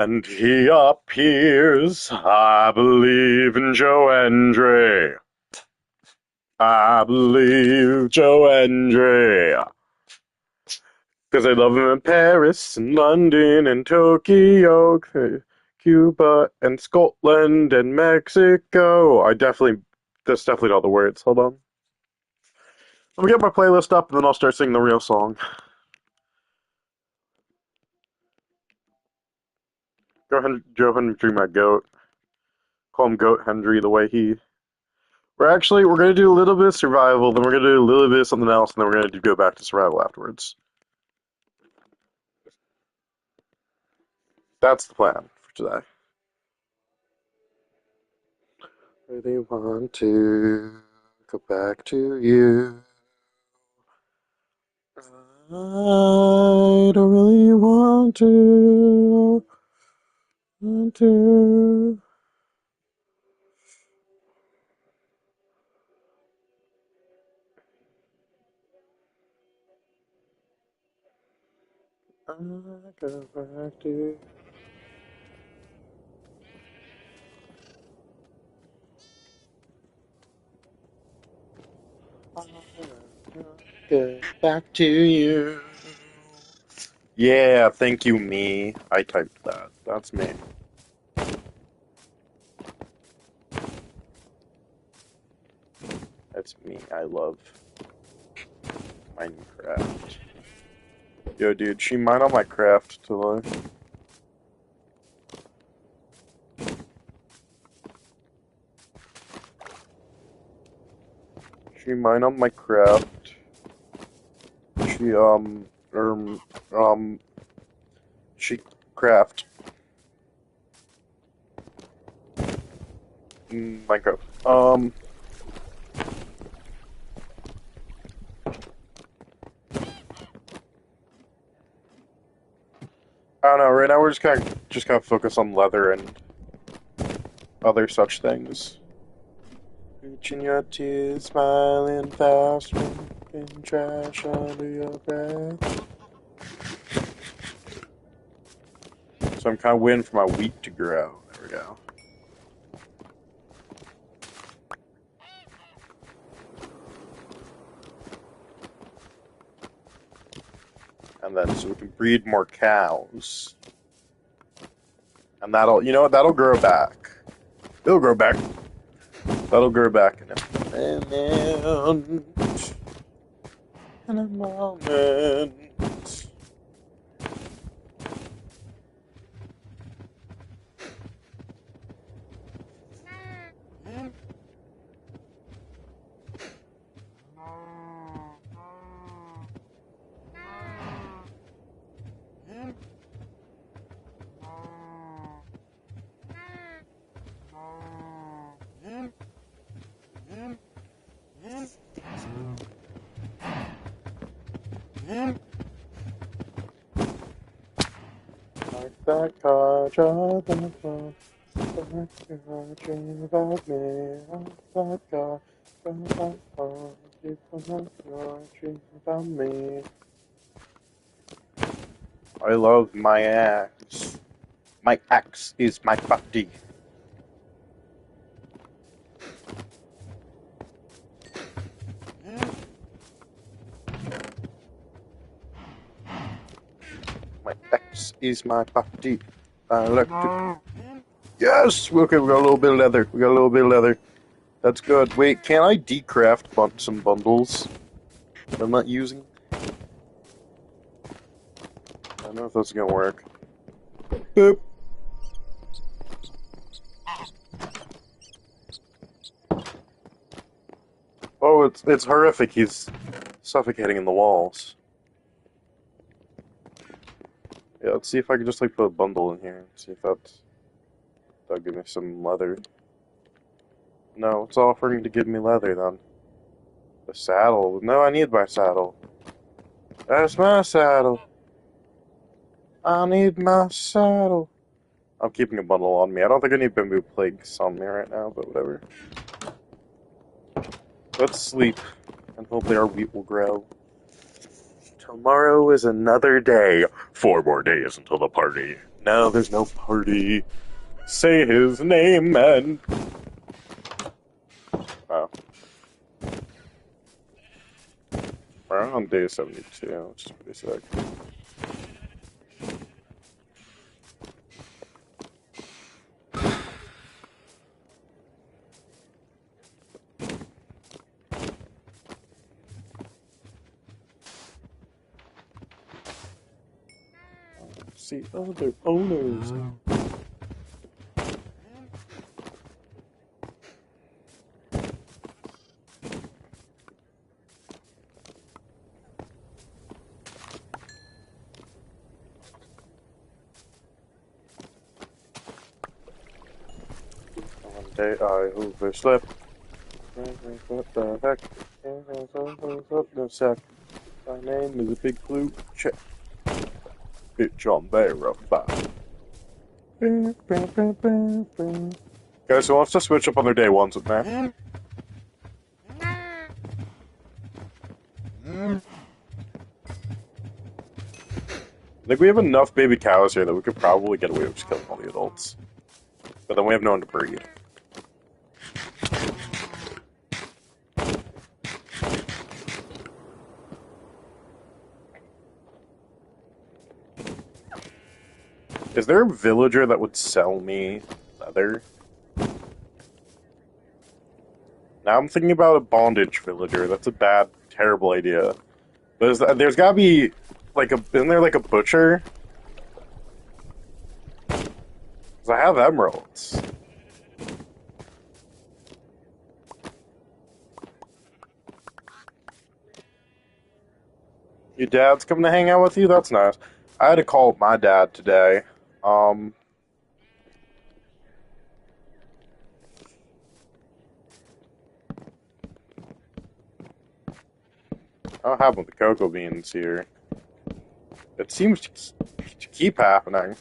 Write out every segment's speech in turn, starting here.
And he appears. I believe in Joe Andre. I believe Joe Andre. Because I love him in Paris and London and Tokyo, Cuba and Scotland and Mexico. That's definitely not the words. Hold on. Let me get my playlist up and then I'll start singing the real song. Joe Hendry, my goat. Call him Goat Hendry the way he. We're gonna do a little bit of survival, then we're gonna do a little bit of something else, and then we're gonna go back to survival afterwards. That's the plan for today. Really want to go back to you. I don't really want to. Want to. I go back to you. Go back to you. Yeah, thank you, me. I typed that. That's me. That's me. I love Minecraft. Yo, dude, she mine on my craft to life. She mine on my craft. She, she craft. Minecraft. I don't know, right now we're just kind of focus on leather and other such things. Reaching your tears, smiling fast, drinking trash under your breath. So I'm kind of waiting for my wheat to grow. There we go. And then so we can breed more cows. And that'll, you know what, that'll grow back. It'll grow back. That'll grow back in a moment. In a moment. Like that car driving along, like dream about me. Like that car driving along, keep on dream about me. I love my axe. My axe is my body. My axe is my body. I like to. Yes! Okay, we got a little bit of leather. We got a little bit of leather. That's good. Wait, can I decraft some bundles that I'm not using? I don't know if that's gonna work. Boop. Oh, it's horrific. He's suffocating in the walls. Yeah, let's see if I can just like put a bundle in here. See if that'll give me some leather. No, it's offering to give me leather then. The saddle. No, I need my saddle. That's my saddle. I need my saddle. I'm keeping a bundle on me. I don't think I need bamboo plagues on me right now, but whatever. Let's sleep, and hopefully our wheat will grow. Tomorrow is another day. 4 more days until the party. Now there's no party. Say his name and... Oh. We're on day 72, which is pretty sick. See other owners. One day I overslept. What the heck? No sec. My name is a big blue check. Bitch on verify. Guys, who wants to switch up on their day ones with me? I think we have enough baby cows here that we could probably get away with just killing all the adults. But then we have no one to breed. Is there a villager that would sell me leather? Now I'm thinking about a bondage villager. That's a bad, terrible idea. But there's gotta be, like, isn't there like a butcher? Because I have emeralds. Your dad's coming to hang out with you? That's nice. I had to call my dad today. I don't have the cocoa beans here. It seems to keep happening.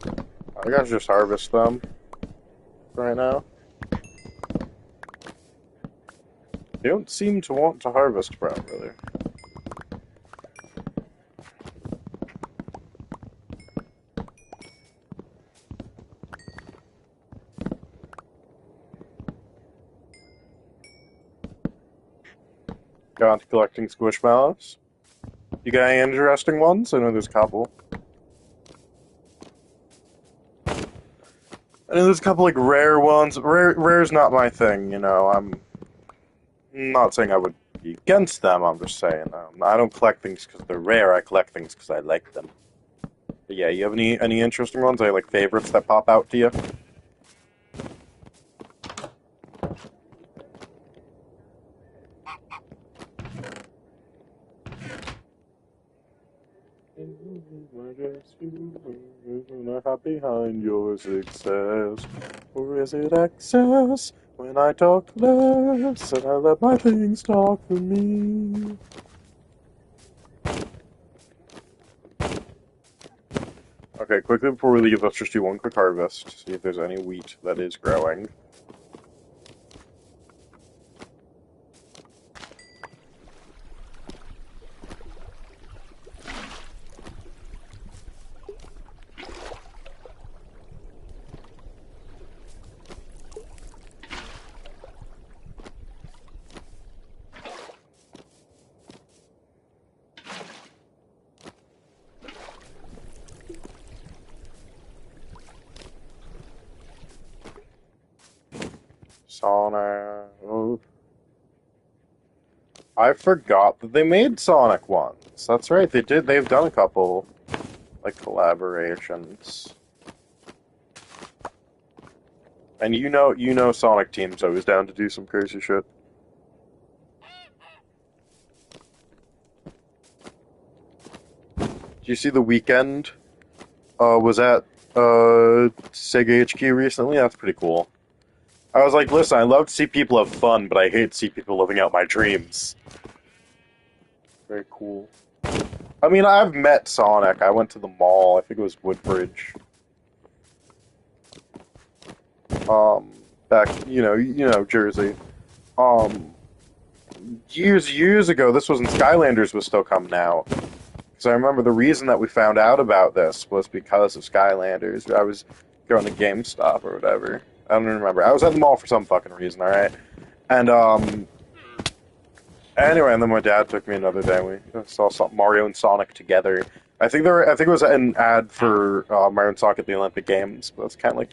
I think I should just harvest them right now. They don't seem to want to harvest properly. Got on to collecting squishmallows. You got any interesting ones? I know there's a couple. I know there's a couple like rare ones. Rare's not my thing, you know. I'm not saying I would be against them. I'm just saying I don't collect things because they're rare. I collect things because I like them. But yeah, you have any interesting ones? Any like favorites that pop out to you? I hide behind your success, or is it excess when I talk less and I let my things talk for me? Okay, quickly before we leave, let's just do one quick harvest, see if there's any wheat that is growing. Sonic. Oh. I forgot that they made Sonic ones. That's right, they did. They've done a couple, like, collaborations. And you know Sonic Team's always down to do some crazy shit. Did you see The Weeknd? Was at Sega HQ recently? That's pretty cool. I was like, listen, I love to see people have fun, but I hate to see people living out my dreams. Very cool. I mean, I've met Sonic. I went to the mall. I think it was Woodbridge. Back, Jersey. years ago, this was when Skylanders was still coming out. Because I remember the reason that we found out about this was because of Skylanders. I was going to GameStop or whatever. I don't remember. I was at the mall for some fucking reason, alright? And, anyway, and then my dad took me another day. We saw some Mario and Sonic together. I think it was an ad for Mario and Sonic at the Olympic Games, but it's kind of like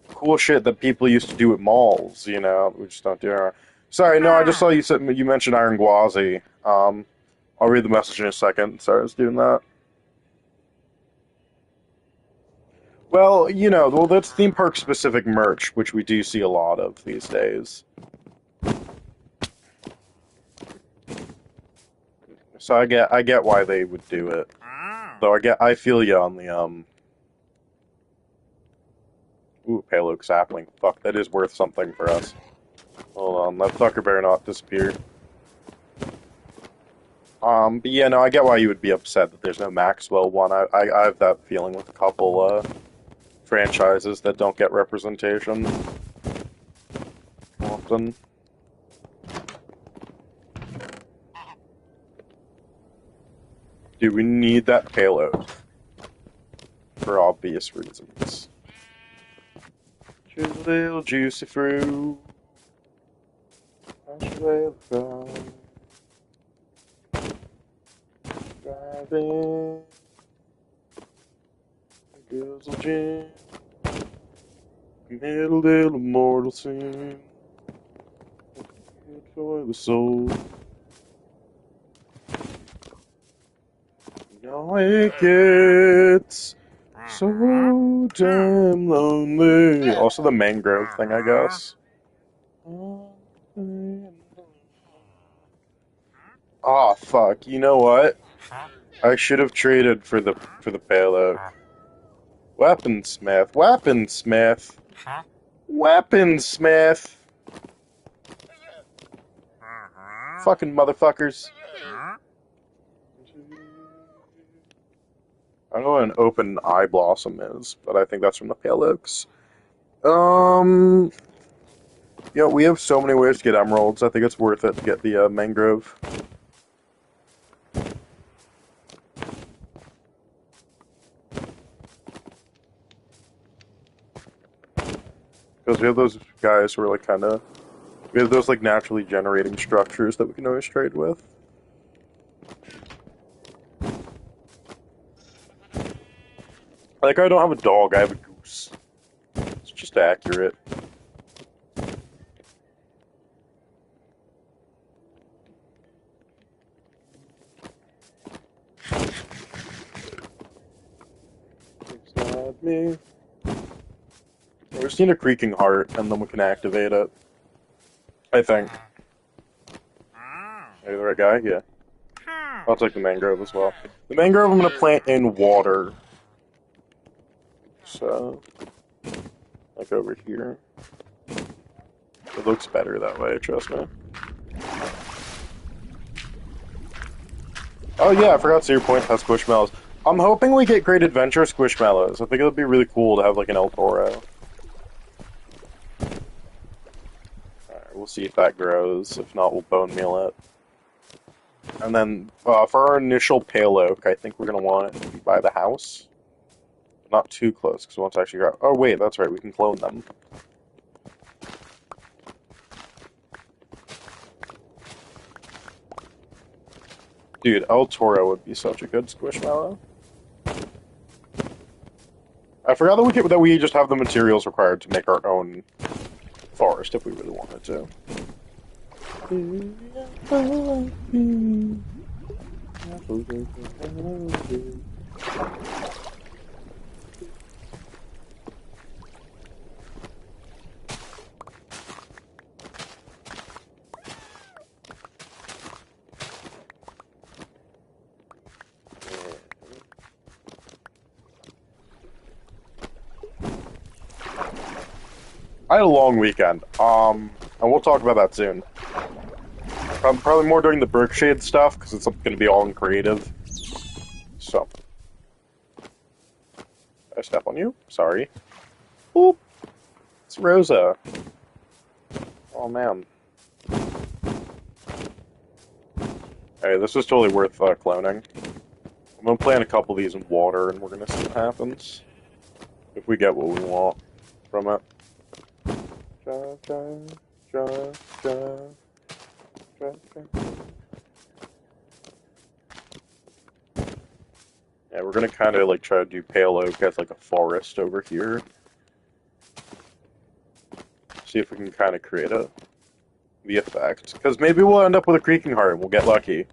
cool shit that people used to do at malls, you know? We just don't do it. Sorry, no, I just saw you mentioned Iron Gwazi. I'll read the message in a second. Sorry, I was doing that. Well, you know, well, that's theme park specific merch, which we do see a lot of these days. So I get why they would do it. Though I feel you on the ooh, payload sapling. Fuck, that is worth something for us. Hold on, that fucker better not disappear. But yeah, no, I get why you would be upset that there's no Maxwell one. I have that feeling with a couple franchises that don't get representation often. Do we need that payload? For obvious reasons. Choose a little juicy fruit. Driving. Girls will gin. Commit a little mortal sin. Good for the soul. You know it gets so damn lonely. Also the mangrove thing, I guess. Oh fuck! You know what? I should have traded for the payload. Weaponsmith, weaponsmith, weaponsmith. Fucking motherfuckers. I don't know what an open eye blossom is, but I think that's from the Pale Oaks. You know, we have so many ways to get emeralds. I think it's worth it to get the mangrove. Because we have those guys who are like kind of... We have those like naturally generating structures that we can always trade with. Like, I don't have a dog, I have a goose. It's just accurate. Beside me. We just need a creaking heart, and then we can activate it. I think. Are you the right guy? Yeah. I'll take the mangrove as well. The mangrove I'm going to plant in water. So, like over here. It looks better that way, trust me. Oh yeah, I forgot Cedar Point has Squishmallows. I'm hoping we get Great Adventure Squishmallows. I think it would be really cool to have like an El Toro. Alright, we'll see if that grows. If not, we'll bone meal it. And then, for our initial Pale Oak, I think we're going to want it to be by the house. Not too close, because we want to actually grow. Oh wait, that's right, we can clone them. Dude, El Toro would be such a good Squishmallow. I forgot that we just have the materials required to make our own forest if we really wanted to. I had a long weekend, and we'll talk about that soon. Probably more during the Berkshade stuff, because it's going to be all in creative. So. Did I step on you? Sorry. Oop! It's Rosa. Oh, man. Hey, this is totally worth cloning. I'm gonna plant a couple of these in water, and we're gonna see what happens. If we get what we want from it. Ja, ja, ja, ja, ja, ja. Yeah, we're gonna kind of like try to do pale oak as like a forest over here. See if we can kind of create the effect. Because maybe we'll end up with a creaking heart and we'll get lucky.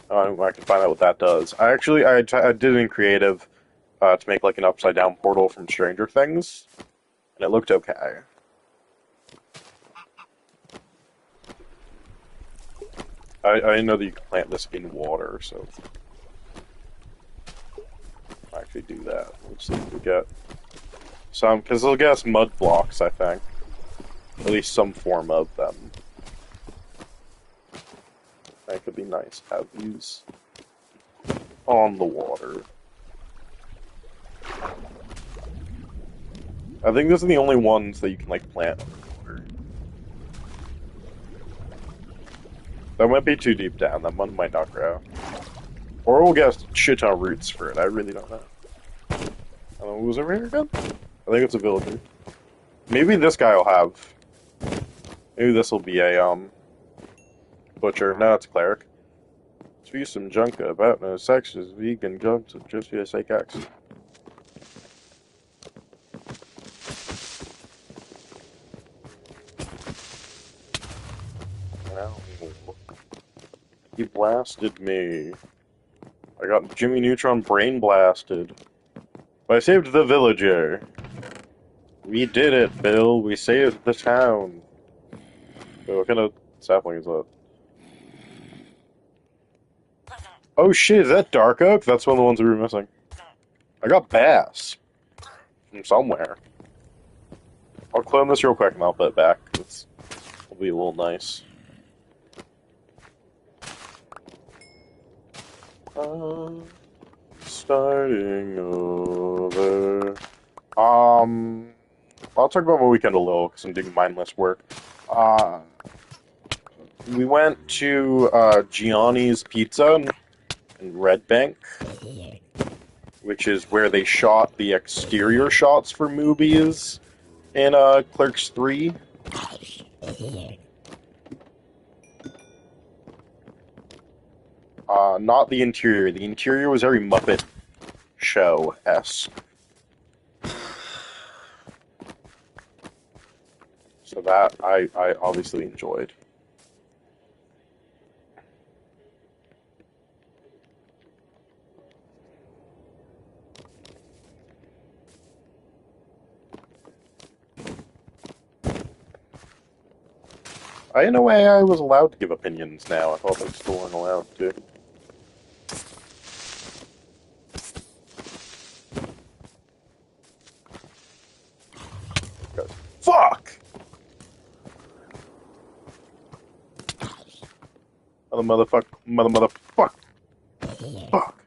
I can find out what that does. I did it in creative to make like an upside down portal from Stranger Things, and it looked okay. I didn't know that you could plant this in water, so I'll actually do that. Let's see if we get some, because they'll get us mud blocks, I think. At least some form of them. That could be nice to have these on the water. I think those are the only ones that you can like plant on the water. That might be too deep down. That one might not grow. Or we'll get a shit ton of roots for it. I really don't know. I don't know who's over here again? I think it's a villager. Maybe this guy will have. Maybe this will be a butcher. No, it's a cleric. Let's view some junk about no sexes, vegan junk to just be a sake X. Ow. He blasted me. I got Jimmy Neutron brain blasted. But I saved the villager. We did it, Bill. We saved the town. Wait, what kind of sapling is that? Oh shit, is that dark oak? That's one of the ones we were missing. I got bass. From somewhere. I'll clone this real quick and I'll put it back. It'll be a little nice. Starting over. I'll talk about my weekend a little because I'm doing mindless work. We went to Gianni's Pizza in Red Bank, which is where they shot the exterior shots for movies in Clerks 3. Not the interior. The interior was very Muppet Show-esque. So that I obviously enjoyed. I didn't know AI was allowed to give opinions now. I thought they still weren't allowed to. Fuck! Motherfuck. Fuck.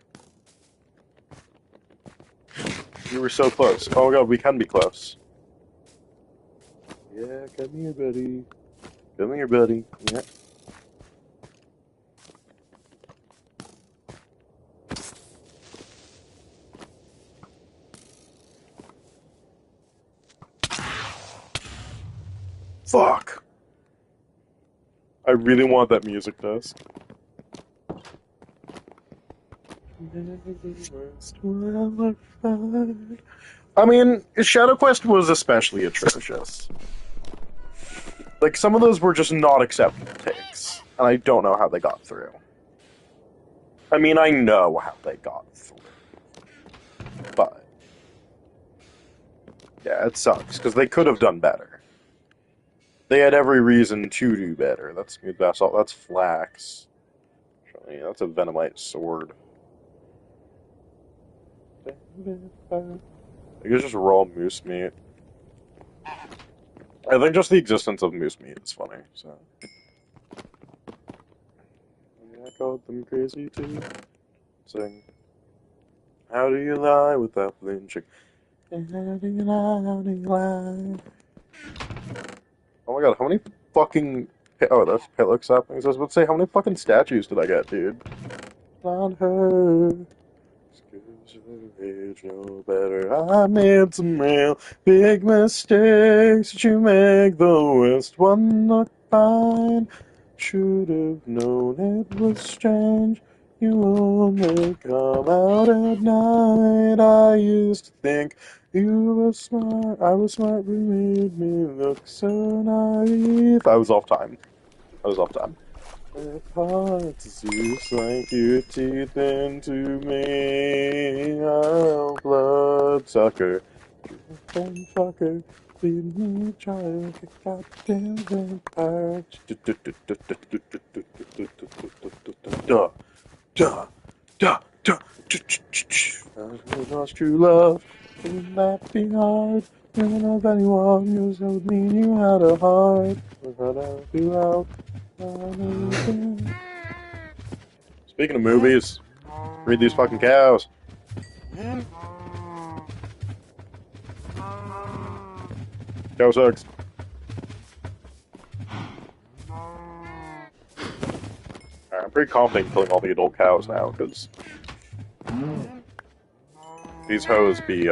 You were so close. Oh my god, we can be close. Yeah, come here, buddy. Come here, buddy. Yeah. Fuck! I really want that music disc. I mean, Shadow Quest was especially atrocious. Like, some of those were just not acceptable takes, and I don't know how they got through. I mean, I know how they got through. But, yeah, it sucks, because they could have done better. They had every reason to do better. That's good basalt. That's flax. That's a Venomite sword. I guess just raw moose meat. I think just the existence of moose meat is funny, so. I called them crazy too. Sing. How do you lie without flinching? How do you lie? Oh my god, how many fucking Oh, that's pit looks up. He says, "Let's say, how many fucking statues did I get, dude?" Not her. Excuse your age, no better. I made some real big mistakes. Did you make the worst one look fine? Should have known it was strange. You only come out at night. I used to think you were smart. I was smart, but you made me look so naive. I was off time. I was off time. Parts as you slank your teeth into me. Oh, bloodsucker. Then fucker. Leave me try like a goddamn vampire. Duh, duh, duh, duh. I lost true love. Wouldn't that be hard? You don't love anyone, you that would mean you had a heart. We're gonna help you out. Speaking of movies, read these fucking cows. Cow sucks. I'm pretty confident killing all the adult cows now, because these hoes be,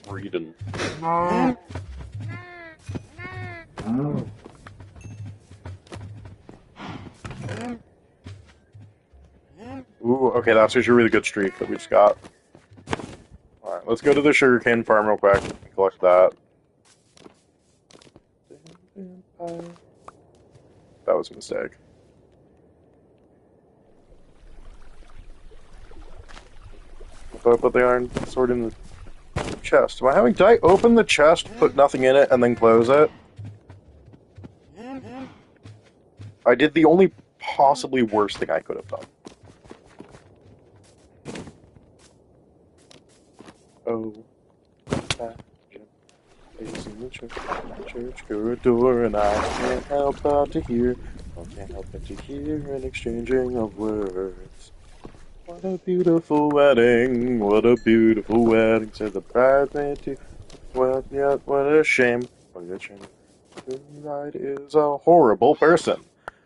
breeding. Ooh, okay, that's actually a really good streak that we just got. Alright, let's go to the sugarcane farm real quick and collect that. That was a mistake. I thought I put the iron sword in the chest. Am I having... Did I open the chest, put nothing in it, and then close it? I did the only possibly worst thing I could have done. Oh, imagine is in the church corridor, and I can't help but to hear, I can't help but to hear an exchanging of words. What a beautiful wedding, what a beautiful wedding, said the bridesmaid to, well, yeah, what a shame, what a shame. The bride is a horrible person.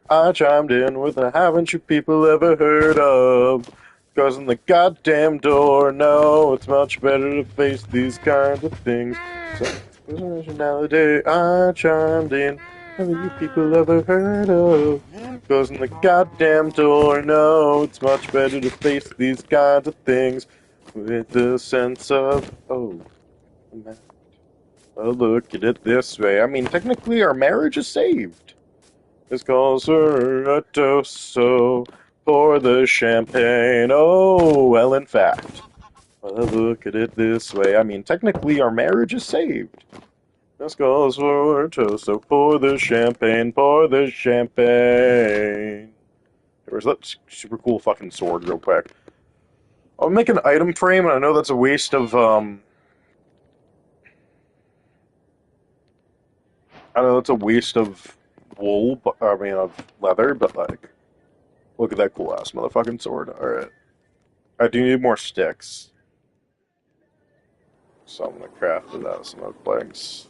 I chimed in with a haven't you people ever heard of? Closing the goddamn door, no, it's much better to face these kinds of things. So, originality, I chimed in. Haven't you people ever heard of? Closing the goddamn door, no, it's much better to face these kinds of things with the sense of, oh, man. Well, look at it this way. I mean, technically, our marriage is saved. This calls for a toast, so pour the champagne. Oh, well, in fact. Well, look at it this way. I mean, technically, our marriage is saved. This calls for a toast, so pour the champagne, pour the champagne. Where's that super cool fucking sword, real quick? I'll make an item frame, and I know that's a waste of, I know it's a waste of wool, but, I mean, of leather, but, like, look at that cool-ass motherfucking sword. Alright. I do need more sticks. So I'm gonna craft it out of some oak planks.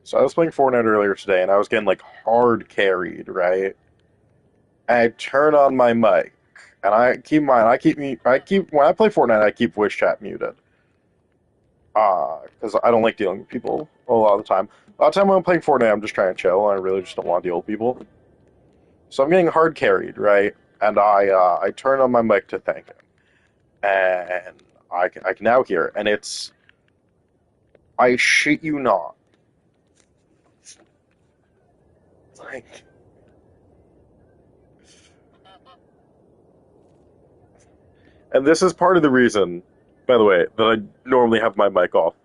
So I was playing Fortnite earlier today, and I was getting, like, hard carried, right? I turn on my mic, and I keep in mind, when I play Fortnite, I keep voice chat muted. Because I don't like dealing with people a lot of the time. A lot of the time when I'm playing Fortnite, I'm just trying to chill, and I really just don't want to deal with people. So I'm getting hard carried, right? And I turn on my mic to thank him. And I can now hear it, and it's, I shit you not. Like, and this is part of the reason, by the way, that I normally have my mic off.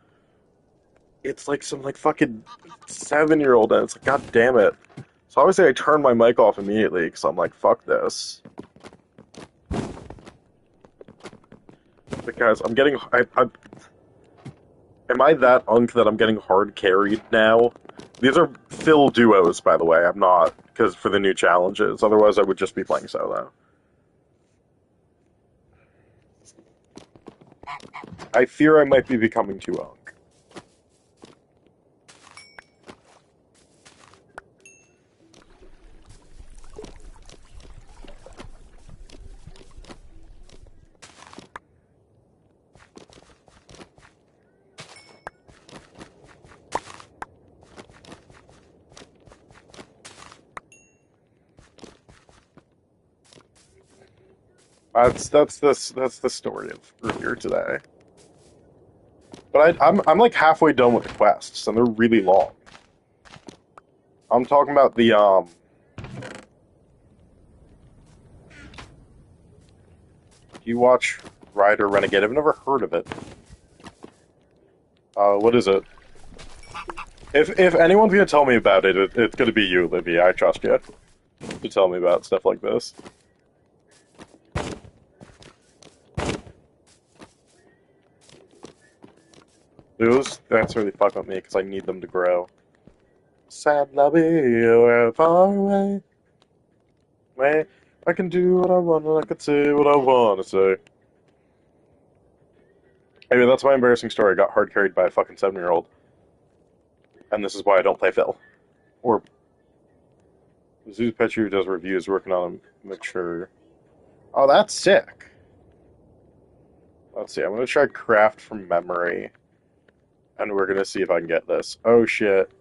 It's like some like fucking 7-year-old, and it's like, god damn it. So obviously I turn my mic off immediately because I'm like, fuck this. But guys, I'm getting, am I that unk that I'm getting hard carried now? These are fill duos, by the way. I'm not, because for the new challenges. Otherwise, I would just be playing solo. I fear I might be becoming too unk. That's the story of earlier today. But I'm like halfway done with the quests, and they're really long. I'm talking about the Do you watch Rider Renegade? I've never heard of it. What is it? If anyone's gonna tell me about it, it's gonna be you, Livy. I trust you to tell me about stuff like this. That's really fuck with me because I need them to grow. Sad lobby, you're far away. Way I can do what I want and I can say what I want to say. Anyway, that's my embarrassing story. I got hard carried by a fucking 7-year-old. And this is why I don't play Phil. Or Zeus Petru does reviews, working on a mature. Oh, that's sick. Let's see, I'm gonna try craft from memory. And we're gonna see if I can get this. Oh shit.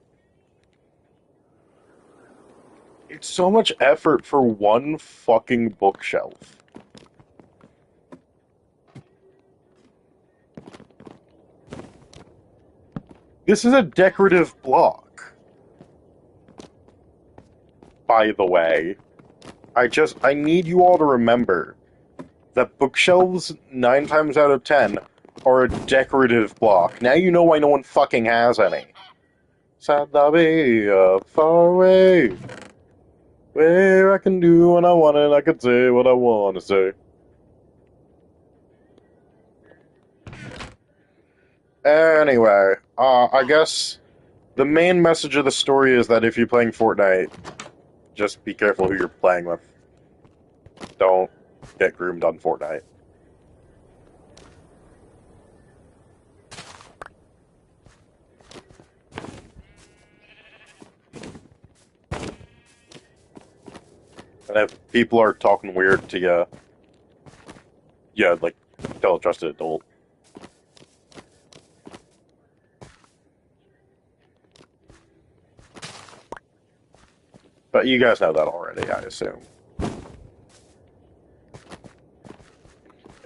It's so much effort for one fucking bookshelf. This is a decorative block. By the way. I need you all to remember that bookshelves, 9 times out of 10, are a decorative block. Now you know why no one fucking has any. Sad lobby, far away. Where I can do what I want and I can say what I want to say. Anyway, I guess the main message of the story is that if you're playing Fortnite, just be careful who you're playing with. Don't get groomed on Fortnite. And if people are talking weird to you, yeah, like, tell a trusted adult. But you guys know that already, I assume.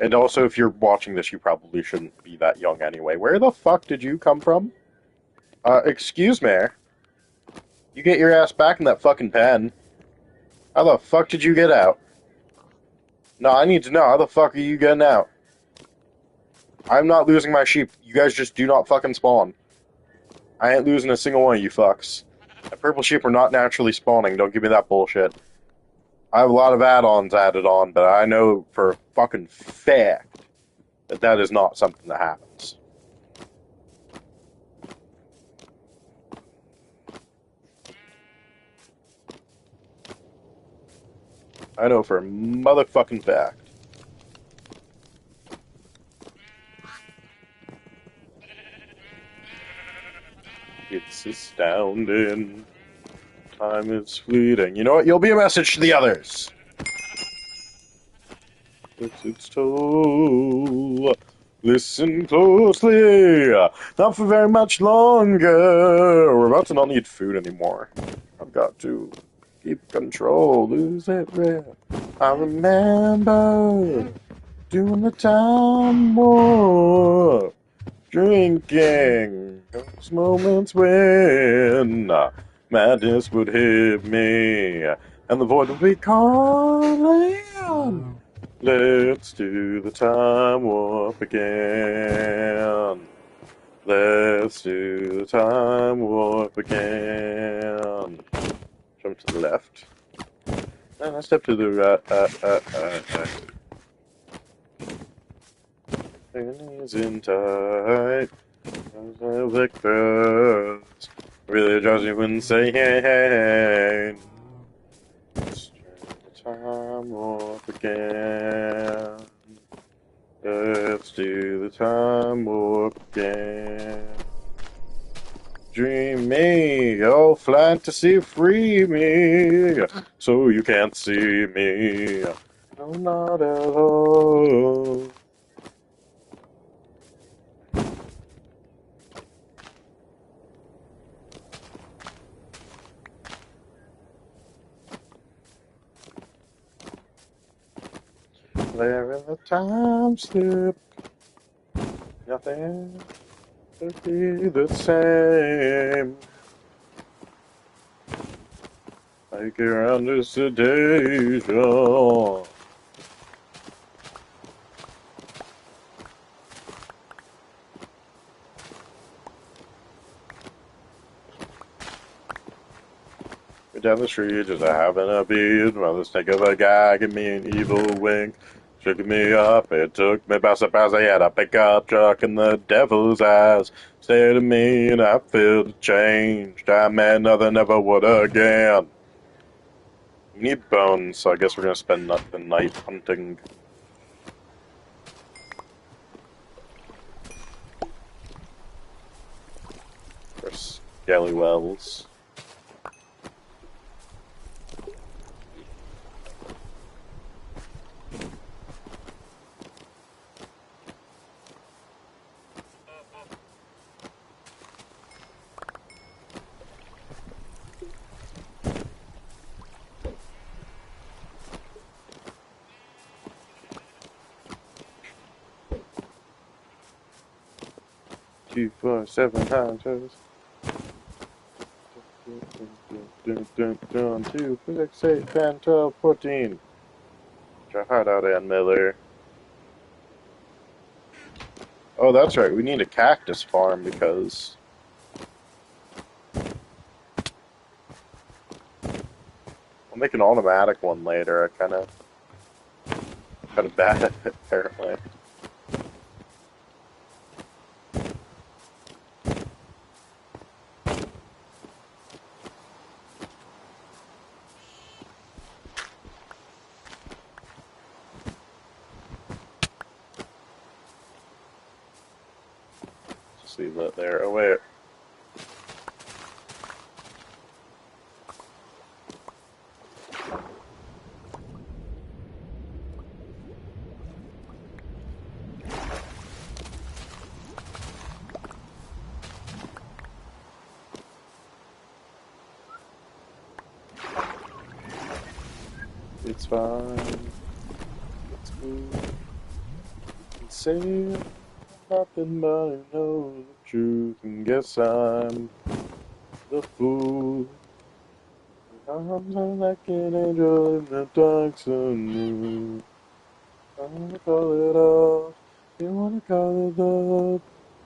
And also, if you're watching this, you probably shouldn't be that young anyway. Where the fuck did you come from? Excuse me. You get your ass back in that fucking pen. How the fuck did you get out? No, I need to know. How the fuck are you getting out? I'm not losing my sheep. You guys just do not fucking spawn. I ain't losing a single one of you fucks. The purple sheep are not naturally spawning. Don't give me that bullshit. I have a lot of add-ons added on, but I know for a fucking fact that that is not something that happens. I know for a motherfucking fact. It's astounding. Time is fleeting. You know what? You'll be a message to the others. It's told. Listen closely. Not for very much longer. We're about to not need food anymore. I've got to keep control. Lose it rare. I remember doing the time war. Drinking. Those moments when madness would hit me. And the void would be calling. Let's do the time warp again. Let's do the time warp again. Jump to the left. And I step to the right. Pennies in tight. Victors. Really drives you insane. Time warp again. Let's to the time warp again. Dream me, oh fantasy, free me, so you can't see me. No, not at all. There in the time slip, nothing to be the same. Like your undersedation. Down the street, just having a beat. While the snake of a guy gave me an evil wink. Shook me up, it took me by surprise. I had a pickup truck in the devil's eyes. Stared at me and I felt changed. I meant nothing ever would again. We need bones, so I guess we're gonna spend the night hunting. For scallywells. 2, 4, 7 hunters. 2, 6, 8, 10, 12, 14. Try hard out, Ann Miller. Oh, that's right. We need a cactus farm because I'll make an automatic one later. I kind of bad at it, apparently. Just leave that there. Oh, wait. It's fine. It's cool. It's say nothing but I know the truth and guess I'm the fool. I'm like an angel in the dark sun. I wanna call it off. You wanna call it love.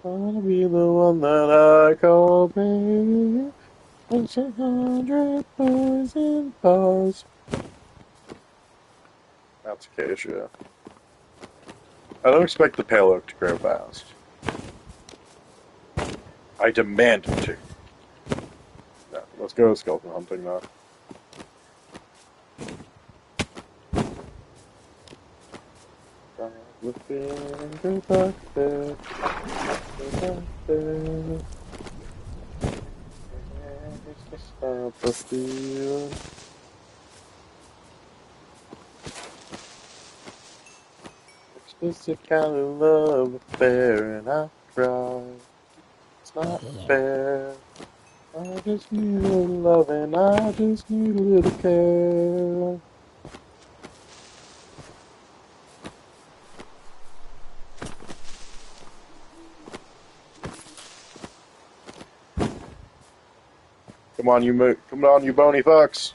I wanna be the one that I call baby. It's 100 boys in bars. That's acacia. I don't expect the pale oak to grow fast. I demand it to. Yeah, let's go skeleton hunting now. Looking go back there. Go back there. It's to stop the fear. Explicit kind of love affair, and I cry. It's not fair. I just need a little love, and I just need a little care. Come on, you bony fucks.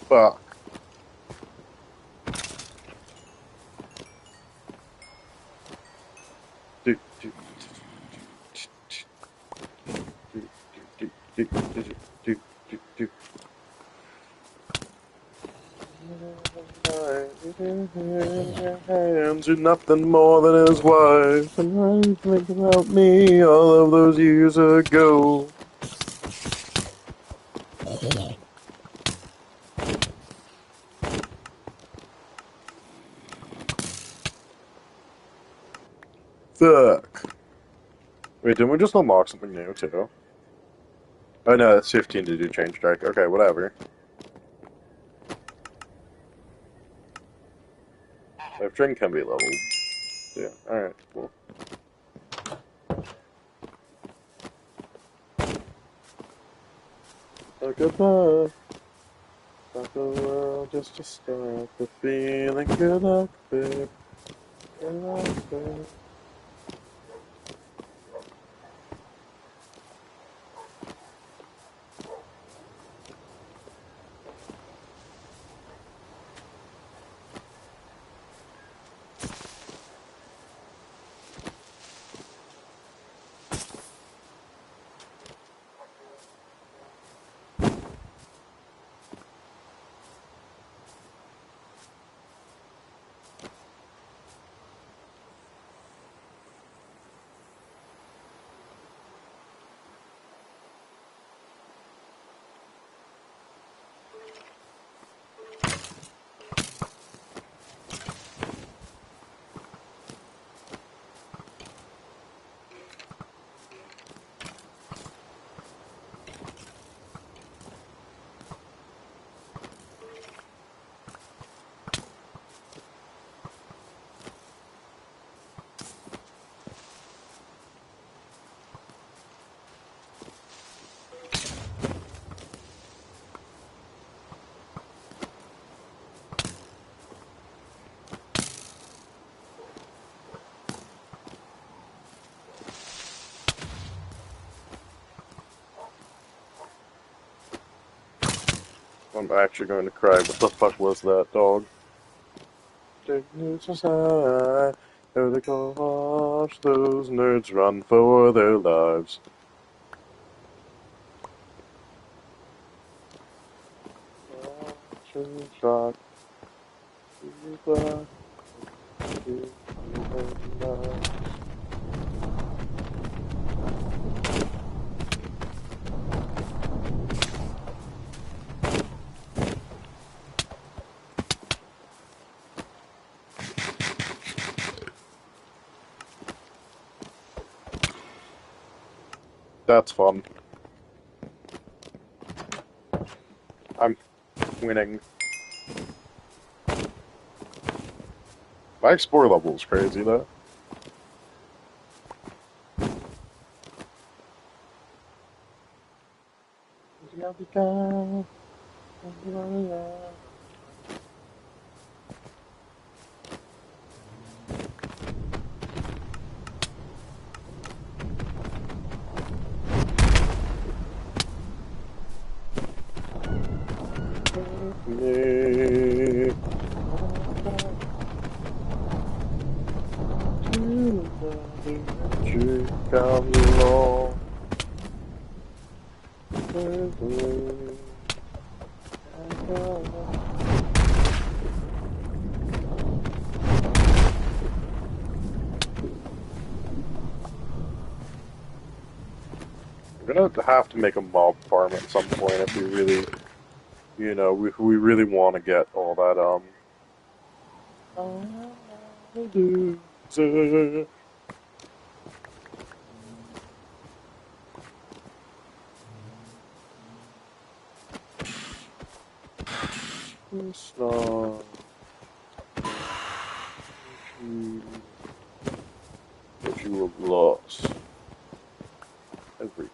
Fuck. Do, do, do, do, do, do, do, do, do. Hands, you're nothing more than his wife. And I think about me all of those years ago. Fuck. Wait, didn't we just unlock something new too? Oh no, that's 15 to do change strike. Okay, whatever. If drink can be leveled. Yeah, alright, cool. Oh, goodbye. Stop the world just to stop the feeling. Good luck, babe. Good luck, babe. I'm actually going to cry. What the fuck was that, dog? Take news aside. Oh, they gosh, those nerds run for their lives. Shot. That's fun. I'm winning. My explore level is crazy, though. Come along. We're gonna have to make a mob farm at some point if we really, if we really want to get all that, loser. It's not you, but you have lost everything.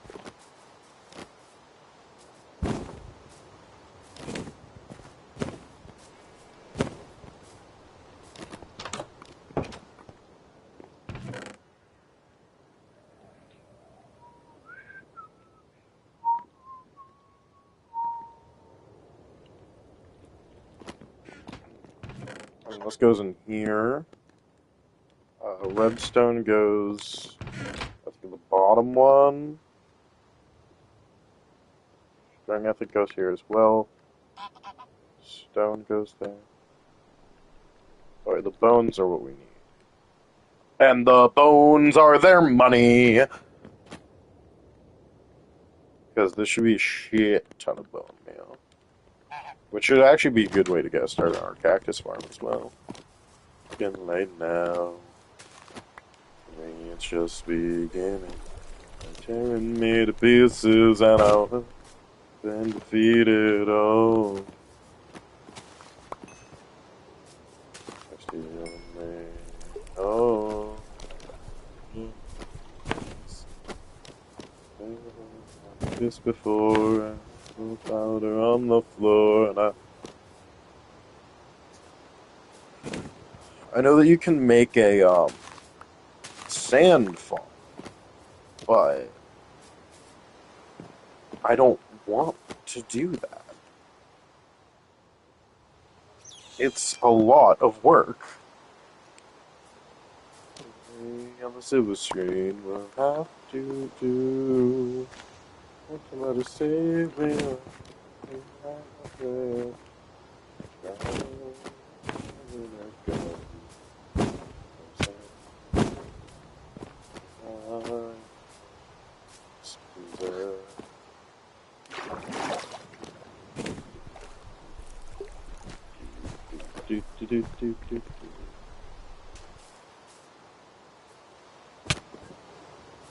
And this goes in here. Redstone goes, I think, the bottom one. String, I think, goes here as well. Stone goes there. Sorry, the bones are what we need. And the bones are their money! Because this should be a shit ton of bone meal. Which should actually be a good way to get started on our cactus farm as well. It's getting late now. It's just beginning. They're tearing me to pieces and I've been defeated. Oh. Oh. Just before I put powder on the floor and I know that you can make a sand farm, but I don't want to do that. It's a lot of work. On the silver screen, we'll have to do what somebody say will.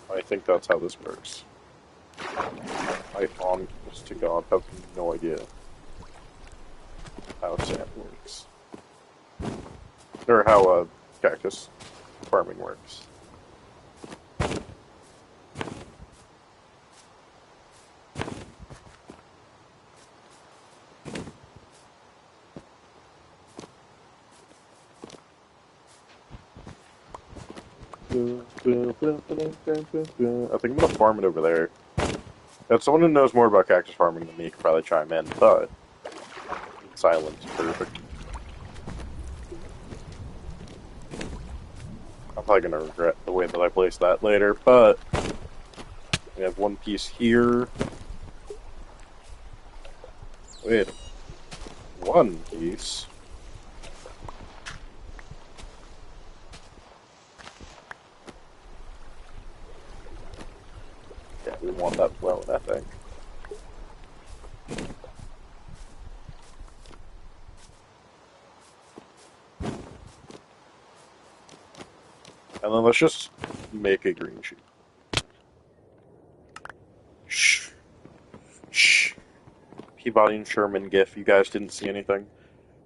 I think that's how this works. I honest to God have no idea how sand works. Or how cactus farming works. I think I'm gonna farm it over there. If someone who knows more about cactus farming than me could probably chime in, but silence is perfect. I'm probably gonna regret the way that I placed that later, but we have one piece here. Wait, one piece. Yeah, we want that flowing, I think. And then let's just make a green sheet. Shh. Shh. Peabody and Sherman gif, you guys didn't see anything.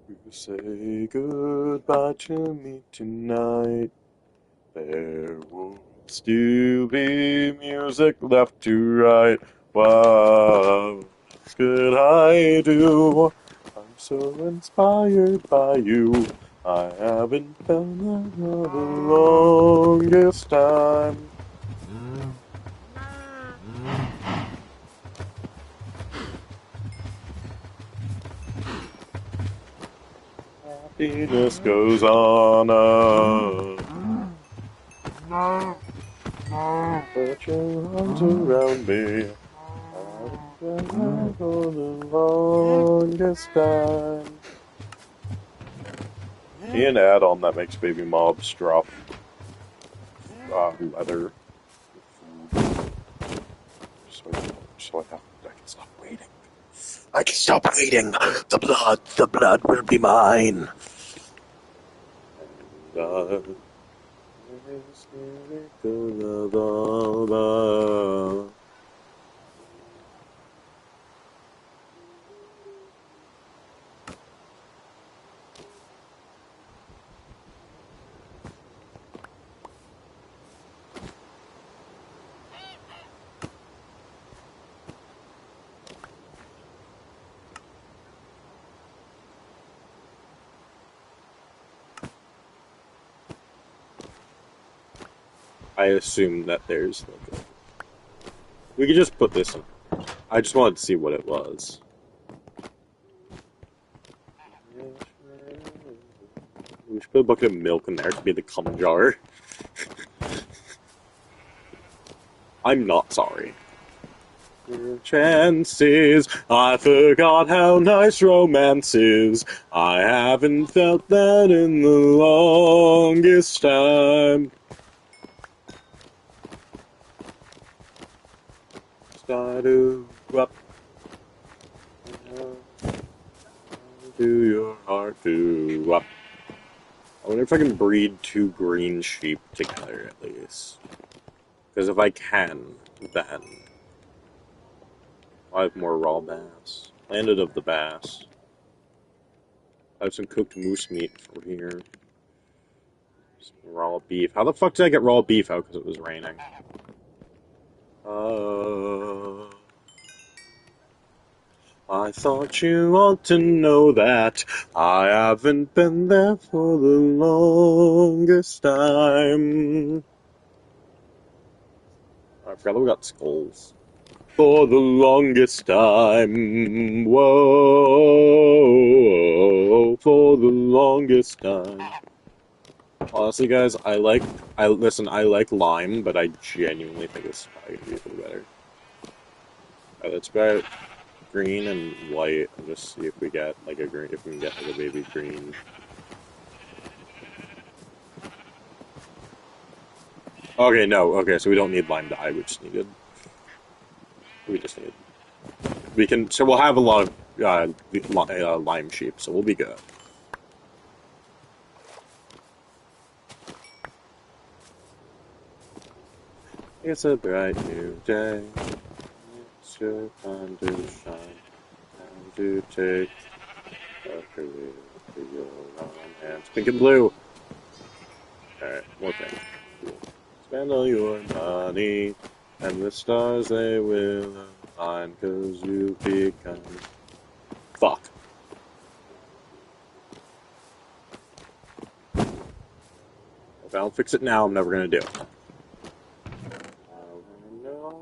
You say goodbye to me tonight. There will still be music left to write. What could I do? I'm so inspired by you. I haven't found that for the longest time. Happiness goes on up. Put your arms around me. I've been there for the longest time. He an add-on that makes baby mobs drop leather. So I can stop waiting. I can stop waiting. The blood will be mine. And I assume that there's like a... We could just put this in. I just wanted to see what it was. We should put a bucket of milk in there to be the cum jar. I'm not sorry. Chances, I forgot how nice romance is. I haven't felt that in the longest time. Started up to your heart to up. I wonder if I can breed 2 green sheep together at least. Because if I can, then I'll have more raw bass. Landed of the bass. I have some cooked moose meat for here. Some raw beef. How the fuck did I get raw beef out? Because it was raining. I thought you ought to know that I haven't been there for the longest time. I forgot we got skulls. For the longest time. Whoa. For the longest time. Honestly, guys, I like lime, but I genuinely think this is probably gonna be a little better. Alright, let's try green and white and just see if we get like a green, if we can get like a baby green. Okay, no, okay, so we don't need lime dye, we just need, so we'll have a lot of lime sheep, so we'll be good. It's a bright new day. It's your time to shine. Time to take a career to your own hands. Pink and blue. Alright, more pink. Cool. Spend all your money, and the stars they will align, 'cause you become. Fuck. If I don't fix it now, I'm never gonna do it.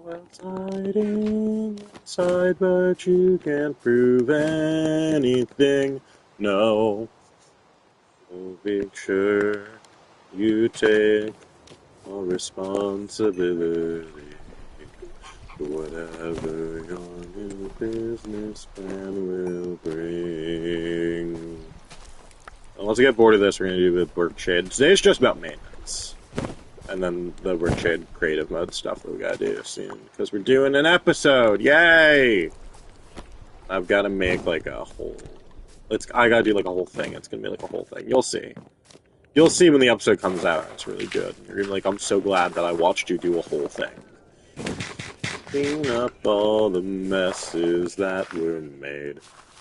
What's hiding inside, but you can't prove anything. No. So make sure you take all responsibility for whatever your new business plan will bring. And once I get bored of this, we're going to do the workshade. Today's just about maintenance. And then the workshade creative mode stuff that we gotta do soon. Because we're doing an episode! Yay! I've gotta make like a whole... I gotta do like a whole thing. It's gonna be like a whole thing. You'll see. You'll see when the episode comes out. It's really good. You're gonna be like, I'm so glad that I watched you do a whole thing. Clean up all the messes that were made.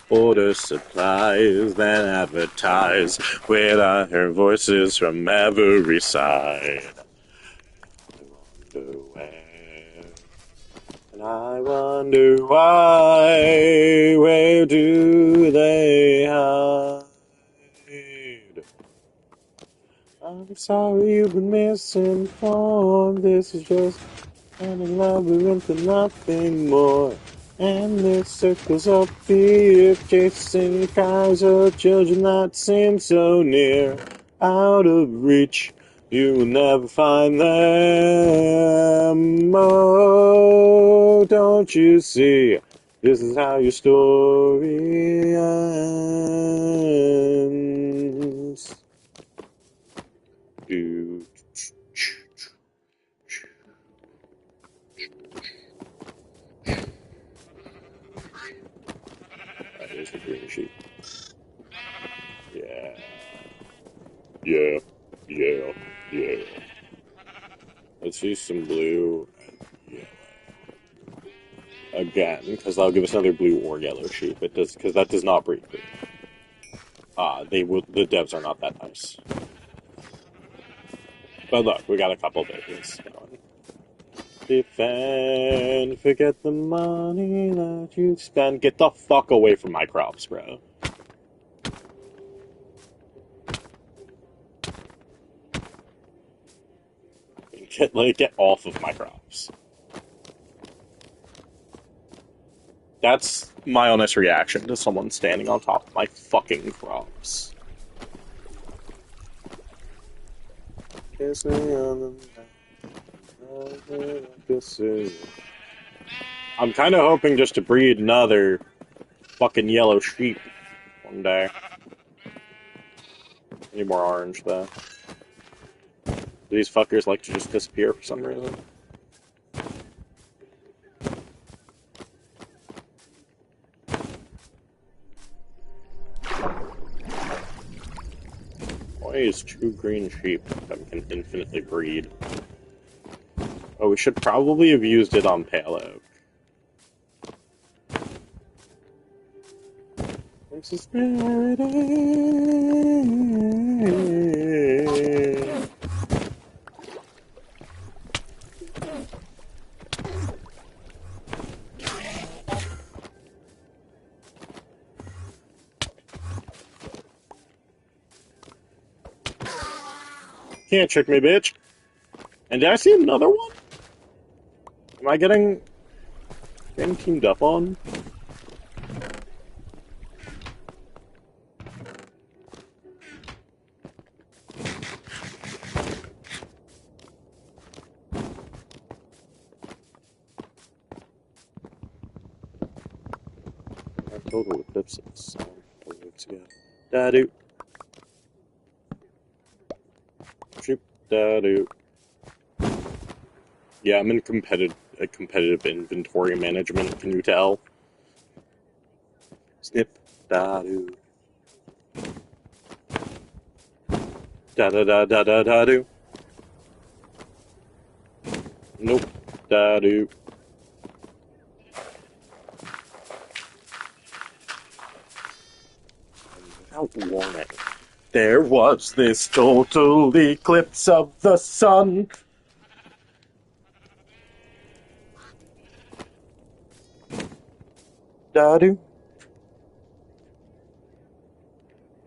Order supplies, then advertise with our voices from every side. And I wonder why, where do they hide? I'm sorry you've been misinformed, this is just an labyrinth and nothing more. Endless circles of fear, chasing cries of children that seem so near, out of reach. You will never find them. Oh, don't you see? This is how your story ends. That is the green sheet. Yeah. Yeah. Yeah. Yeah. Let's use some blue and yellow. Again, because that'll give us another blue or yellow sheep. It does, because that does not breed green. The devs are not that nice. But look, we got a couple babies going. Defend, forget the money that you spend. Get the fuck away from my crops, bro. Get off of my crops. That's my honest reaction to someone standing on top of my fucking crops. Kiss me on the mouth, I'm kind of hoping just to breed another fucking yellow sheep one day. Need more orange, though. These fuckers like to just disappear for some reason. Why is 2 green sheep that can infinitely breed? Oh, we should probably have used it on pale oak. This is paradise. Can't trick me, bitch. And did I see another one? Am I getting teamed up on? Total eclipse of the sun a couple weeks ago. Da-do. Shoop. Da-do. Yeah, I'm in competitive inventory management, can you tell? Snip. Da-do. Da-da-da-da-da-da-do. Nope. Da-do. Without warning. There was this total eclipse of the sun. Da-do.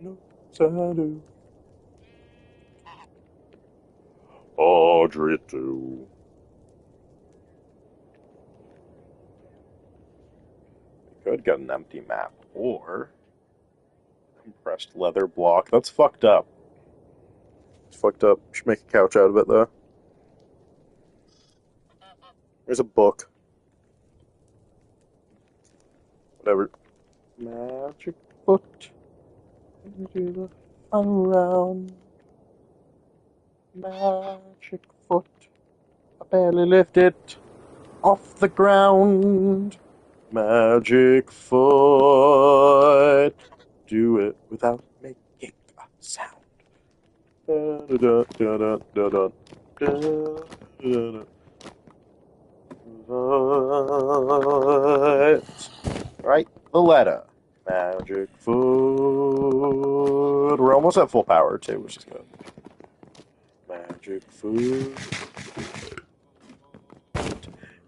No, da-do. Audrey too. We could get an empty map, or compressed leather block. That's fucked up. It's fucked up. Should make a couch out of it, though. There's a book. Whatever. Magic foot. Do the fun round. Magic foot. I barely lift it off the ground. Magic foot. Do it without making a sound. Da, da, da, da, da, da, da, da, da. Right, the letter. Magic food. We're almost at full power too, which is good. Magic food.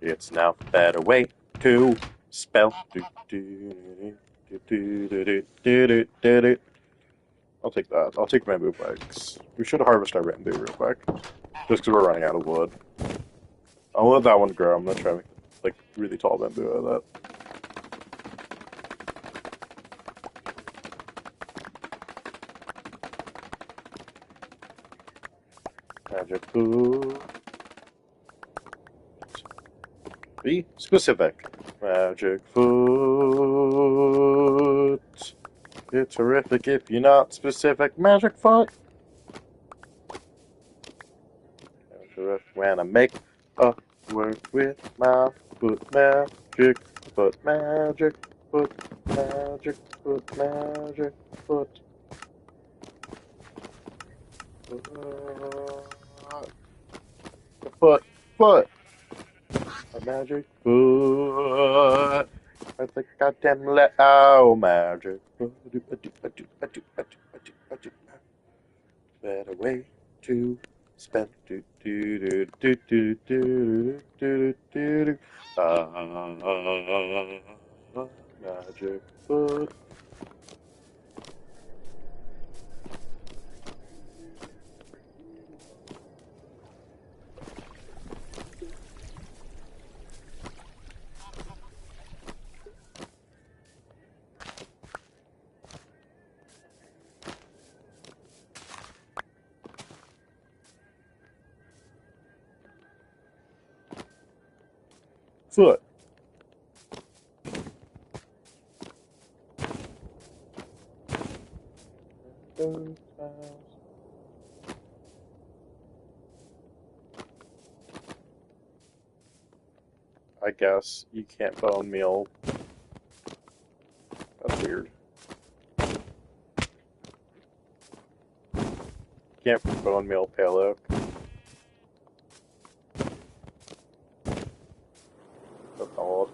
It's now a better way to spell. I'll take that. I'll take bamboo bikes. We should harvest our bamboo real quick, just because we're running out of wood. I'll let that one grow. I'm gonna try to make like really tall bamboo out of that. Magic food. Be specific. Magic foot. It's horrific if you're not specific. Magic foot. When I make a word with my foot, magic foot, magic foot, magic foot, magic foot. Foot. A magic foot. I think goddamn oh magic foot. Better way to spend magic foot. Foot. I guess. You can't bone meal. That's weird. Can't bone meal pale oak. That's odd.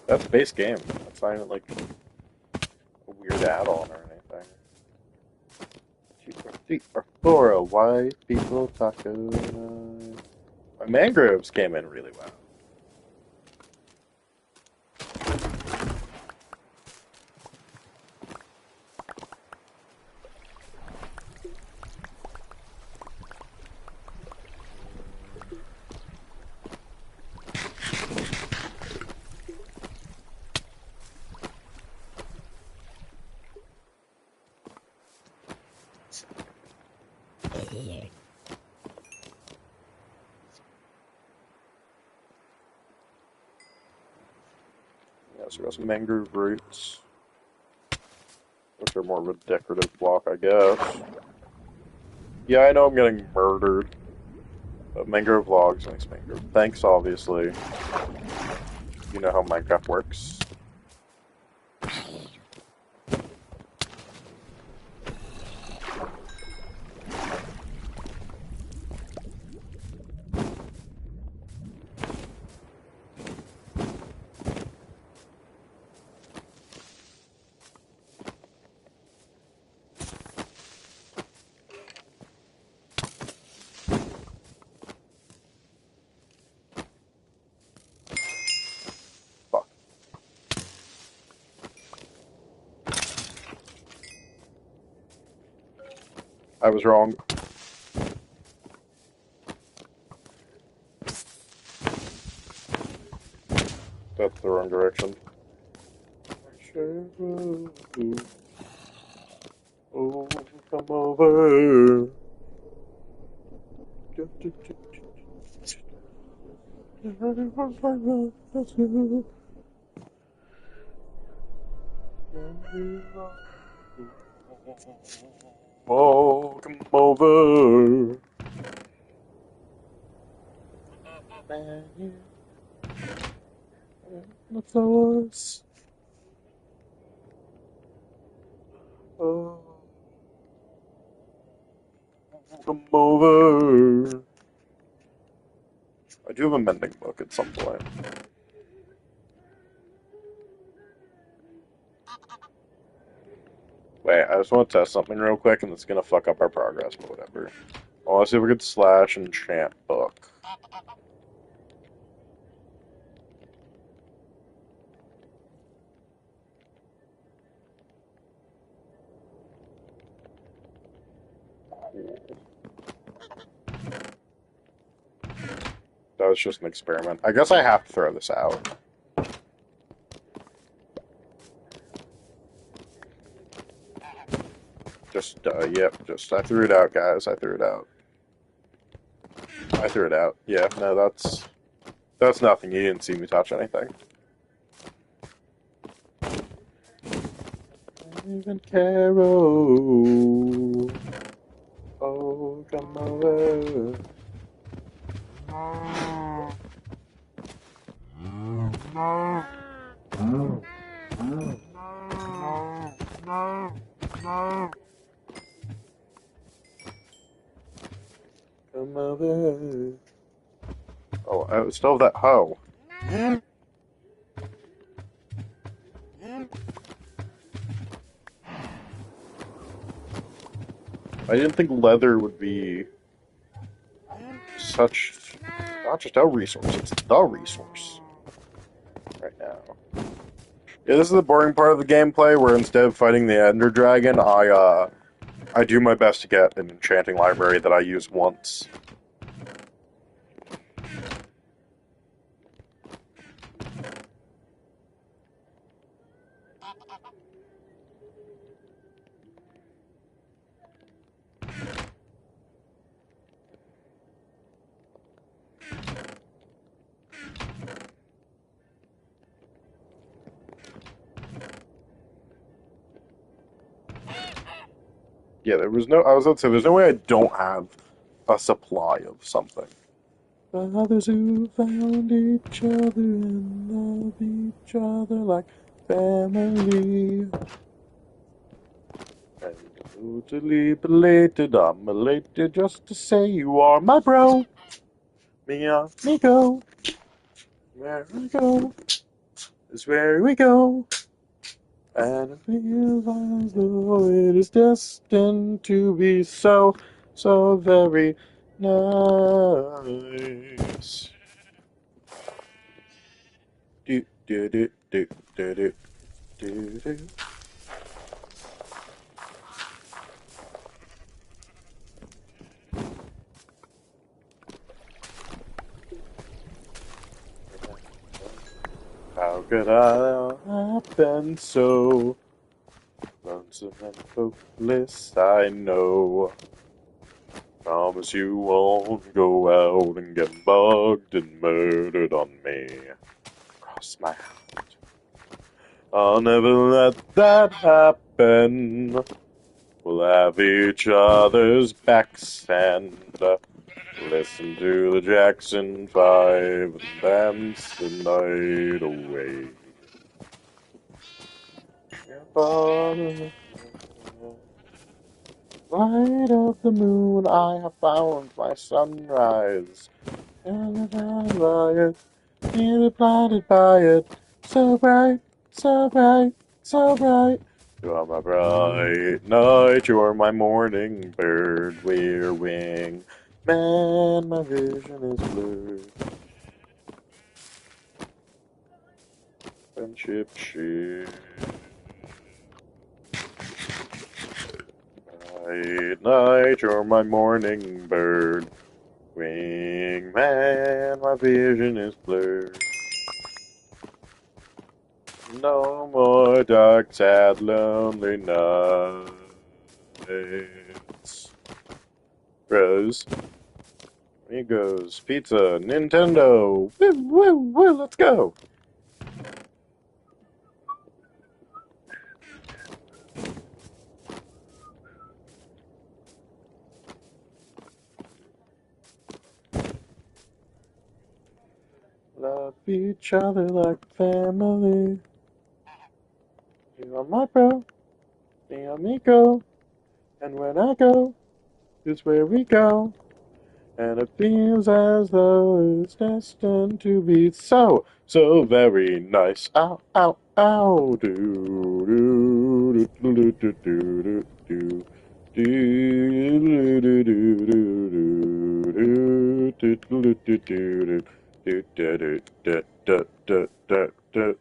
That's base game. That's not even like a weird add-on or anything. 2 or 3 or 4 white people taco night. My mangroves came in really well. Yeah, so we got some mangrove roots, which are more of a decorative block, I guess. Yeah, I know I'm getting murdered, but mangrove logs makes mangrove. Thanks, obviously. You know how Minecraft works. Fuck. I was wrong. That's the wrong direction. Oh, come over. Oh, come over. The flowers. Oh, come over. I do have a mending book at some point. Wait, I just want to test something real quick, and it's gonna fuck up our progress, but whatever. I want to see if we could slash enchant book. Cool. That was just an experiment. I guess I have to throw this out. Yep, I threw it out, guys. I threw it out. I threw it out. Yeah, no, that's nothing. You didn't see me touch anything. Even Carol. Oh, come over. Come over. Oh, I still have that hoe. I didn't think leather would be such, not just a resource, it's the resource right now. Yeah, this is the boring part of the gameplay where instead of fighting the Ender Dragon, I do my best to get an enchanting library that I use once. Yeah, I was about to say, there's no way I don't have a supply of something. Brothers who found each other and love each other like family. And totally belated, I'm elated just to say you are my bro. Me amigo. Where I go is where we go. And it feels as though it is destined to be so, so very nice. Do, do, do, do, do, do, do, do. How could I have been so lonesome and hopeless? I know. Promise you won't go out and get bugged and murdered on me. Cross my heart. I'll never let that happen. We'll have each other's backs and listen to the Jackson 5 and dance the night away. Light of the moon, I have found my sunrise. And by it, nearly blinded by it. So bright, so bright, so bright. You are my bright night, you are my morning bird. We're wing man, my vision is blurred. Friendship shit. Bright night, you're my morning bird. Wing man, my vision is blurred. No more dark, sad, lonely nights. Rose, amigos, pizza, Nintendo. Woo, woo, woo, let's go. Love each other like family. You are my bro, mi amigo. And when I go, is where we go. And it feels as though it's destined to be so, so very nice. Ow, ow, ow. Do, do, do, do, do, do, do, do. Do, do, do, do, do, do, do, do, do, do, do, do, do, do, do, do, do.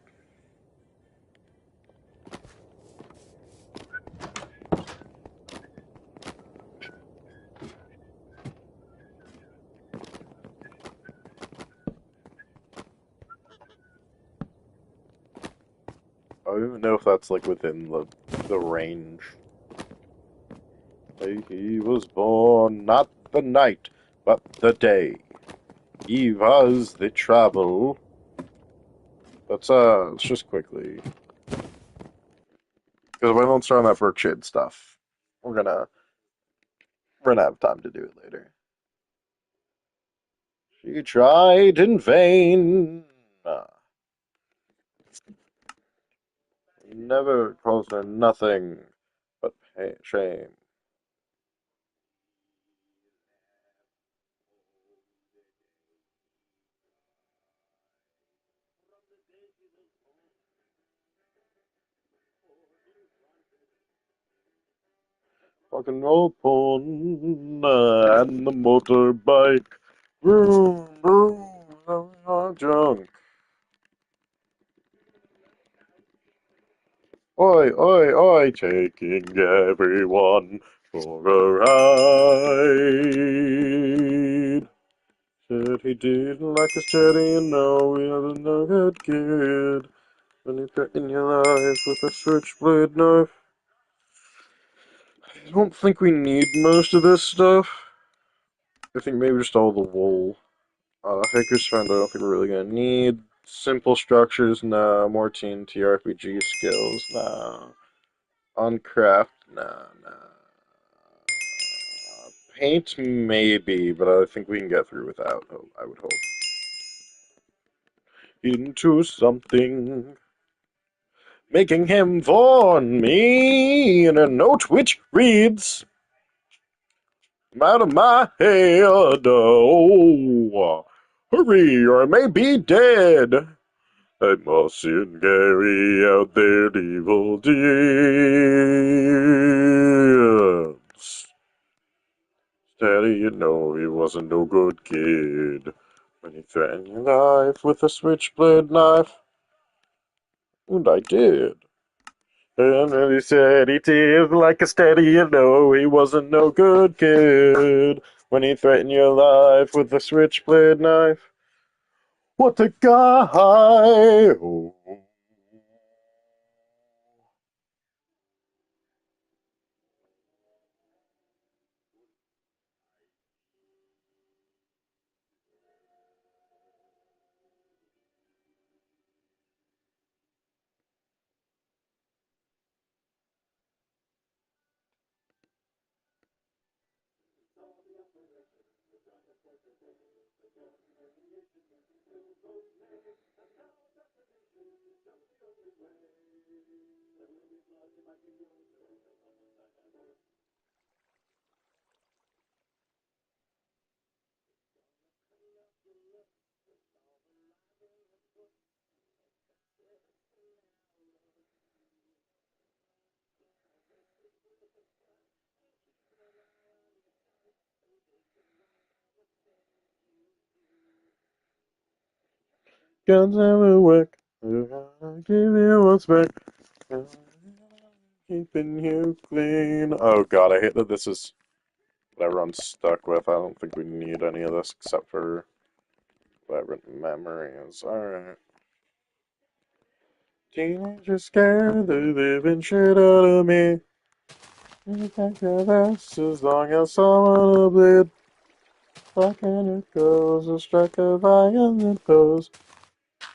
I don't even know if that's like within the range. He was born not the night, but the day. He was the trouble. Let's just quickly, because if I don't start on that Berkshire stuff, we're gonna run out of time to do it later. She tried in vain. Never caused her nothing but shame. Rock and roll porn and the motorbike. Vroom, vroom, junk. Oi, oi, oi, taking everyone for a ride. Said he didn't like his daddy, and no, he was no good kid. When you threaten your life with a switchblade knife. I don't think we need most of this stuff. I think maybe just all the wool. Hacker's friend, I don't think we're really gonna need. Simple structures, nah. More TNT RPG skills, nah. On craft, nah, nah. Paint maybe, but I think we can get through without, I would hope. Into something, making him warn me in a note which reads, "I'm out of my head, oh, hurry or I may be dead. I mustn't carry out their evil deeds." Daddy, you know he wasn't no good kid when he threatened your life with a switchblade knife. And I did. And then he said he did like a steady, you know he wasn't no good kid when he threatened your life with a switchblade knife. What a guy! Oh. Guns never work. I'll give you what's back. Keeping you clean. Oh god, I hate that this is what everyone's stuck with. I don't think we need any of this except for vibrant memories. Alright. Teenagers scared the living shit out of me. You think your best as long as someone will bleed. Like and it goes, a strike of violent pose.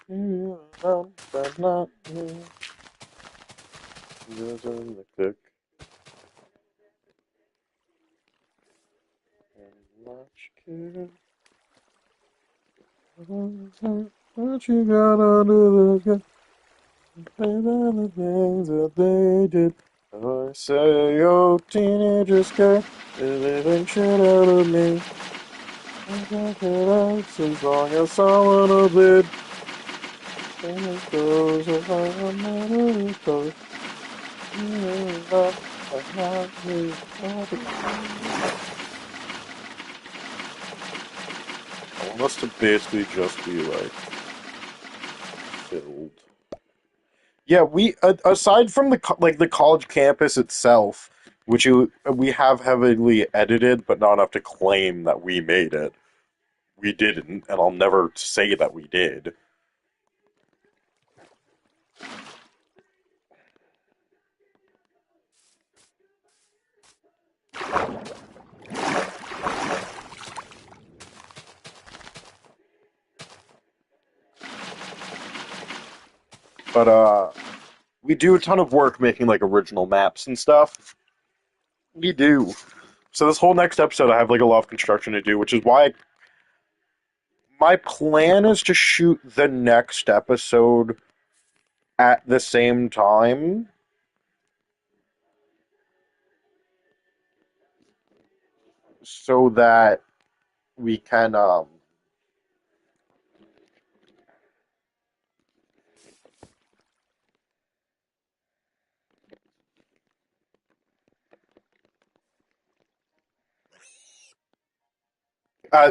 You alone, but not me. There's in the click. And much kid. What you gotta do is get the things that they did. I say, yo, teenagers scared the living shit out of me. I can't get out as long as someone will bleed. And it goes, if I remember it goes. You love, but not me. I want us to basically just be like filled. Yeah, we aside from the college campus itself, which we have heavily edited, but not enough to claim that we made it. We didn't, and I'll never say that we did. But we do a ton of work making like original maps and stuff. We do. So this whole next episode, I have like a lot of construction to do, which is why my plan is to shoot the next episode at the same time, so that we can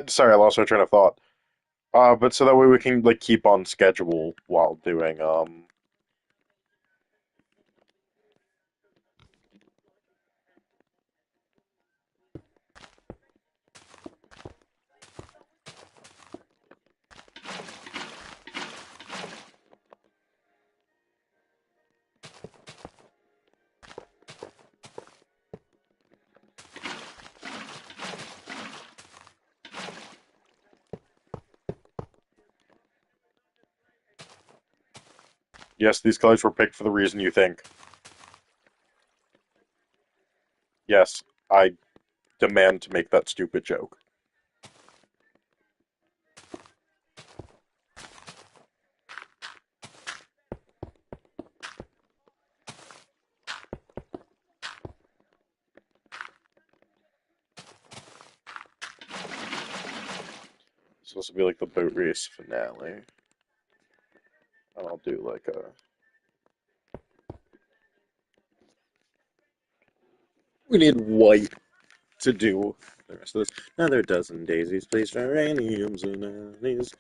sorry, I lost my train of thought. But so that way we can like keep on schedule while doing yes, these colors were picked for the reason you think. Yes, I demand to make that stupid joke. It's supposed to be like the boat race finale. And I'll do like a... We need white to do the rest of this. Another dozen daisies, placed geraniums and annies.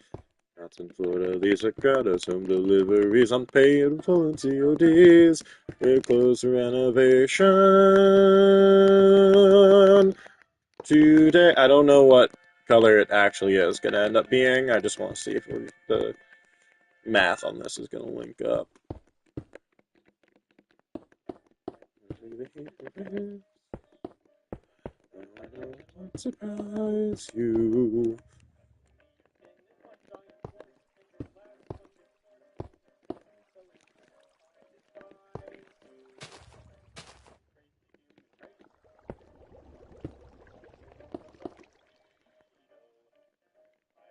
That's in Florida, these are Carter's home deliveries, unpaid and full in CODs. We're close to renovation today. I don't know what color it actually is going to end up being. I just want to see if the math on this is going to link up. Surprise you.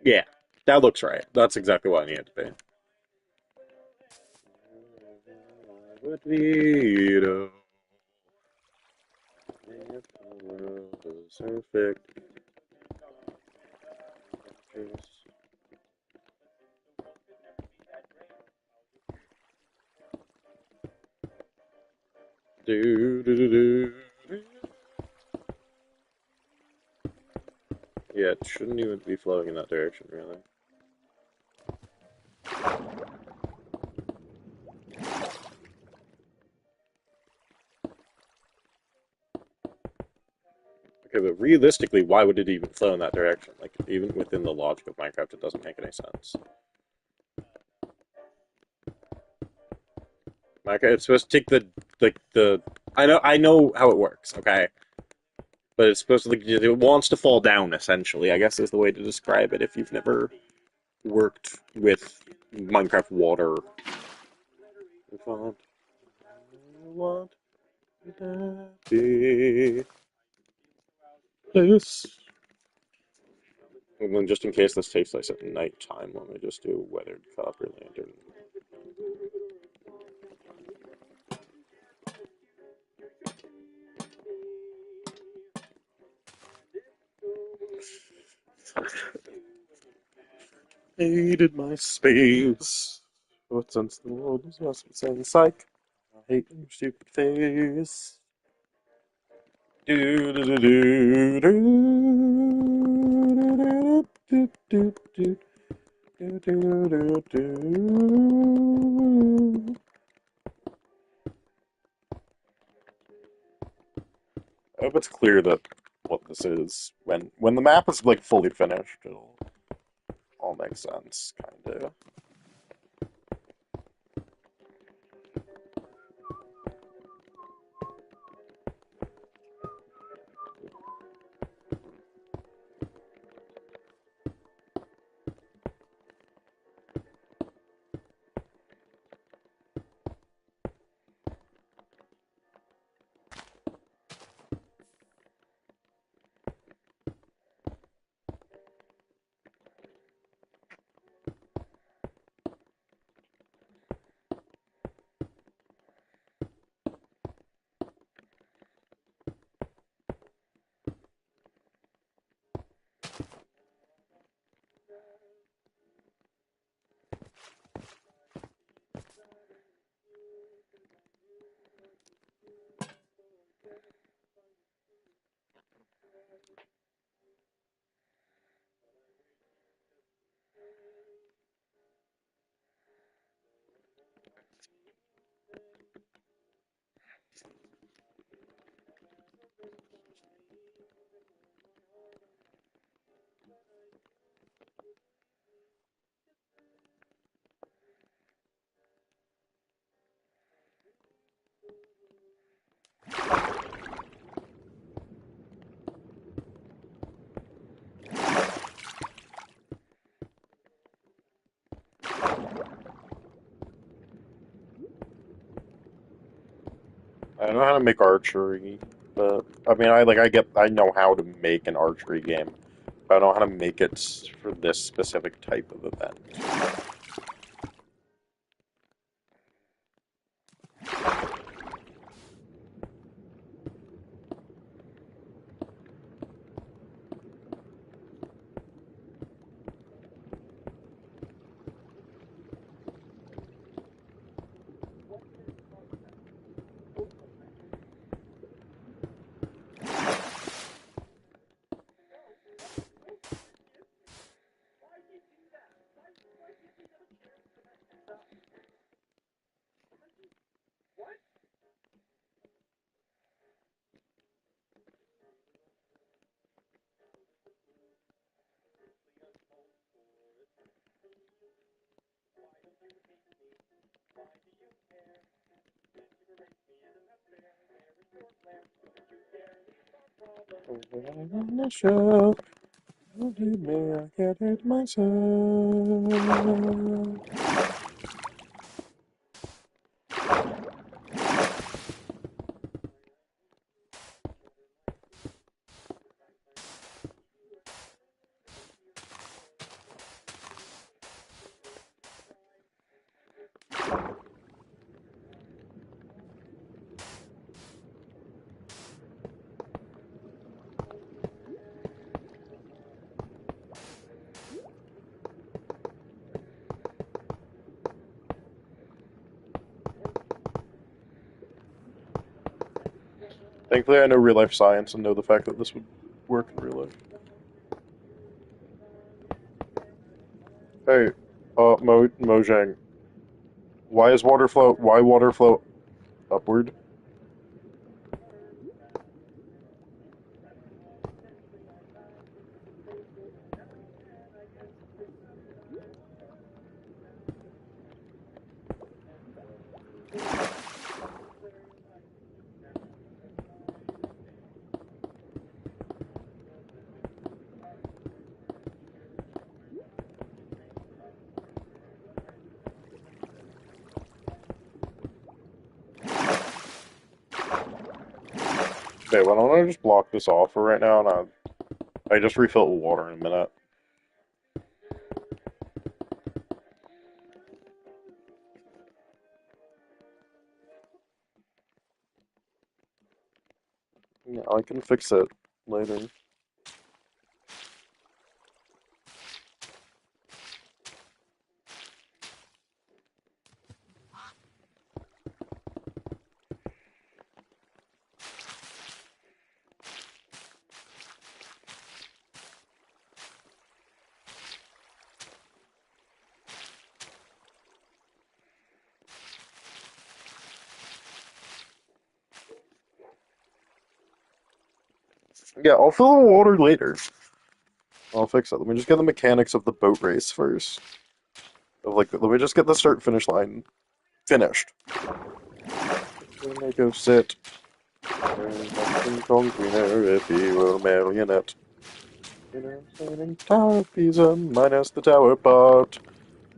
Yeah, that looks right. That's exactly what I needed to be. Vito. If the world is perfect. Do, do, do, do. Yeah, it shouldn't even be flowing in that direction, really. Okay, but realistically, why would it even flow in that direction? Like, even within the logic of Minecraft, it doesn't make any sense. Minecraft, it's supposed to take the. I know how it works, okay, but it's supposed to like it wants to fall down. Essentially, I guess is the way to describe it. If you've never worked with Minecraft water, what would that be? This. And then just in case this takes place at night time, let me just do weathered copper lantern. Hated my space. What sense the world is lost in saying psych? I hate your stupid face. Do do do do do do do do do do do. I hope it's clear that what this is. When the map is like fully finished, it'll all make sense, kinda. I don't know how to make archery, but I mean, I know how to make an archery game. But I don't know how to make it for this specific type of event. On the shelf, don't hit me, I can't hit myself. Thankfully, I know real life science and know the fact that this would work in real life. Hey, Mojang, why water flow upward? Okay, why don't I just block this off for right now, and I just refill it with water in a minute. Yeah, I can fix it later. Yeah, I'll fill the water later. I'll fix it. Let me just get the mechanics of the boat race first. Let me just get the start finish line finished. Then I go sit. King Kong Queener if he will marionette. Sailing Tower of Pisa minus the tower part.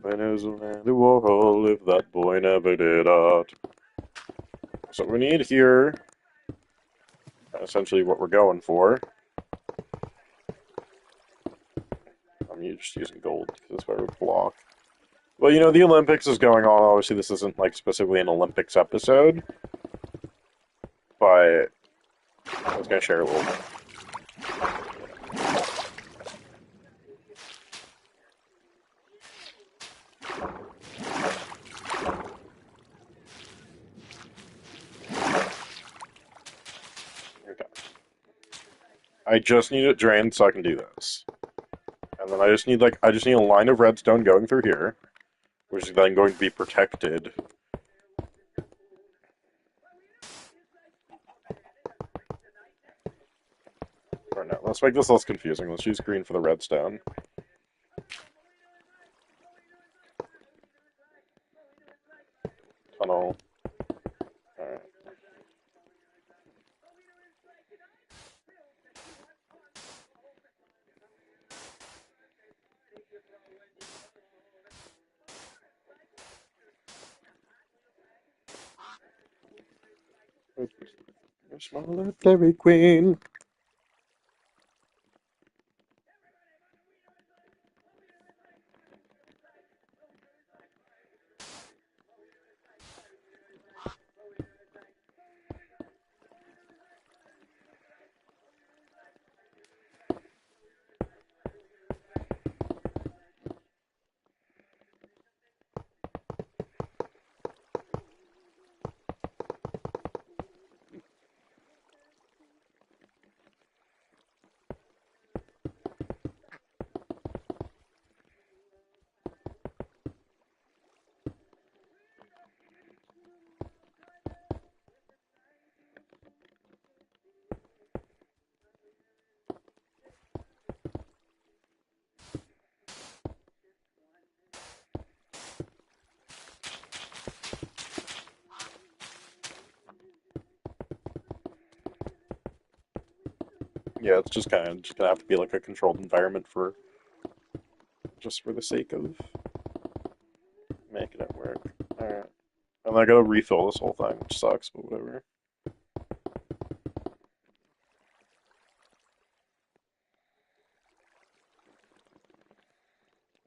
When is Andy Warhol if that boy never did art? So we need here, essentially what we're going for. I'm just using gold because it's better to block. Well, you know, the Olympics is going on. Obviously, this isn't like specifically an Olympics episode, but I was gonna share a little. Okay. I just need it drained so I can do this, and then I just need a line of redstone going through here, which is then going to be protected. Or no, let's make this less confusing. Let's use green for the redstone. Tunnel. Alright. Smaller Dairy Queen. Yeah, it's just kind of just gonna have to be like a controlled environment for just for the sake of making it work. Alright. And I gotta refill this whole thing, which sucks, but whatever.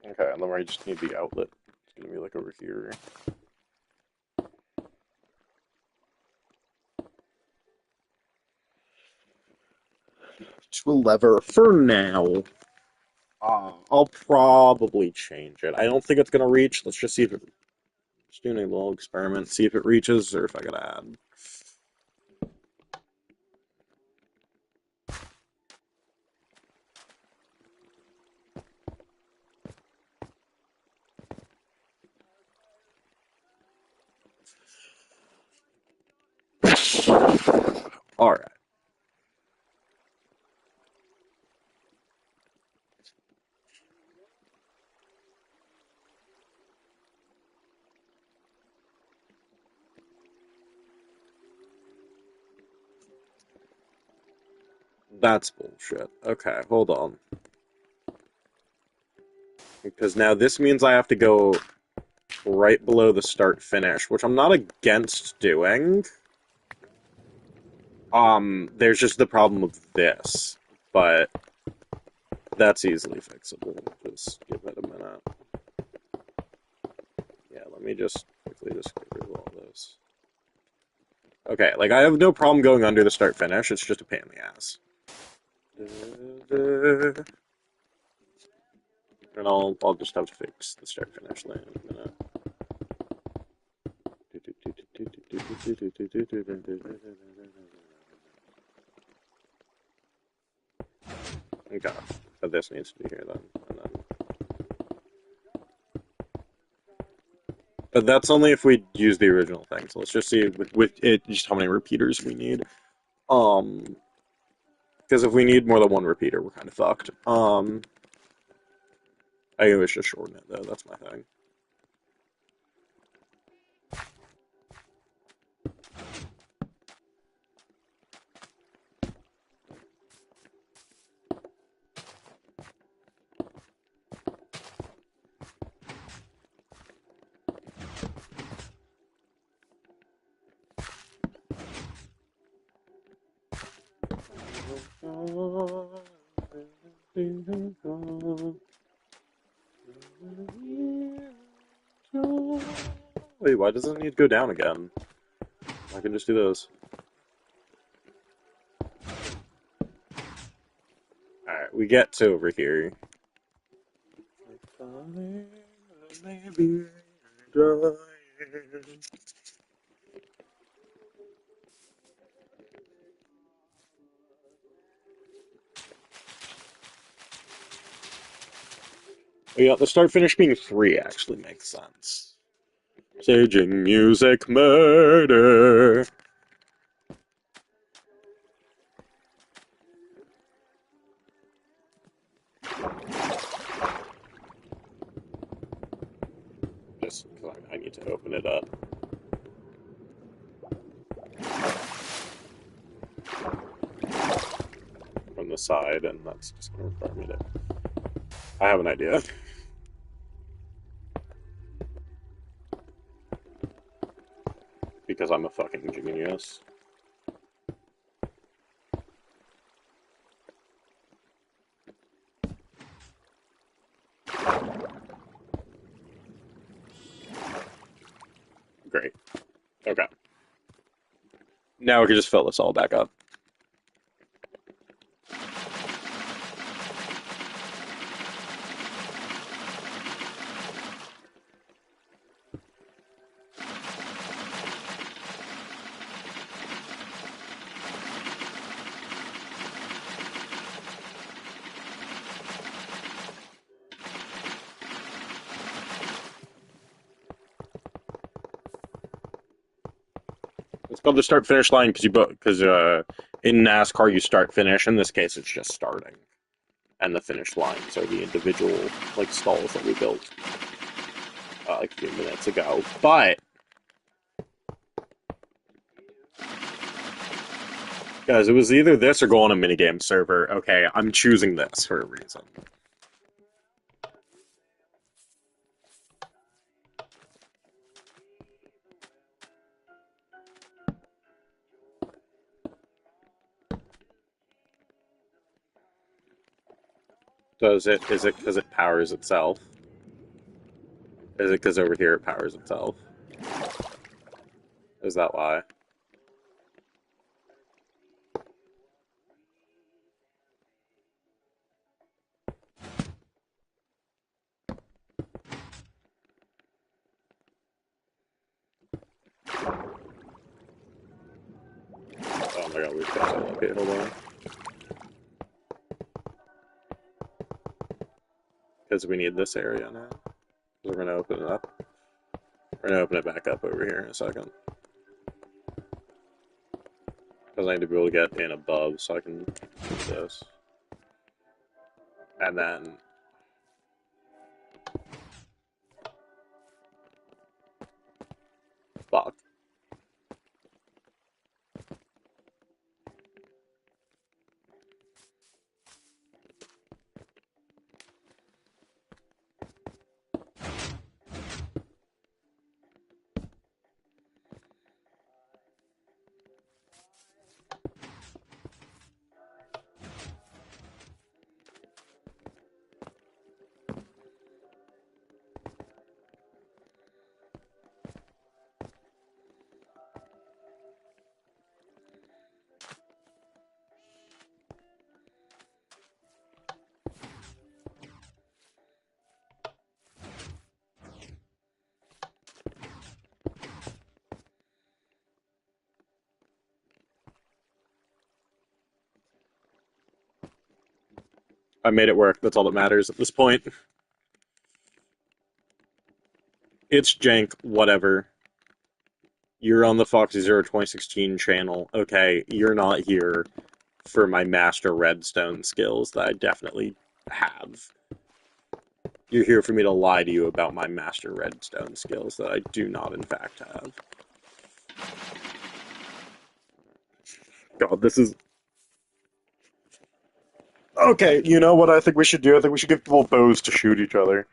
Okay, and then I just need the outlet. It's gonna be like over here. To a lever for now. I'll probably change it. I don't think it's gonna reach. Let's just see if it. Just doing a little experiment, see if it reaches or if I gotta add. All right. That's bullshit. Okay, hold on. Because now this means I have to go right below the start finish, which I'm not against doing. There's just the problem with this, but that's easily fixable. Just give it a minute. Yeah, let me just quickly just get rid of all this. Okay, like I have no problem going under the start finish, it's just a pain in the ass. And I'll just have to fix the start finish line in a minute. Okay, but this needs to be here then. And then. But that's only if we use the original thing. So let's just see with it just how many repeaters we need. Because if we need more than one repeater, we're kind of fucked. I always just shorten it though. That's my thing. Wait, why does it need to go down again? I can just do those. Alright, we get to over here. Yeah, the start finish being 3 actually makes sense. Saging music murder. Just I need to open it up. From the side, and that's just going to require me to. I have an idea. Because I'm a fucking genius. Great. Okay. Now we can just fill this all back up. It's called the start finish line because in NASCAR you start finish. In this case, it's just starting, and the finish lines are the individual like stalls that we built like a few minutes ago. But guys, it was either this or go on a minigame server. Okay, I'm choosing this for a reason. Is it because it powers itself? Is it because over here it powers itself? Is that why? Oh my god, we've got to locate. Hold on. Because we need this area now. We're going to open it up. We're going to open it back up over here in a second. Because I need to be able to get in above so I can do this. And then... Fuck. I made it work. That's all that matters at this point. It's jank, whatever. You're on the Foxy02016 channel. Okay, you're not here for my master redstone skills that I definitely have. You're here for me to lie to you about my master redstone skills that I do not, in fact, have. God, this is... Okay, you know what I think we should do? I think we should give people bows to shoot each other.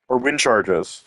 Or wind charges.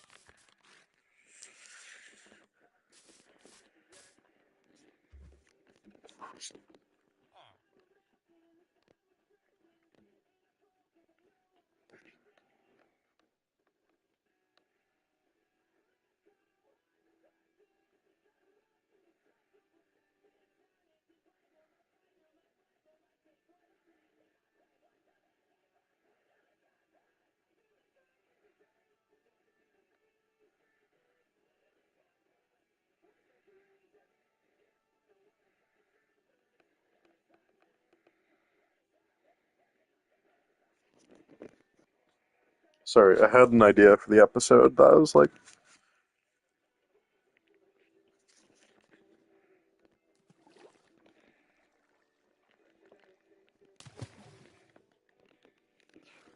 Sorry, I had an idea for the episode that I was like,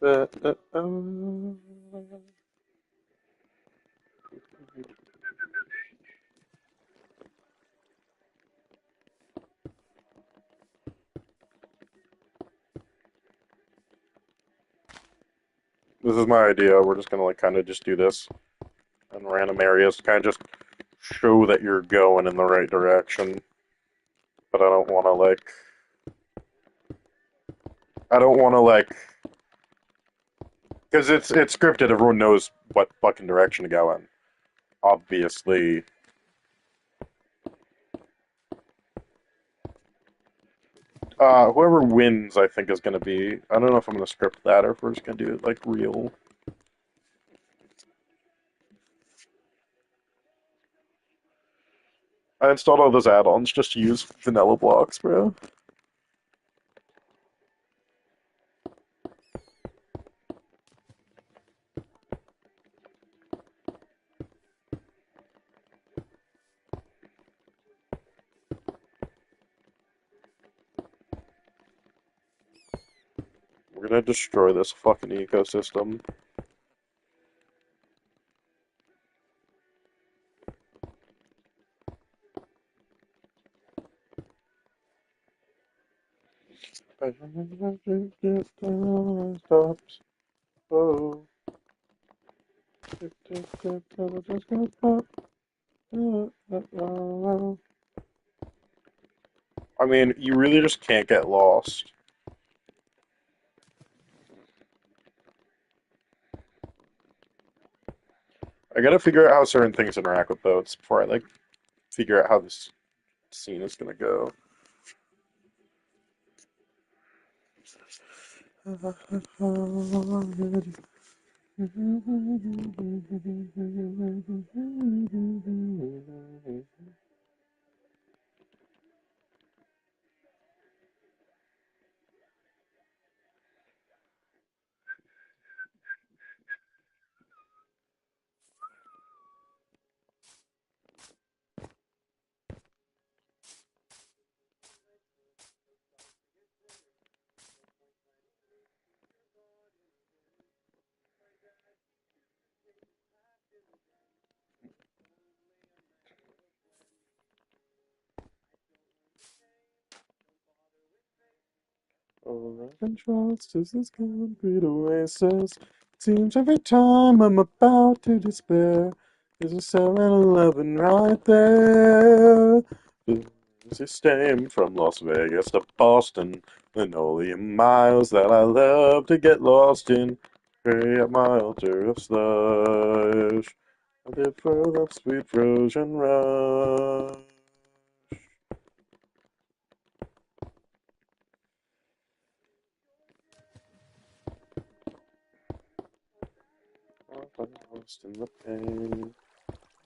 uh, uh, uh, this is my idea. We're just gonna like kind of just do this in random areas, kind of just show that you're going in the right direction. But I don't want to like, because it's scripted. Everyone knows what fucking direction to go in. Obviously, Whoever wins, I think, is gonna be. I don't know if I'm gonna script that or if we're just gonna do it like real. I installed all those add-ons just to use vanilla blocks, bro. We're gonna destroy this fucking ecosystem. Stops. Oh. I mean, you really just can't get lost. I gotta figure out how certain things interact with boats before I like figure out how this scene is gonna go. All I can trust is this concrete oasis. Seems every time I'm about to despair, there's a 7-Eleven right there. Busy staying from Las Vegas to Boston, linoleum miles that I love to get lost in. Pray at my altar of slush. I live for that sweet frozen rush. I'm lost in the pain.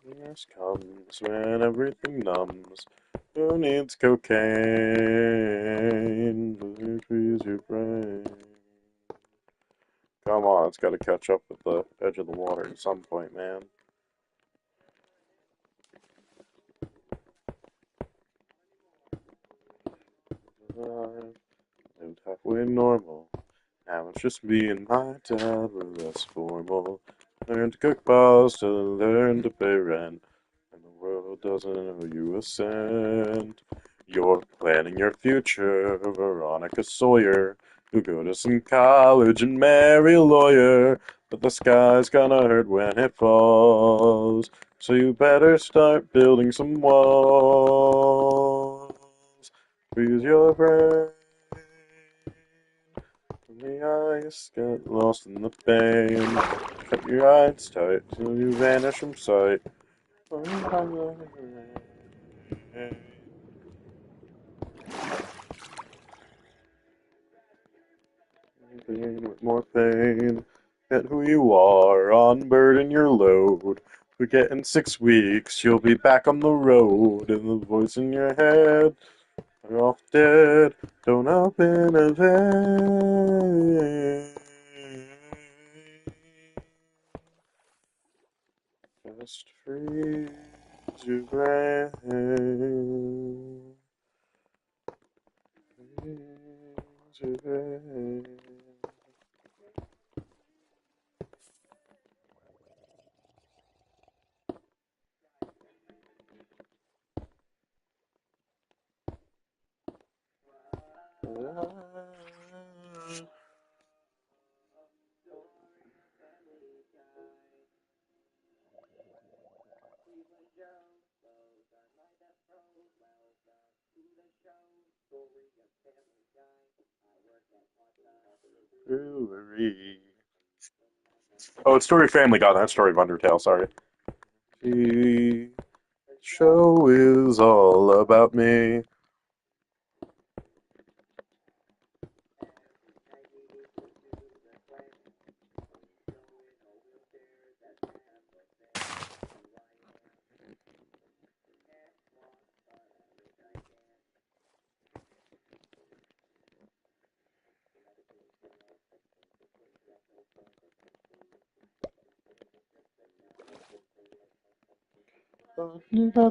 Years comes when everything numbs. Who needs cocaine to freeze your brain? Come on, it's got to catch up with the edge of the water at some point, man. I lived halfway normal. Now it's just me and my dad, we're less formal. Learn to cook pasta, learn to pay rent, and the world doesn't owe you a cent. You're planning your future, Veronica Sawyer. You'll go to some college and marry a lawyer, but the sky's gonna hurt when it falls. So you better start building some walls. Freeze your brain. The ice get lost in the pain. Cut your eyes tight till you vanish from sight. With more pain. Get who you are, unburden your load. Forget in 6 weeks you'll be back on the road, and the voice in your head are off dead. Don't open a vein. Just freeze your brain. Freeze your brain. Brewery. Oh, it's Story Family Guy, not Story of Undertale, sorry. The show is all about me.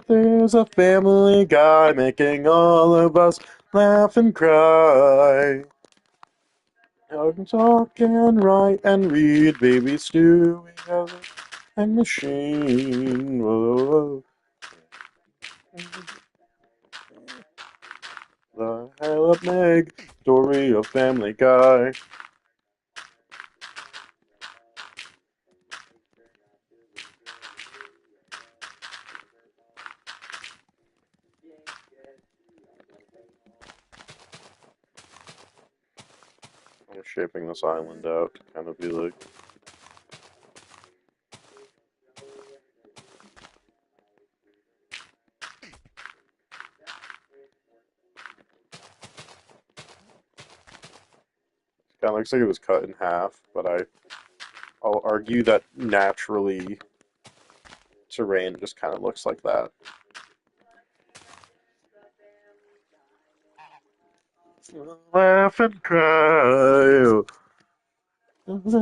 There's a family guy making all of us laugh and cry. I can talk and write and read, baby Stewie has a time machine. Whoa, whoa. The Hell Up Meg, story of Family Guy. I'm shaping this island out to kind of be like. Kind of looks like it was cut in half, but I'll argue that naturally terrain just kind of looks like that. Laugh and cry.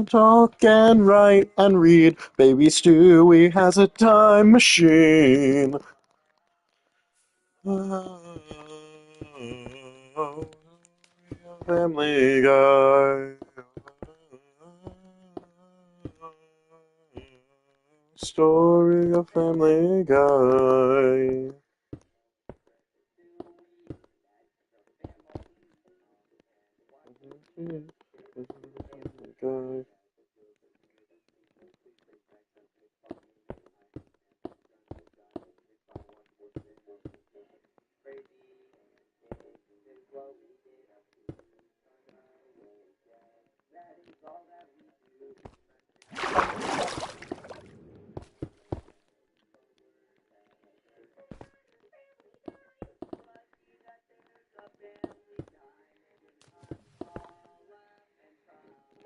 Talk and write and read. Baby Stewie has a time machine. Family Guy. Story of Family Guy. Guy.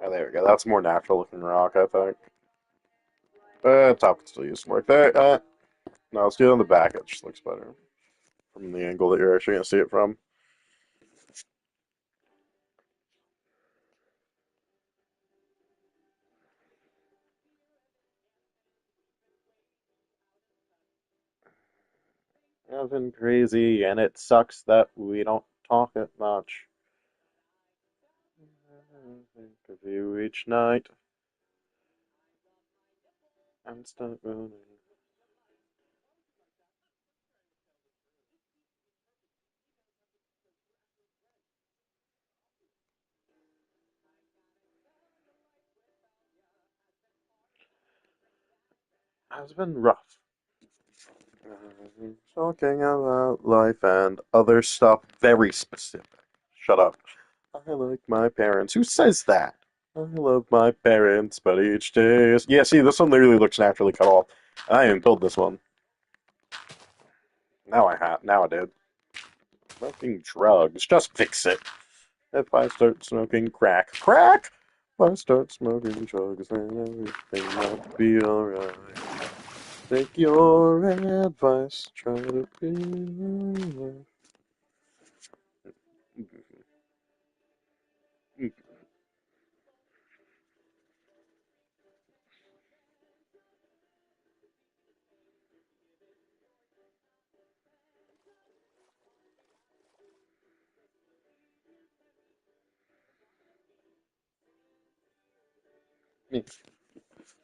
Oh, there we go. That's a more natural looking rock, I think. Top could still use some work there. No, let's do it on the back. It just looks better from the angle that you're actually going to see it from. I've been crazy, and it sucks that we don't talk it much. I think of you each night and start running. It's been rough. Talking about life and other stuff, very specific. Shut up. I like my parents. Who says that? I love my parents, but each day is. Yeah, see, this one literally looks naturally cut off. I didn't build this one. Now I have. Now I did. Smoking drugs. Just fix it. If I start smoking crack. Crack! If I start smoking drugs, then everything might be alright. Take your advice. Try to be.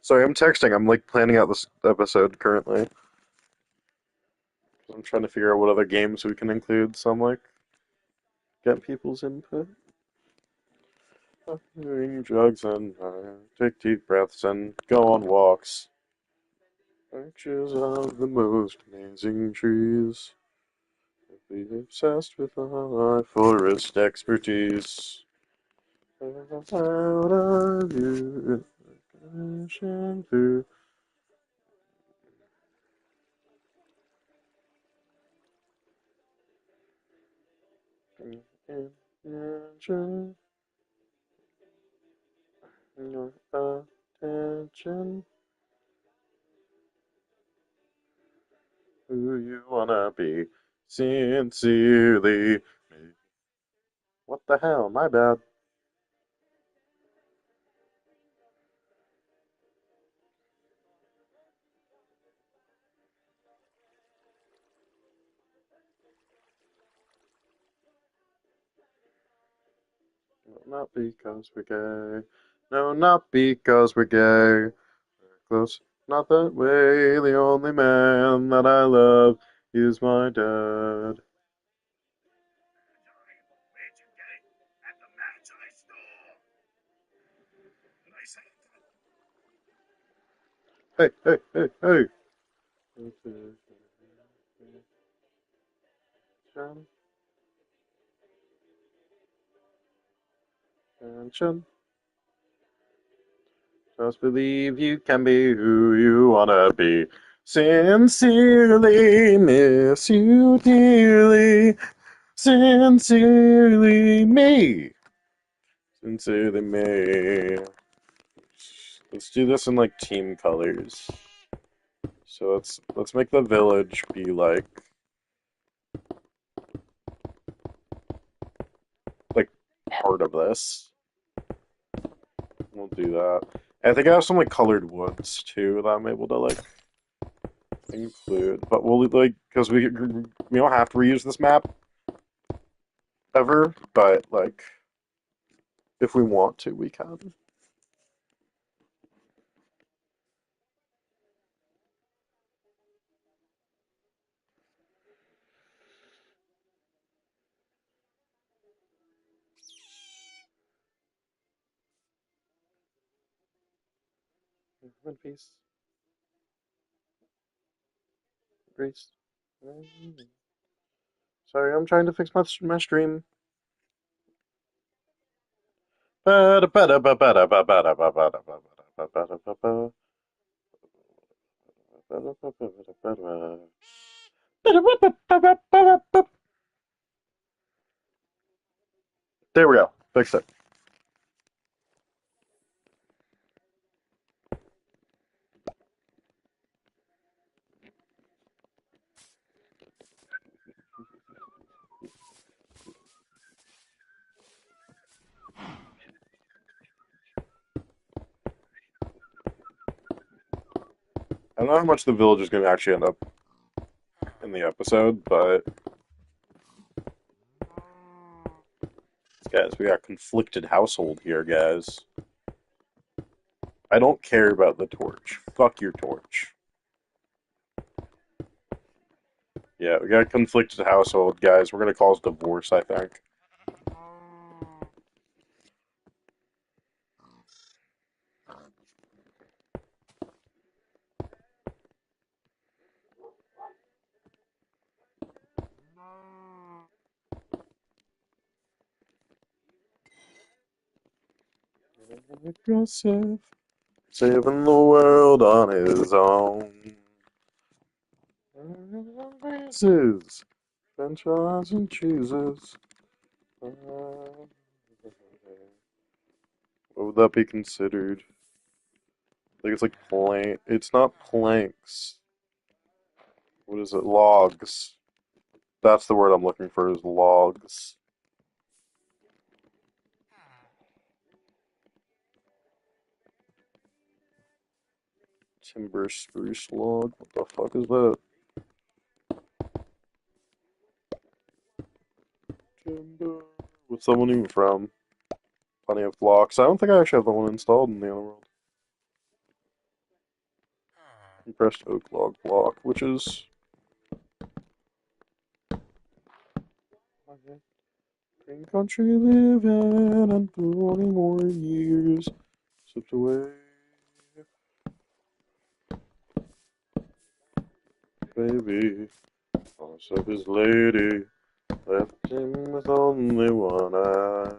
Sorry, I'm texting. I'm like planning out this episode currently. I'm trying to figure out what other games we can include. So I'm like, get people's input. Doing drugs and take deep breaths and go on walks. Pictures of the most amazing trees. Be obsessed with our forest expertise. Out of you, through. Attention, your attention. Who you wanna be? Sincerely. What the hell? My bad. Not because we're gay. No, not because we're gay. We're close. Not that way. The only man that I love is my dad. Hey, hey, hey, hey. Attention. Just believe you can be who you wanna be. Sincerely miss you dearly. Sincerely me. Sincerely me. Let's do this in like team colors. So let's make the village be like part of this. We'll do that. I think I have some like colored woods too that I'm able to like include, but we'll like because we don't have to reuse this map ever, but like if we want to, we can. One piece, Grace. Sorry, I'm trying to fix my stream. There we go. Fix it. I don't know how much the village is going to actually end up in the episode, but guys, we got conflicted household here, guys. I don't care about the torch. Fuck your torch. Yeah, we got a conflicted household, guys. We're gonna cause divorce, I think. Aggressive, saving the world on his own. Races, French fries and cheeses. What would that be considered? Like it's like plank. It's not planks. What is it? Logs. That's the word I'm looking for. Is logs. Timber spruce log. What the fuck is that? Timber. What's that one even from? Plenty of blocks. I don't think I actually have the one installed in the other world. Compressed oak log block, which is green country living and 40 more years slipped away. Baby, lost of his lady, left him with only one eye.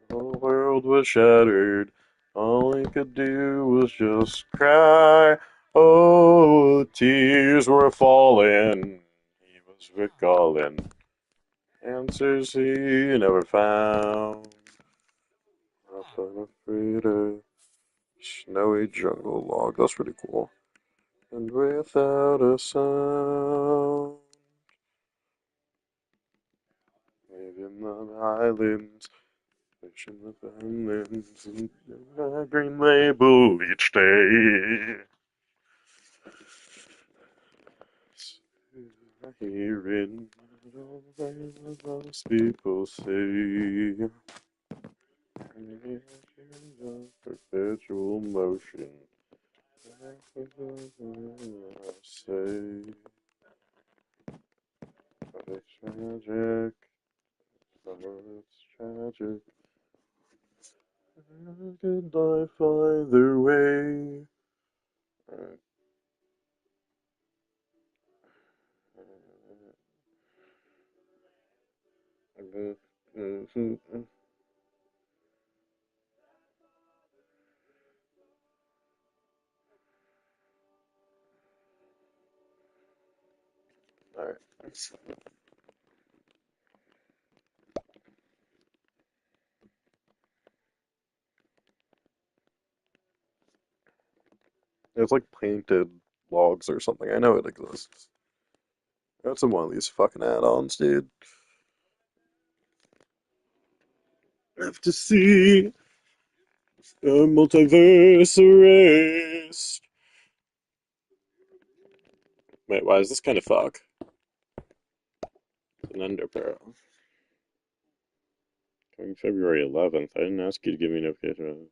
The whole world was shattered. All he could do was just cry. Oh, the tears were falling. He was recalling answers he never found. Up on a freighter, snowy jungle log. That's pretty cool. And without a sound, leaving the islands. Fishing the islands and a green label each day. Hearing what most people say. Perpetual motion. Say, but it's tragic. It's tragic. Good life either way. Alright. It's like painted logs or something. I know it exists. That's in one of these fucking add-ons, dude. I have to see a multiverse erased. Wait, why is this kind of fuck? An underbarrel. Coming February 11th. I didn't ask you to give me a notification.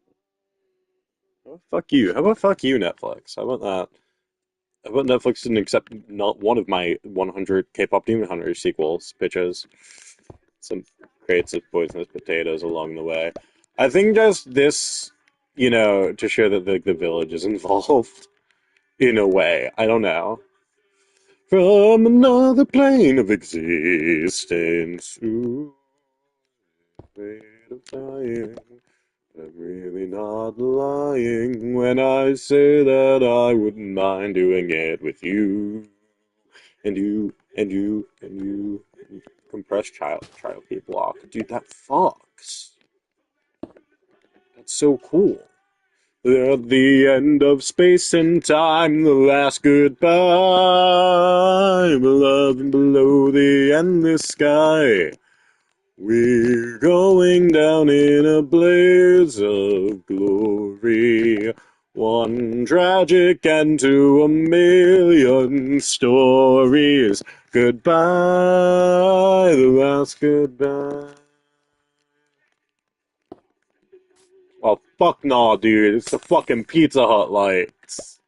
Oh, fuck you. How about fuck you, Netflix? How about that? How about Netflix didn't accept not one of my 100 K-pop Demon Hunter sequels, bitches? Some crates of poisonous potatoes along the way. I think just this, to show that the village is involved in a way. I don't know. From another plane of existence. Ooh, afraid of dying. I'm really not lying when I say that I wouldn't mind doing it with you. And you, and you, and you. Compressed child P block. Dude, that fucks. That's so cool. At the end of space and time, the last goodbye, beloved below the endless sky. We're going down in a blaze of glory. One tragic end to a million stories. Goodbye, the last goodbye. Well, fuck nah, dude. It's the fucking Pizza Hut lights.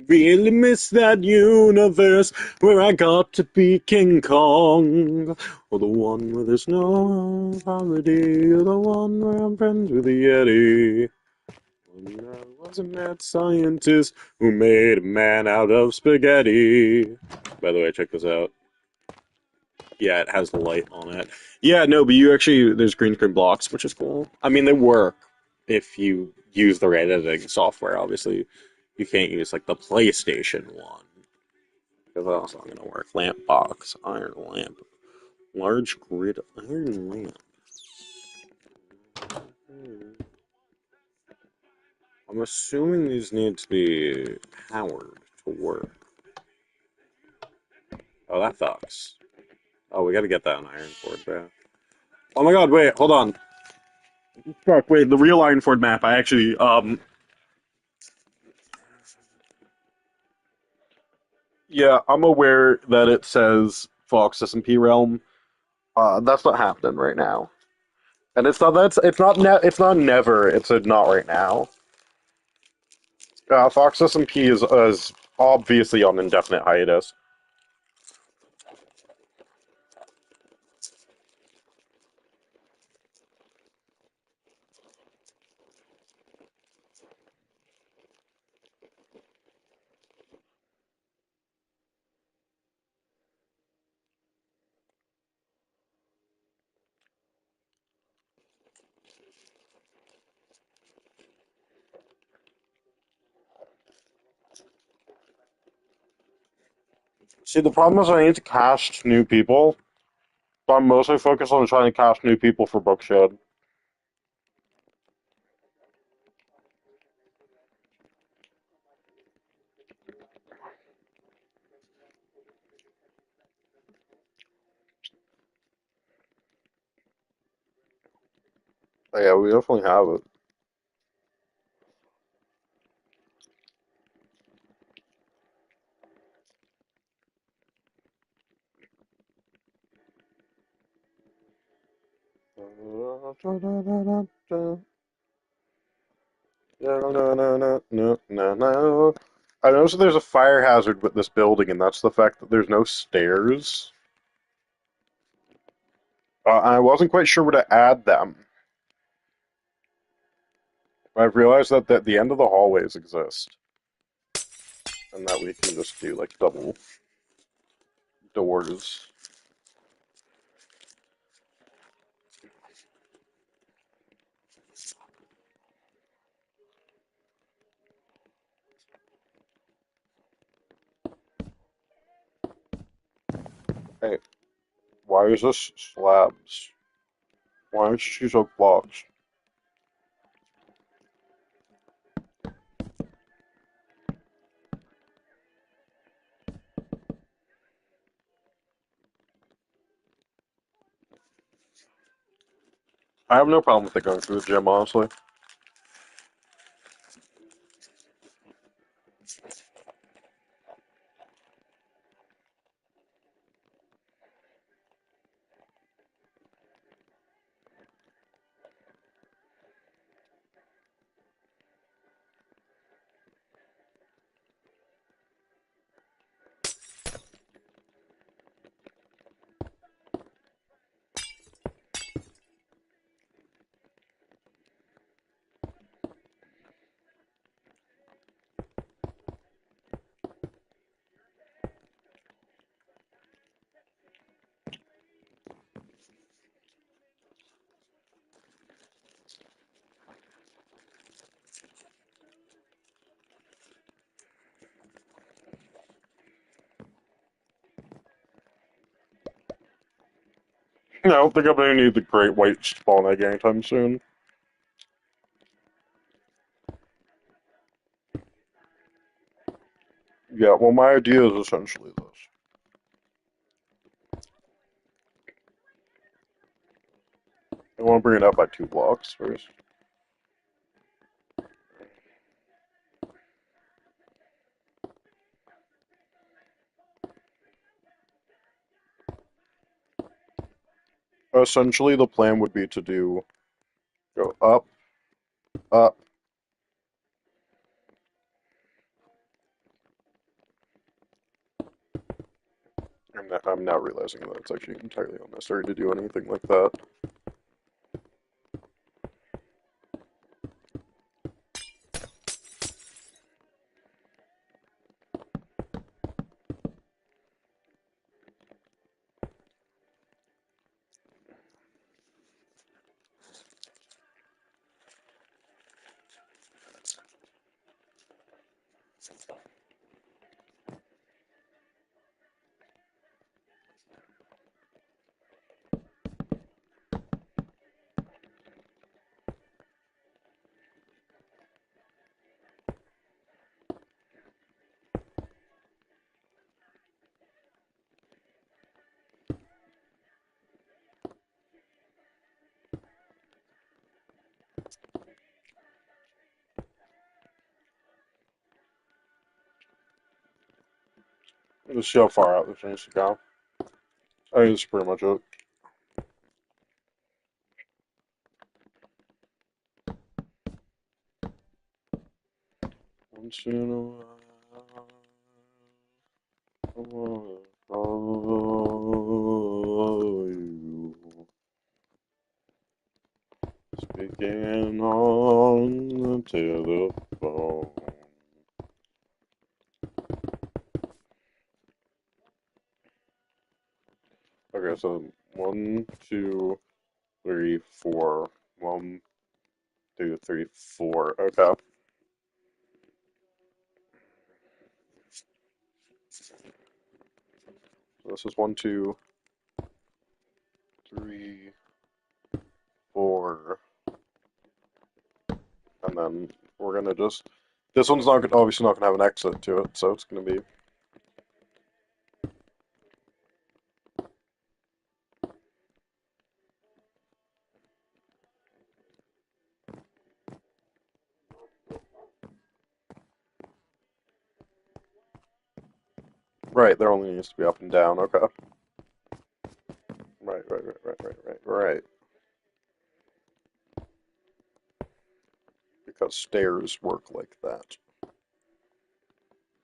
Really miss that universe where I got to be King Kong. Or the one where there's no poverty. Or the one where I'm friends with the Yeti. When I was a mad scientist who made a man out of spaghetti. By the way, check this out. Yeah, it has light on it. Yeah, no, but there's green screen blocks, which is cool. I mean, they work if you use the right editing software, obviously. You can't use, like, the PlayStation one, because that's not going to work. Lamp box, iron lamp, large grid iron lamp. I'm assuming these need to be powered to work. Oh, that fucks. Oh, we gotta get that on Iron Ford, bro. Oh my god, wait, hold on. Fuck, wait, the real Ironford map, I actually, yeah, I'm aware that it says Fox SMP Realm. That's not happening right now. And it's not never, it's a not right now. Fox SMP is obviously on indefinite hiatus. See, the problem is I need to cast new people, but I'm mostly focused on trying to cast new people for Bookshed. Yeah, we definitely have it. I noticed there's a fire hazard with this building, and that's the fact that there's no stairs. I wasn't quite sure where to add them. I've realized that the end of the hallways exist, and that we can just do like double doors. Hey, why is this slabs? Why don't you choose oak blocks? I have no problem with it going through the gym, honestly. I don't think I'm gonna need the great white spawn egg anytime soon. Yeah, well, my idea is essentially this. I want to bring it up by 2 blocks first. Essentially, the plan would be to go up, up. I'm now realizing that it's actually entirely unnecessary to do anything like that. Let's see how far out this needs to go. I think that's pretty much it. Once in a while, I wanna follow you. Speaking on the telephone. Okay, so 1, 2, 3, 4. 1, 2, 3, 4. Okay. So this is 1, 2, 3, 4, and then we're gonna just. This one's not obviously not gonna have an exit to it, so it's gonna be. Right, there only needs to be up and down. Okay. Right. because stairs work like that.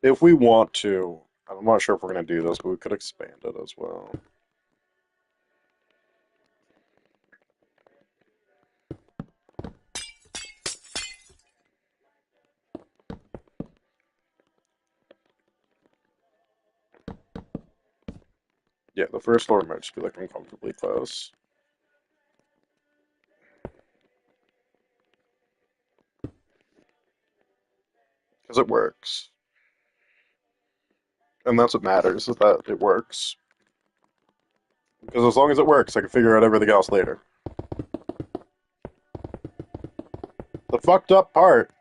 If we want to, I'm not sure if we're going to do this, but we could expand it as well. Yeah, the first floor might just be like uncomfortably close. Because it works. And that's what matters, is that it works. Because as long as it works, I can figure out everything else later. The fucked up part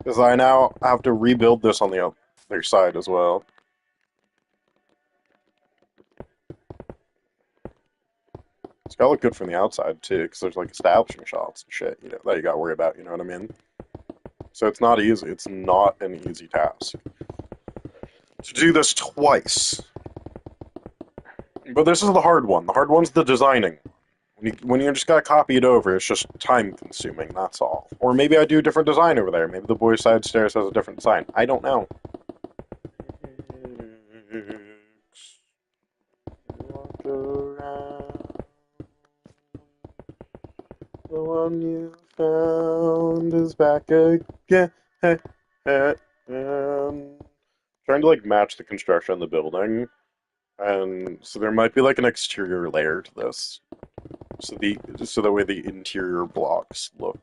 is I now have to rebuild this on the other side as well. It's gotta look good from the outside too, because there's like establishing shots and shit, you know, that you gotta worry about, you know what I mean? So it's not easy. It's not an easy task. To do this twice. But this is the hard one. The hard one's the designing. When you just gotta copy it over, it's just time consuming, that's all. Or maybe I do a different design over there. Maybe the boys' side stairs has a different design. I don't know. Walk around. The one you found is back again. Trying to like match the construction of the building. And so there might be like an exterior layer to this. So that way the interior blocks look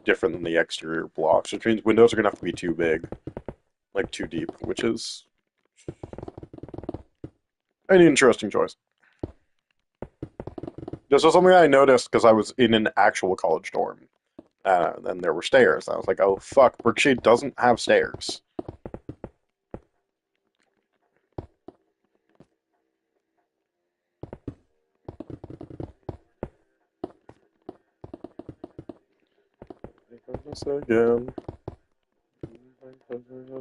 different than the exterior blocks, which means windows are gonna have to be too big, like too deep, which is an interesting choice. This was something I noticed because I was in an actual college dorm, and there were stairs. I was like, oh fuck, Berkshire doesn't have stairs. Again.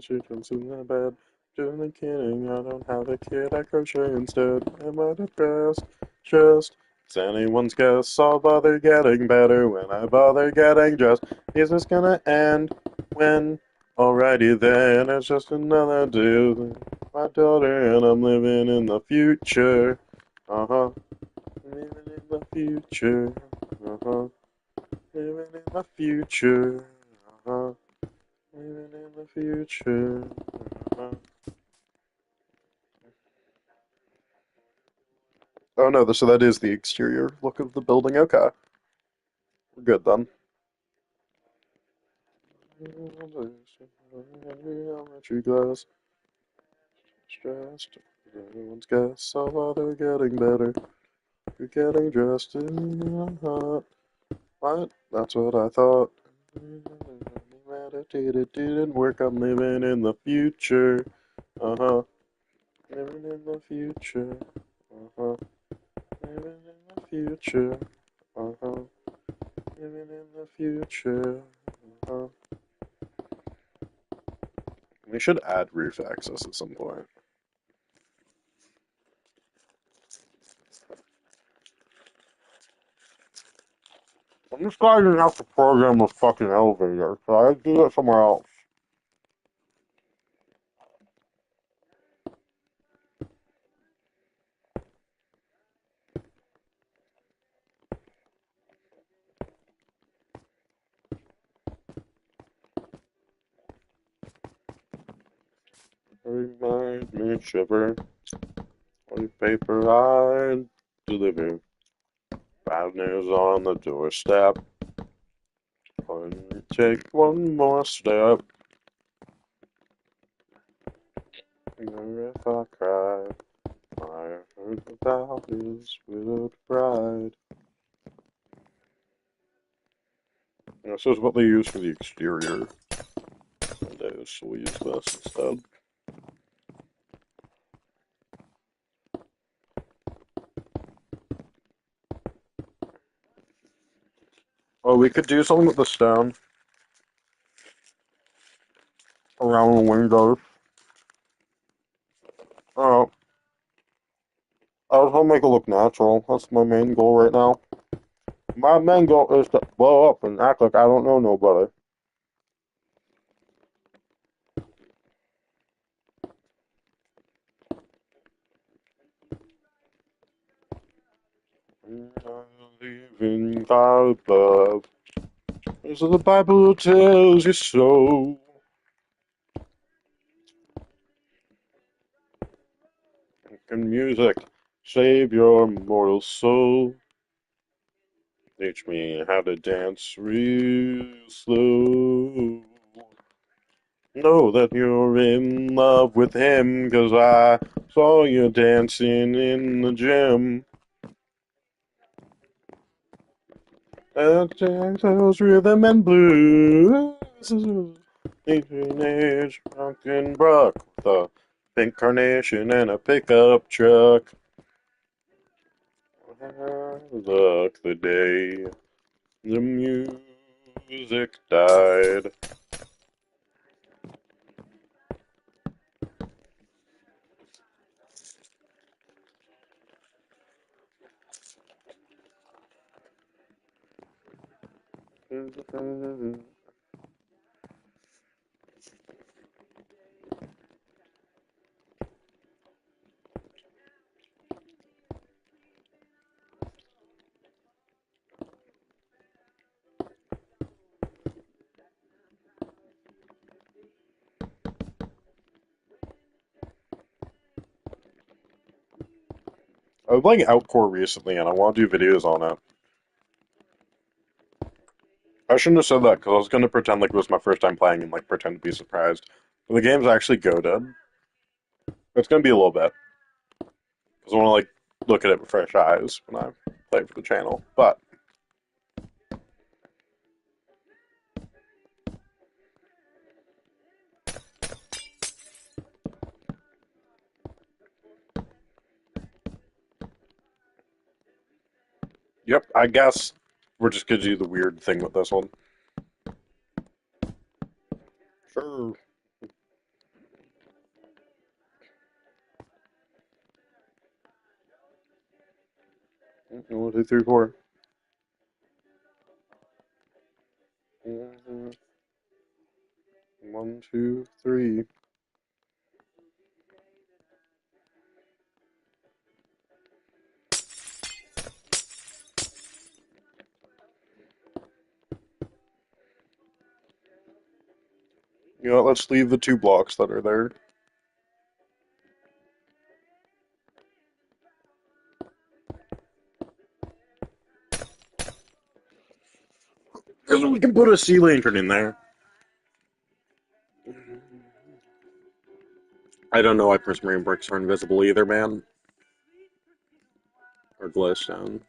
She jumps in the bed. Just kidding, I don't have a kid, I crochet instead. Am I depressed? Just, it's anyone's guess. I'll bother getting better when I bother getting dressed. Is this gonna end? When? Alrighty then, it's just another day. My daughter and I'm living in the future. Uh-huh. Living in the future. Uh-huh. Living in the future. Uh-huh. Living in the future. Uh-huh. Oh no, so that is the exterior look of the building. Okay. We're good then. Geometry glass. Stressed. Everyone's guess. How are they getting better? You're getting dressed in hot. What? That's what I thought. It didn't work. I'm living in the future. Uh-huh. Living in the future. Uh-huh. Living in the future. Uh-huh. Living in the future. Uh-huh. We should add roof access at some point. This guy didn't have to program a fucking elevator, so I do it somewhere else. Remind me, shiver. On paper I deliver. Bad news on the doorstep. Only take one more step. If I cry, I heard about his widowed bride. This is what they use for the exterior windows, so we'll use this instead. Oh, we could do something with the stone around the windows. Oh, I just want to make it look natural. That's my main goal right now. My main goal is to blow up and act like I don't know nobody. I believe in God above. So the Bible tells you so. Can music save your mortal soul? Teach me how to dance real slow. Know that you're in love with him, 'cause I saw you dancing in the gym. Those rhythm and blues. 18 age, drunken Brock with a pink carnation and a pickup truck. Look, the day the music died. I was playing Outcore recently, and I want to do videos on it. I shouldn't have said that because I was going to pretend like it was my first time playing and like pretend to be surprised. But the game's actually goated. It's going to be a little bit because I want to like look at it with fresh eyes when I play for the channel. But yep, I guess we're just going to do the weird thing with this one. Sure. 1, 2, 3, 4. 1, 2, 3. You know what, let's leave the 2 blocks that are there. Because we can put a sea lantern in there. I don't know why prismarine bricks are invisible either, man. Or glowstone.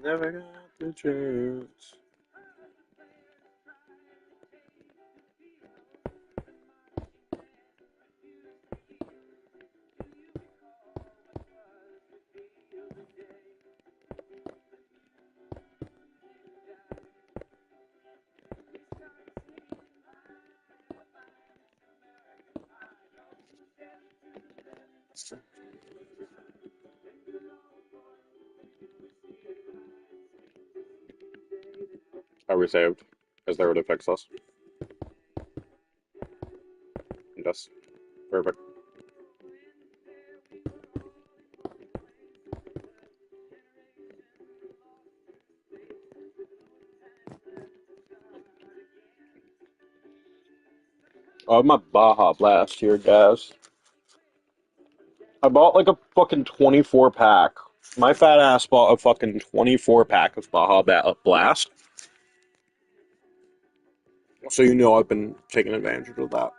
Never got the chance. Are we saved? Is there to fix us? Yes. Perfect. Oh, my Baja Blast here, guys. I bought like a fucking 24 pack. My fat ass bought a fucking 24 pack of Baja Blast. So you know I've been taking advantage of that.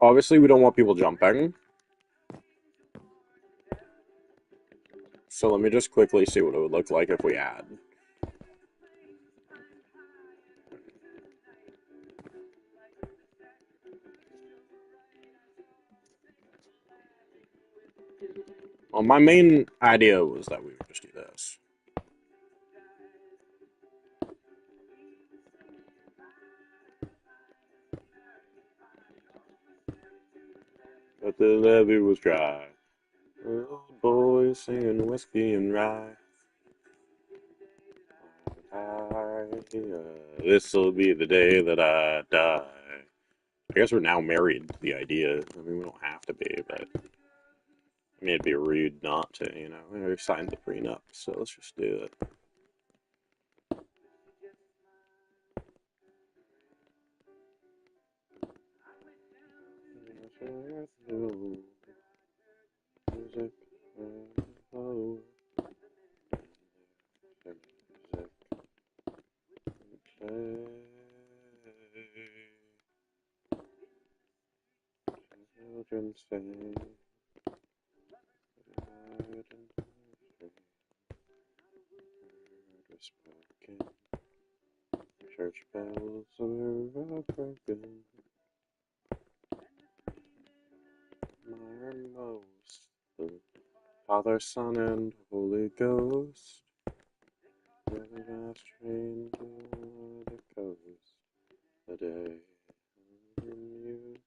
Obviously, we don't want people jumping. So let me just quickly see what it would look like if we add. Well, my main idea was that we would just do this. but the levee was dry. Old boys singing whiskey and rye. This'll be the day that I die. I guess we're now married to the idea. I mean, we don't have to be, but I mean, it'd be rude not to, you know. We already signed the prenup, so let's just do it. Children sing, spoken, church bells are broken. My most, the Father, Son, and Holy Ghost. We're the last train to the coast. The day when music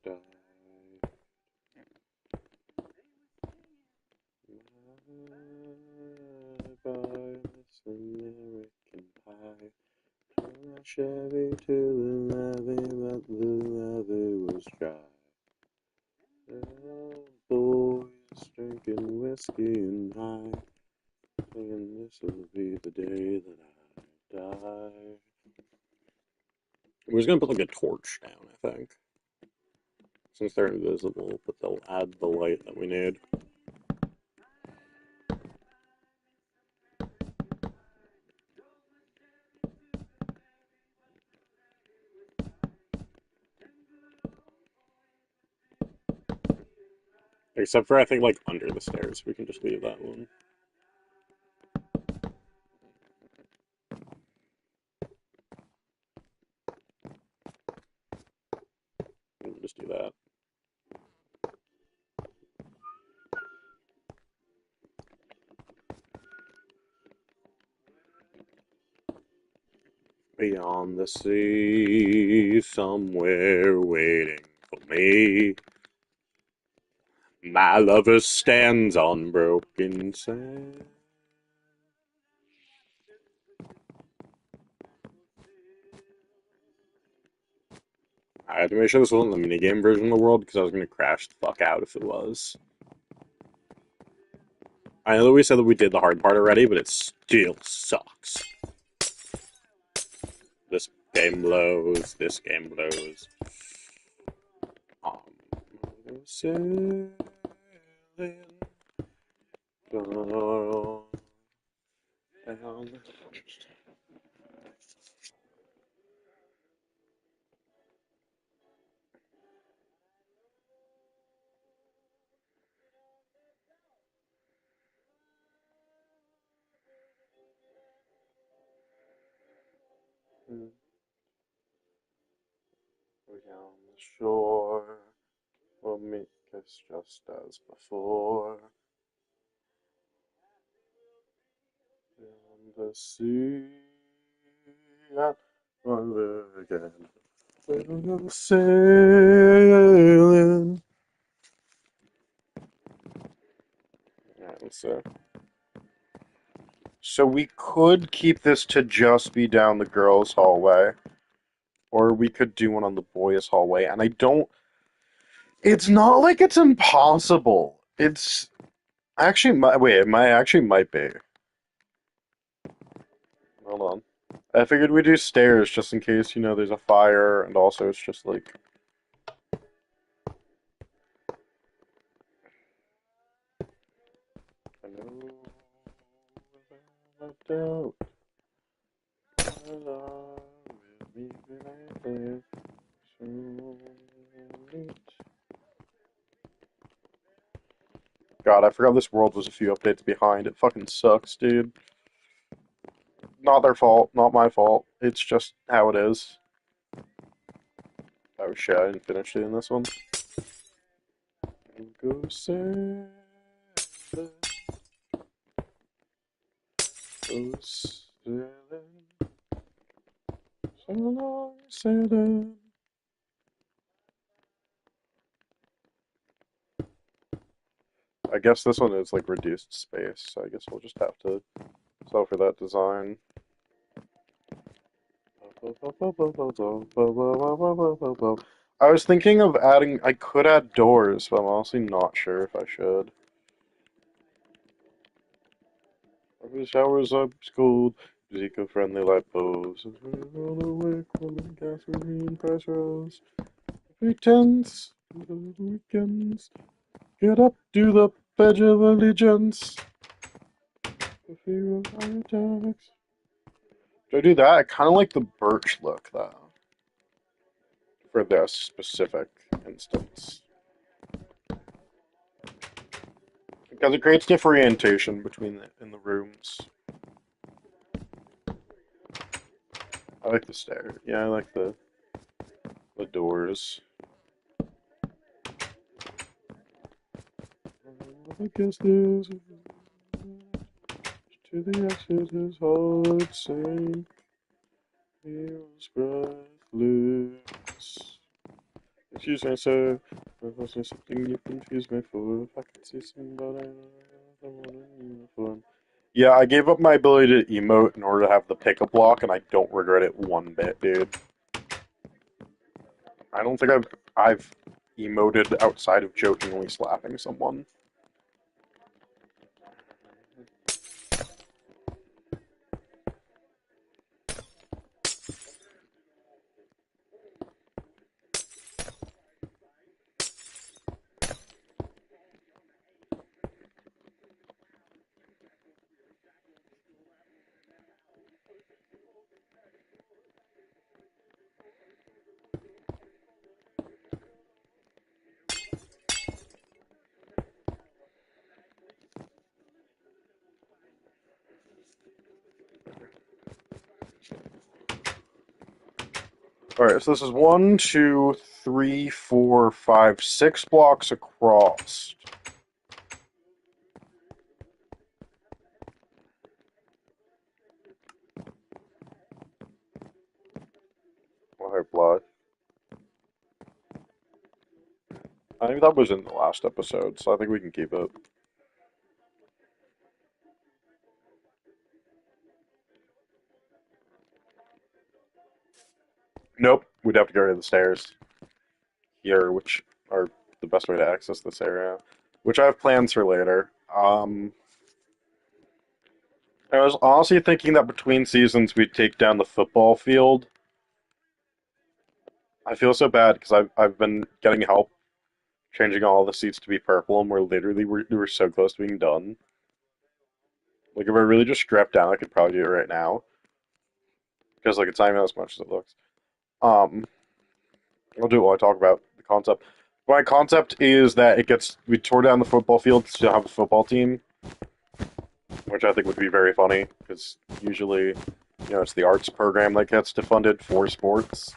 died. By this American pie. From a Chevy to the levee, but the levee was dry. The boys drinking whiskey and rye, thinking this will be the day that I die. We're just gonna put like a torch down, I think. Since they're invisible, but they'll add the light that we need. Except for, I think, like, under the stairs. We can just leave that one. We can just do that. Beyond the sea, somewhere waiting for me. My lover stands on broken sand. I had to make sure this wasn't the minigame version of the world because I was going to crash the fuck out if it was. I know that we said that we did the hard part already, but it still sucks. This game blows. This game blows. Sailing down. We on the shore will meet us just as before. Beyond the sea, at wonder again. We'll go sailing. Alright, so we could keep this to just be down the girls' hallway, or we could do one on the boys' hallway, and I don't. It's not like it's impossible. It's actually wait. It might actually might be. Hold on. I figured we'd do stairs just in case, you know, there's a fire, and also it's just like. I know without a doubt, Allah will be there soon. God, I forgot this world was a few updates behind. It fucking sucks, dude. Not their fault, not my fault. It's just how it is. Oh shit, I didn't finish doing this one. Go sailing. Go sailing. So long sailing. I guess this one is like reduced space, so I guess we'll just have to settle for that design. I was thinking of adding, I could add doors, but I'm honestly not sure if I should. The showers up cold, eco-friendly light bulbs. Roll away, cooling gasoline price rose. Pretense, weekends. Get up, do the Pledge of Allegiance. The fear of high attacks. Do I do that? I kind of like the birch look, though, for this specific instance. Because it creates differentiation between in the rooms. I like the stair. Yeah, I like the doors. I guess there's to the exit his heart sank. He was breathless. Excuse me, sir. There wasn't something you confused me for. If I could see somebody in uniform. Yeah, I gave up my ability to emote in order to have the pickup lock, and I don't regret it one bit, dude. I don't think I've emoted outside of jokingly slapping someone. Alright, so this is 1, 2, 3, 4, 5, 6 blocks across. Well, blood. I think that was in the last episode, so I think we can keep it. Nope, we'd have to go to the stairs here, which are the best way to access this area, which I have plans for later. I was honestly thinking that between seasons we'd take down the football field. I feel so bad because I've been getting help changing all the seats to be purple, and we're so close to being done. Like if I really just strapped down, I could probably do it right now because like it's not even as much as it looks. Um, I'll do it while I talk about the concept. My concept is that we tore down the football field to still have a football team, which I think would be very funny because usually, it's the arts program that gets defunded for sports.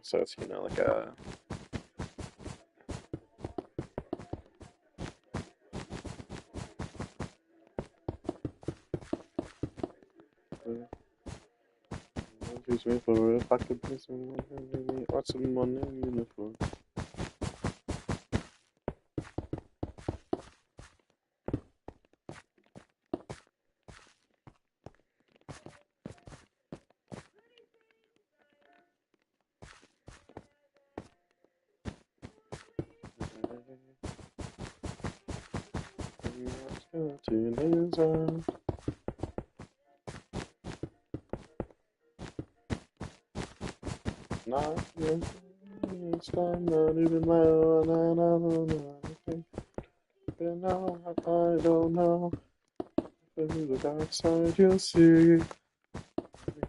So it's like a excuse me for if I could miss what's some money in uniform. Not yet. It's time, not even loud. I don't know anything. But now I don't know. Through the dark side, you'll see.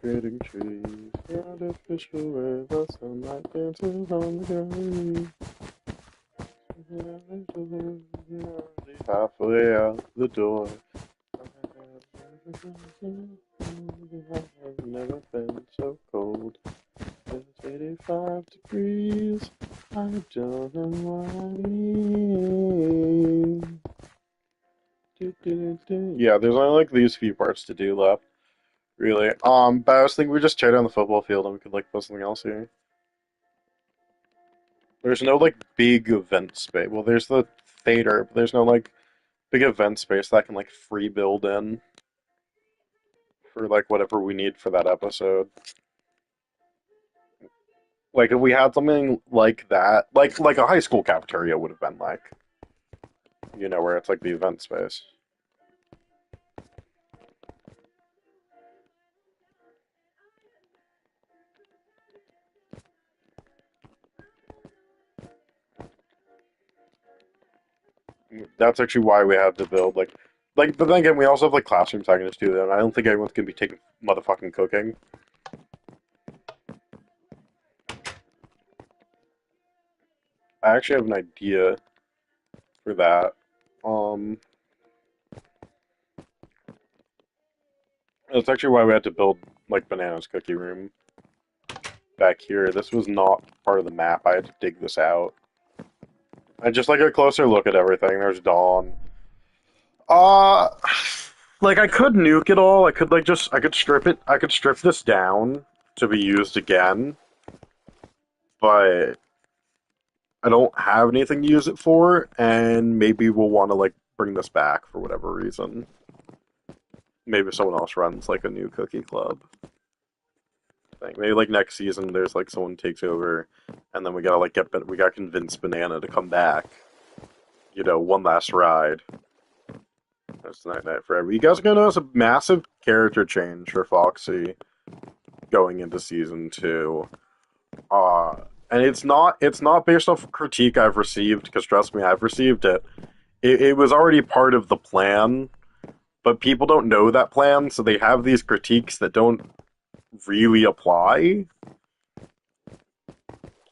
Creating trees. Artificial where the sunlight dances on the gallery. Halfway out the door. I've never been so cold. It's 85 degrees. I don't know what I mean. Yeah, there's only like these few parts to do left, really. But I was thinking we just tear down the football field and we could like put something else here. There's no like big event space. Well, there's the theater, but there's no like big event space that I can like free build in for like whatever we need for that episode. Like if we had something like that, like a high school cafeteria would have been like, where it's like the event space. That's actually why we had to build but then again we also have like classroom settings too, and I don't think anyone's gonna be taking motherfucking cooking. I actually have an idea for that. Um, that's actually why we had to build like Banana's cookie room back here. This was not part of the map. I had to dig this out. And just like a closer look at everything. There's Dawn. Uh, like I could nuke it all. I could strip it. I could strip this down to be used again, but I don't have anything to use it for, and maybe we'll want to like bring this back for whatever reason. Maybe someone else runs like a new cookie club thing. Maybe like next season there's like someone takes over, and then we gotta like we gotta convince Banana to come back. One last ride. That's Night Night Forever. You guys are gonna notice a massive character change for Foxy going into season 2. Uh and it's not based off critique I've received, because trust me, I've received it. It was already part of the plan, but people don't know that plan, so they have these critiques that don't really apply.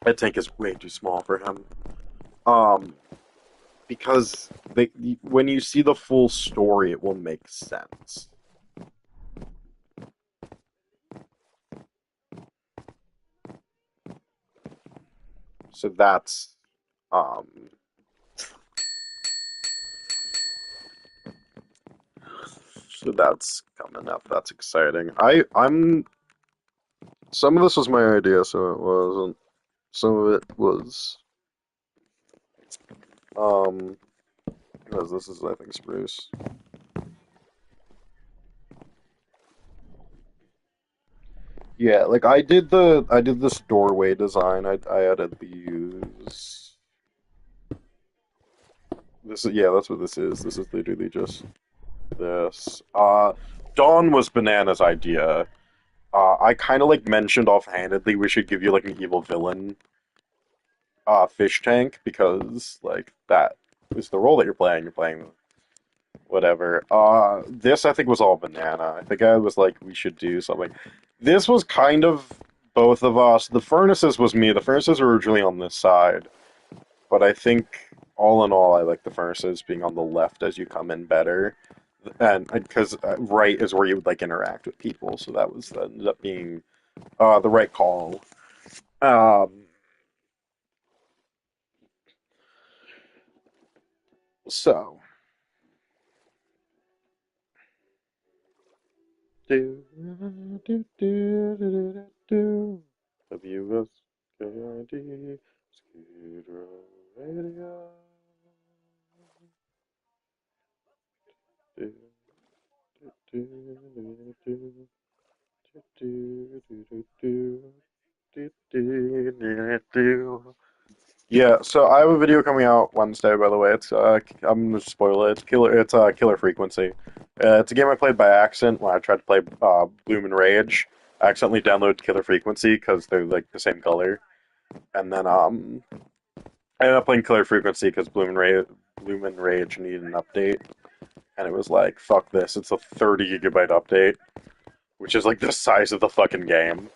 That tank is way too small for him. Um, because when you see the full story, it will make sense. So um, that's coming up. That's exciting. I'm some of this was my idea, so it wasn't. Some of it was um, because this is I think spruce. Yeah, like I did this doorway design. I added these. This is yeah, that's what this is. This is literally just this. Dawn was Banana's idea. I kind of like mentioned offhandedly we should give you like an evil villain fish tank, because like that is the role that you're playing. You're playing whatever. This I think was all Banana. I think I was like we should do something. This was kind of both of us. The furnaces was me. The furnaces were originally on this side, but I think all in all, I like the furnaces being on the left as you come in better, and because right is where you would like interact with people, so that ended up being the right call. Um, so do do do do do WS KID Scooter Radio. Do, do, do, do, do, do, do, do, do, do, do. Yeah, so I have a video coming out Wednesday, by the way. I'm gonna spoil it. It's Killer Frequency. It's a game I played by accident when I tried to play Bloom and Rage. I accidentally downloaded Killer Frequency because they're like the same color, and then I ended up playing Killer Frequency because Bloom and Rage needed an update, and it was like fuck this. It's a 30 GB update, which is like the size of the fucking game.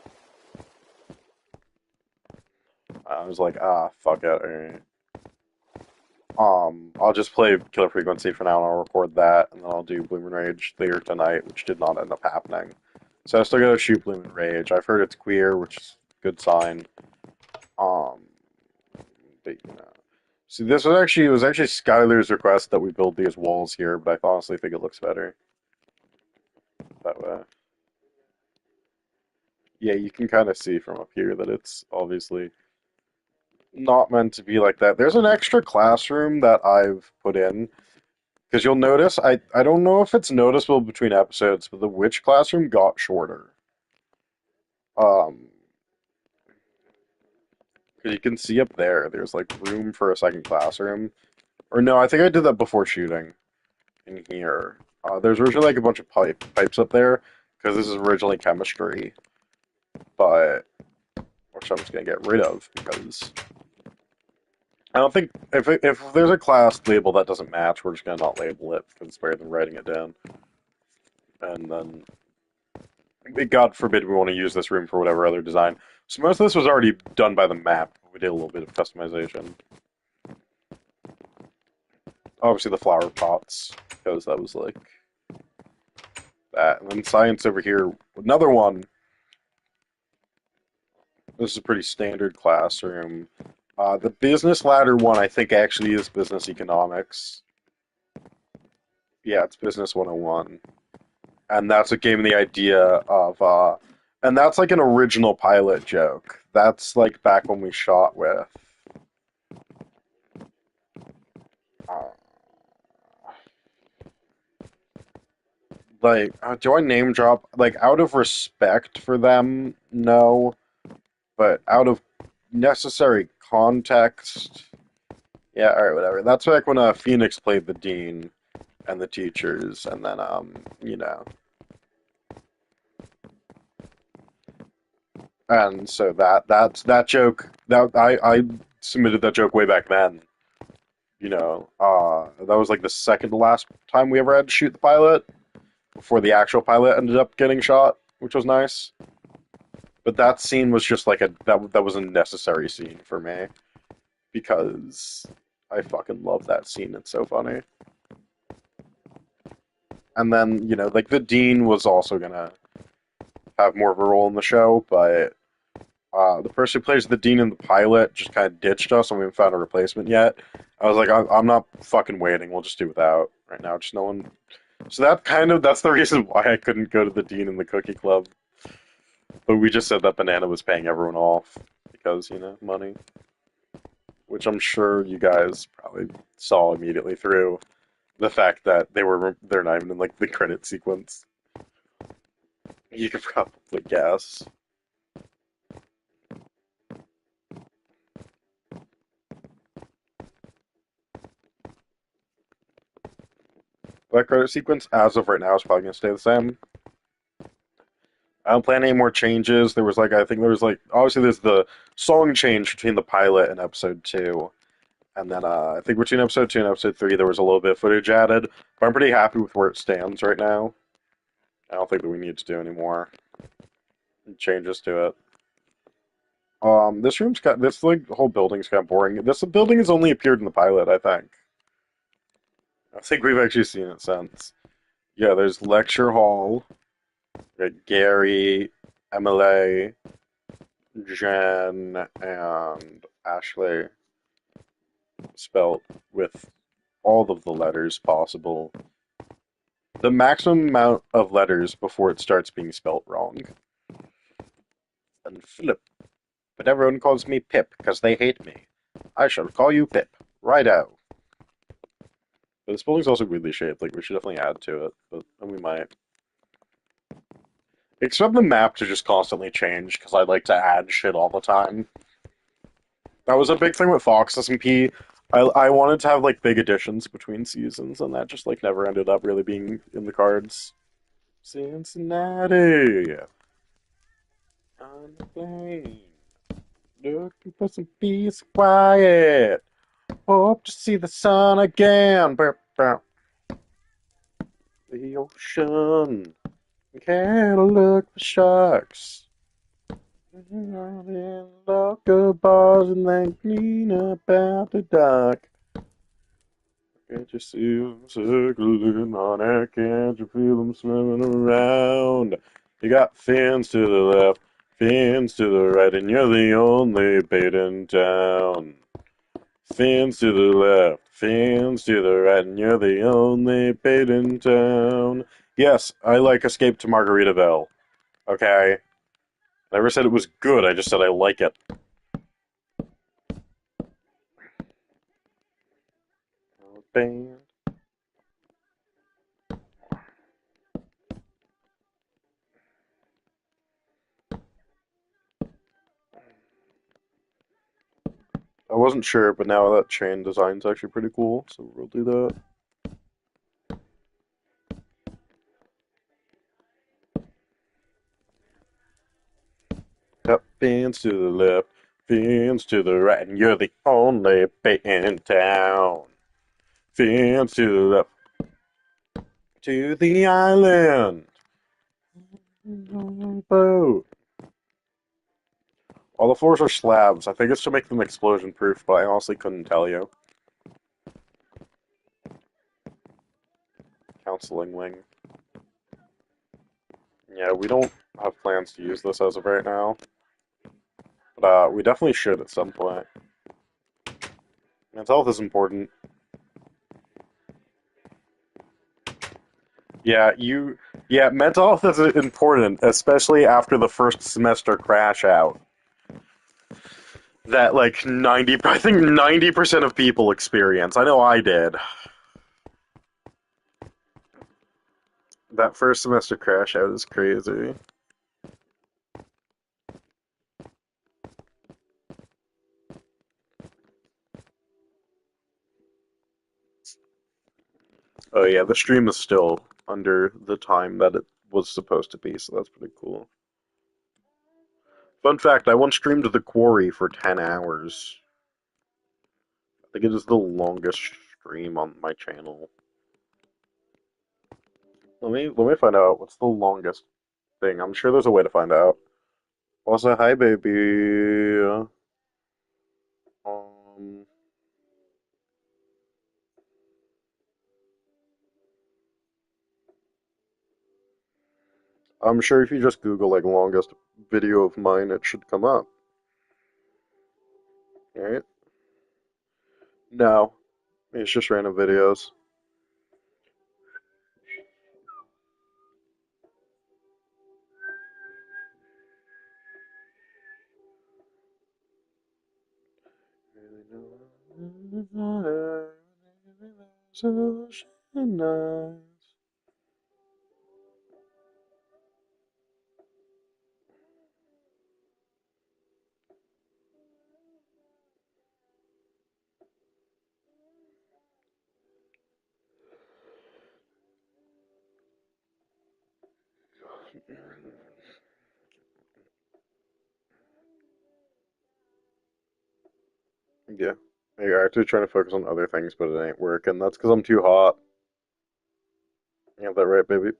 I was like, fuck it. Alright. I'll just play Killer Frequency for now, and I'll record that, and then I'll do Bloom and Rage later tonight, which did not end up happening. So I still gotta shoot Bloom and Rage. I've heard it's queer, which is a good sign. Um, but see, it was actually Skylar's request that we build these walls here, but I honestly think it looks better that way. Yeah, you can kind of see from up here that it's obviously not meant to be like that. There's an extra classroom that I've put in because you'll notice I don't know if it's noticeable between episodes, but the witch classroom got shorter. Um, because you can see up there, there's like room for a second classroom. Or no, I think I did that before shooting in here. There's originally like a bunch of pipes up there because this is originally chemistry, but which I'm just gonna get rid of because I don't think if there's a class label that doesn't match, we're just gonna not label it because it's better than writing it down. And then, God forbid, we want to use this room for whatever other design. So most of this was already done by the map. We did a little bit of customization. Obviously, the flower pots because that was like that. And then science over here, another one. This is a pretty standard classroom. The business ladder one, I think, actually is business economics. Yeah, it's business 101. And that's what gave me the idea of, and that's like an original pilot joke. That's like back when we shot with, uh, do I name drop? Like, out of respect for them, no. But out of necessary context, yeah, alright, whatever. That's back when Phoenix played the dean and the teachers, and then, you know. And so that's that joke, that I submitted that joke way back then. You know, that was like the second to last time we ever had to shoot the pilot before the actual pilot ended up getting shot, which was nice. But that scene was just like that was a necessary scene for me because I fucking love that scene. It's so funny. And then, you know, like the dean was also gonna have more of a role in the show, but the person who plays the dean in the pilot just kind of ditched us, and we haven't found a replacement yet. I was like, I'm not fucking waiting. We'll just do without right now. Just no one. So that's the reason why I couldn't go to the dean in the cookie club. But we just said that Banana was paying everyone off because money, which I'm sure you guys probably saw immediately through the fact that they're not even in like the credit sequence. You could probably guess. That credit sequence, as of right now, is probably gonna stay the same. I don't plan any more changes. There was like I think there was like obviously there's the song change between the pilot and episode two, and then I think between episode two and episode three there was a little bit of footage added. But I'm pretty happy with where it stands right now. I don't think that we need to do any more changes to it. This room's got this like whole building's kind of boring. This building has only appeared in the pilot, I think. I think we've actually seen it since. Yeah, there's lecture hall. Right, Gary, Emily, Jen, and Ashley, spelt with all of the letters possible. The maximum amount of letters before it starts being spelt wrong. And Philip, but everyone calls me Pip because they hate me. I shall call you Pip. Righto. But this building's also weirdly shaped. Like we should definitely add to it, but and we might. Expect the map to just constantly change because I like to add shit all the time. That was a big thing with Fox SMP. I wanted to have like big additions between seasons, and that just like never ended up really being in the cards. Cincinnati on the plane, looking for some peace and quiet. Hope to see the sun again. The ocean. Can't look for sharks. In local bars and then clean up after dark. Can't you see them circling on air? Can't you feel them swimming around? You got fins to the left, fins to the right, and you're the only bait in town. Fins to the left, fins to the right, and you're the only bait in town. Yes, I like Escape to Margaritaville. Okay? Never said it was good, I just said I like it. band. I wasn't sure, but now that chain design's actually pretty cool, so we'll do that. Yep, fans to the left, fans to the right, and you're the only band in town. Fans to the left, to the island. Boat. All the floors are slabs. I think it's to make them explosion proof, but I honestly couldn't tell you. Counseling wing. Yeah, we don't have plans to use this as of right now, but we definitely should at some point. Mental health is important. Yeah, mental health is important, especially after the first semester crash out. That like 90, I think 90% of people experience. I know I did. That first semester crash out is crazy. Oh yeah, the stream is still under the time that it was supposed to be, so that's pretty cool. Fun fact, I once streamed The Quarry for 10 hours. I think it is the longest stream on my channel. Let me find out what's the longest thing. I'm sure there's a way to find out. Also, hi baby. Um, I'm sure if you just Google like longest video of mine, it should come up. Alright? No, it's just random videos. Yeah. You're actually trying to focus on other things, but it ain't working. That's because I'm too hot. You have that right, baby.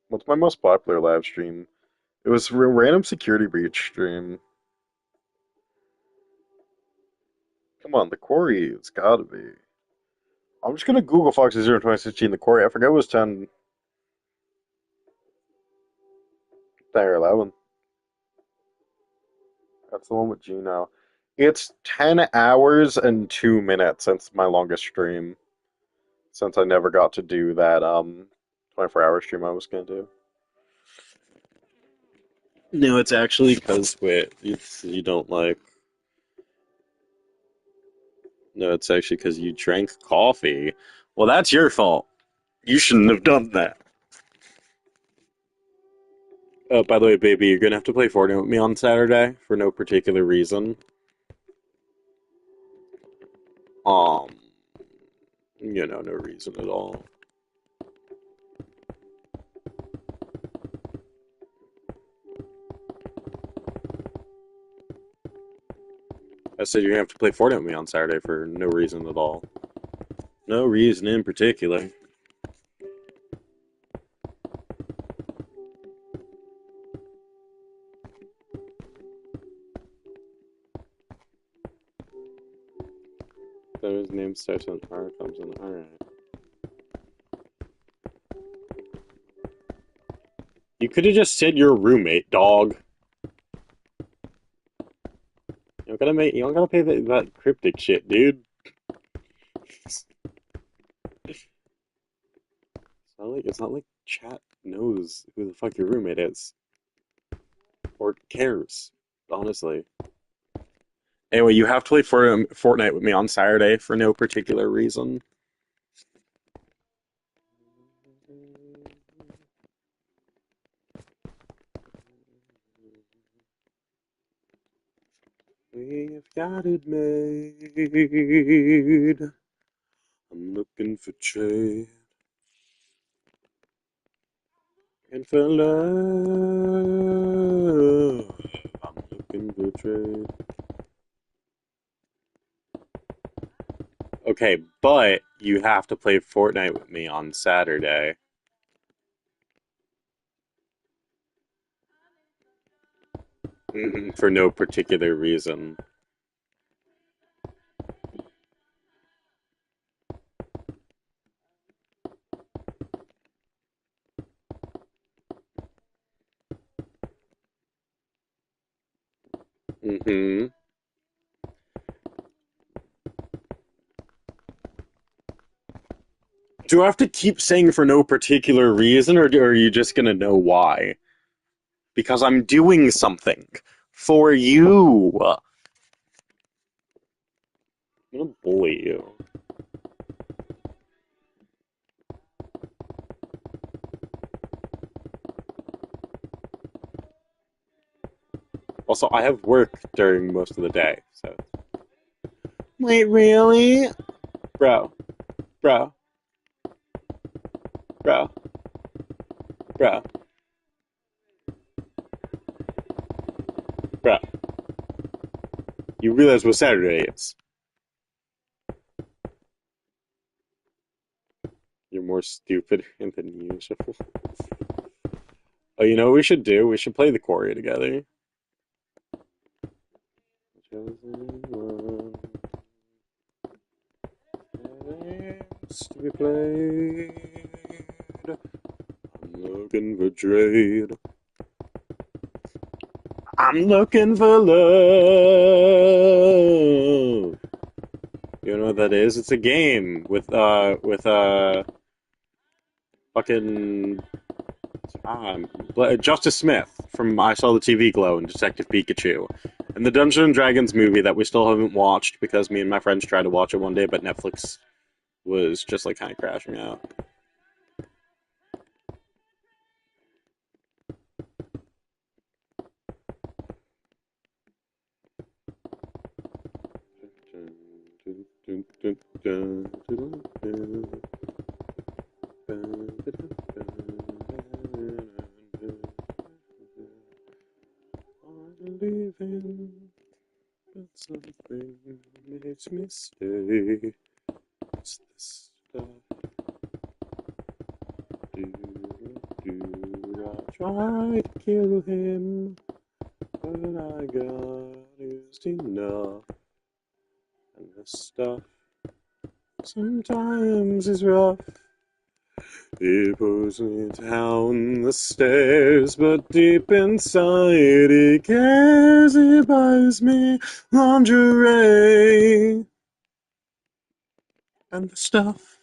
What's my most popular live stream? It was a random security breach stream. Come on, the quarry. It's gotta be. I'm just gonna Google Foxy02016 the quarry. I forget it was 10, 10 or 11. That's the one with Gino. It's 10 hours and 2 minutes since my longest stream. Since I never got to do that 24-hour stream I was gonna do. No, it's actually because you don't like. No, it's actually because you drank coffee. Well, that's your fault. You shouldn't have done that. Oh, by the way, baby, you're gonna have to play Fortnite with me on Saturday for no particular reason. Um, no reason at all. I said you're gonna have to play Fortnite with me on Saturday for no reason at all. No reason in particular. So his name starts on R, comes on alright. You could have just said your roommate, dog. You don't gotta pay that cryptic shit, dude. It's not like chat knows who the fuck your roommate is. Or cares, honestly. Anyway, you have to play Fortnite with me on Saturday for no particular reason. We've got it made. I'm looking for trade and for love. I'm looking for trade. Okay, but you have to play Fortnite with me on Saturday. For no particular reason. Mm-hmm. Do I have to keep saying for no particular reason, or are you just gonna know why? Because I'm doing something for you. I'm gonna bully you. Also, I have work during most of the day, so. Wait, really? Bro, bro, bro, bro, bro. You realize what Saturday is? You're more stupid than usual. Oh, you know what we should do? We should play the quarry together. Chosen one has to be played. I'm looking for trade. I'm looking for love. You know what that is? It's a game with fucking Justice Smith from I Saw the TV Glow and Detective Pikachu. And the Dungeons and Dragons movie that we still haven't watched because me and my friends tried to watch it one day, but Netflix was just like kind of crashing out. Leaving, but something makes me stay. It's this stuff. I tried to kill him, but I got used enough. And this stuff sometimes is rough. He pulls me down the stairs, but deep inside he cares. He buys me lingerie and the stuff.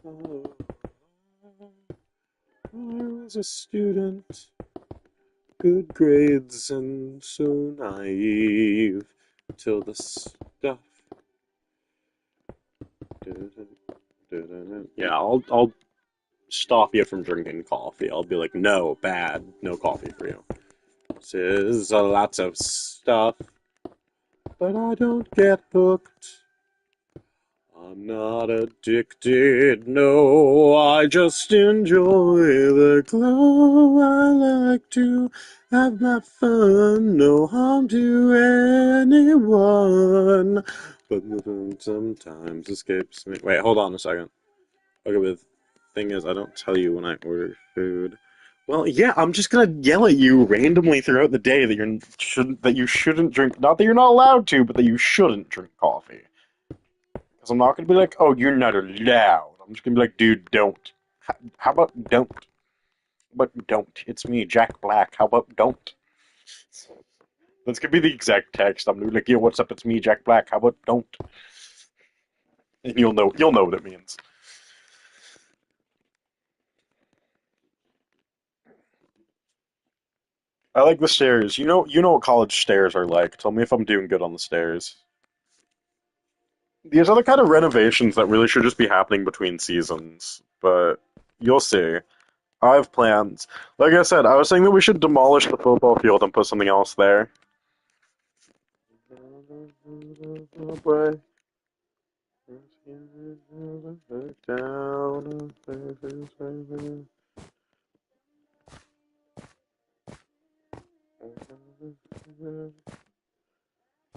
I was a student, good grades, and so naive till the stuff. Yeah, I'll stop you from drinking coffee. I'll be like, no, bad, no coffee for you. This is a lot of stuff, but I don't get hooked. I'm not addicted, no, I just enjoy the glow. I like to have my fun, no harm to anyone. But sometimes escapes me. Wait, hold on a second. Okay, but the thing is, I don't tell you when I order food. Well, yeah, I'm just gonna yell at you randomly throughout the day that you shouldn't drink. Not that you're not allowed to, but that you shouldn't drink coffee. Because I'm not going to be like, oh, you're not allowed. I'm just going to be like, dude, don't. How about don't? But don't. It's me, Jack Black. How about don't? That's going to be the exact text. I'm going to be like, yo, what's up? It's me, Jack Black. How about don't? And you'll know what it means. I like the stairs. You know what college stairs are like. Tell me if I'm doing good on the stairs. These are the kind of renovations that really should just be happening between seasons, but You'll see. I have plans. Like I said, I was saying that we should demolish the football field and put something else there.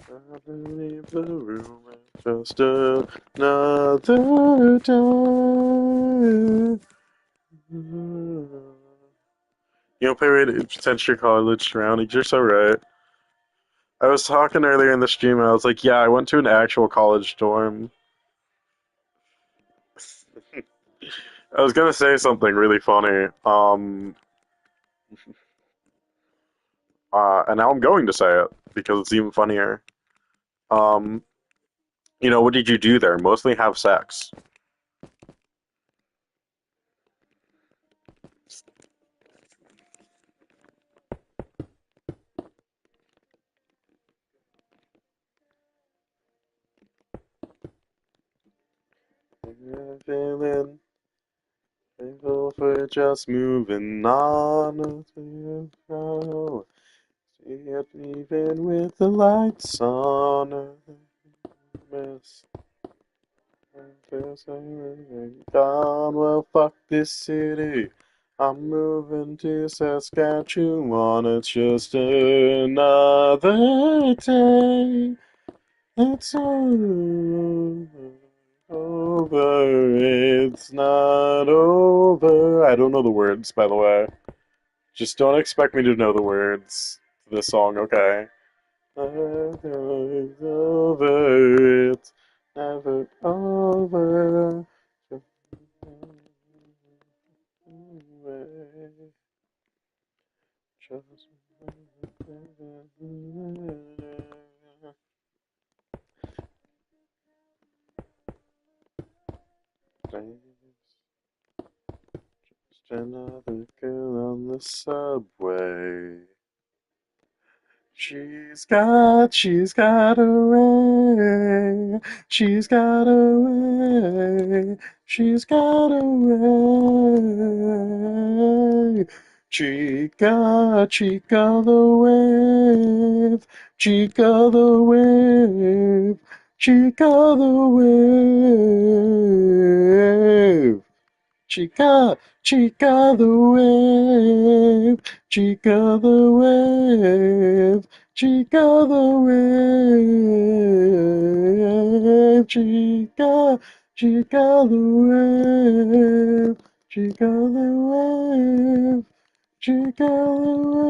I leave the room just another time. You know, Perry, since your college surroundings, you're so right. I was talking earlier in the stream, and I was like, yeah, I went to an actual college dorm. I was gonna say something really funny, and now I'm going to say it because it's even funnier. Um, what did you do there? Mostly have sex. Feeling thankful for just moving on. Even with the lights on. Miss. Gone, well, fuck this city. I'm moving to Saskatchewan. It's just another day. It's over. It's not over. I don't know the words, by the way. Just don't expect me to know the words to this song, okay? It's over. It's never over. Just another girl on the subway. She's got away. She's got away. She's got away. Chica the wave. Chica the wave. Chica the wave. Chica the wave, Chica the wave, Chica the wave, Chica the wave, Chica the wave, Chica the wave.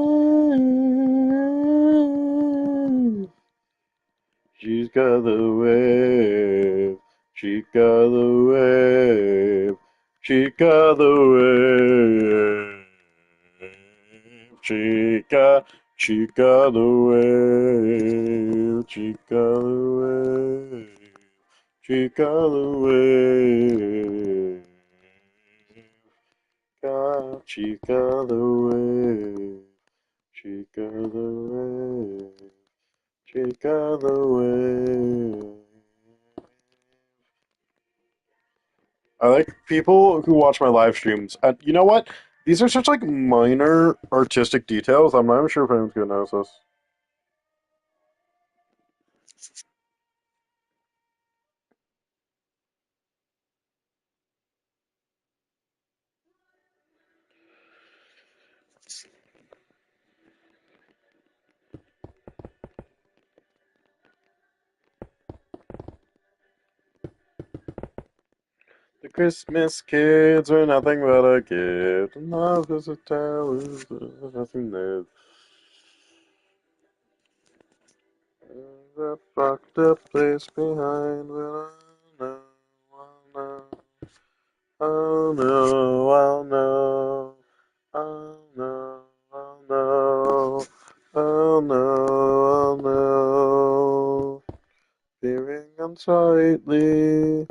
She's got the wave. She got the wave. She got the wave. She got the wave. She got the wave. She got the wave. She got the wave. She got the wave. Shake out the way. I like people who watch my live streams. And you know what? These are such like minor artistic details. I'm not even sure if anyone's gonna notice this. The Christmas kids were nothing but a gift, and love is a tower, nothing new. That fucked up place behind, but I'll know, I'll know, I'll know, I'll know, I'll know, I'll know. Fearing unsightly,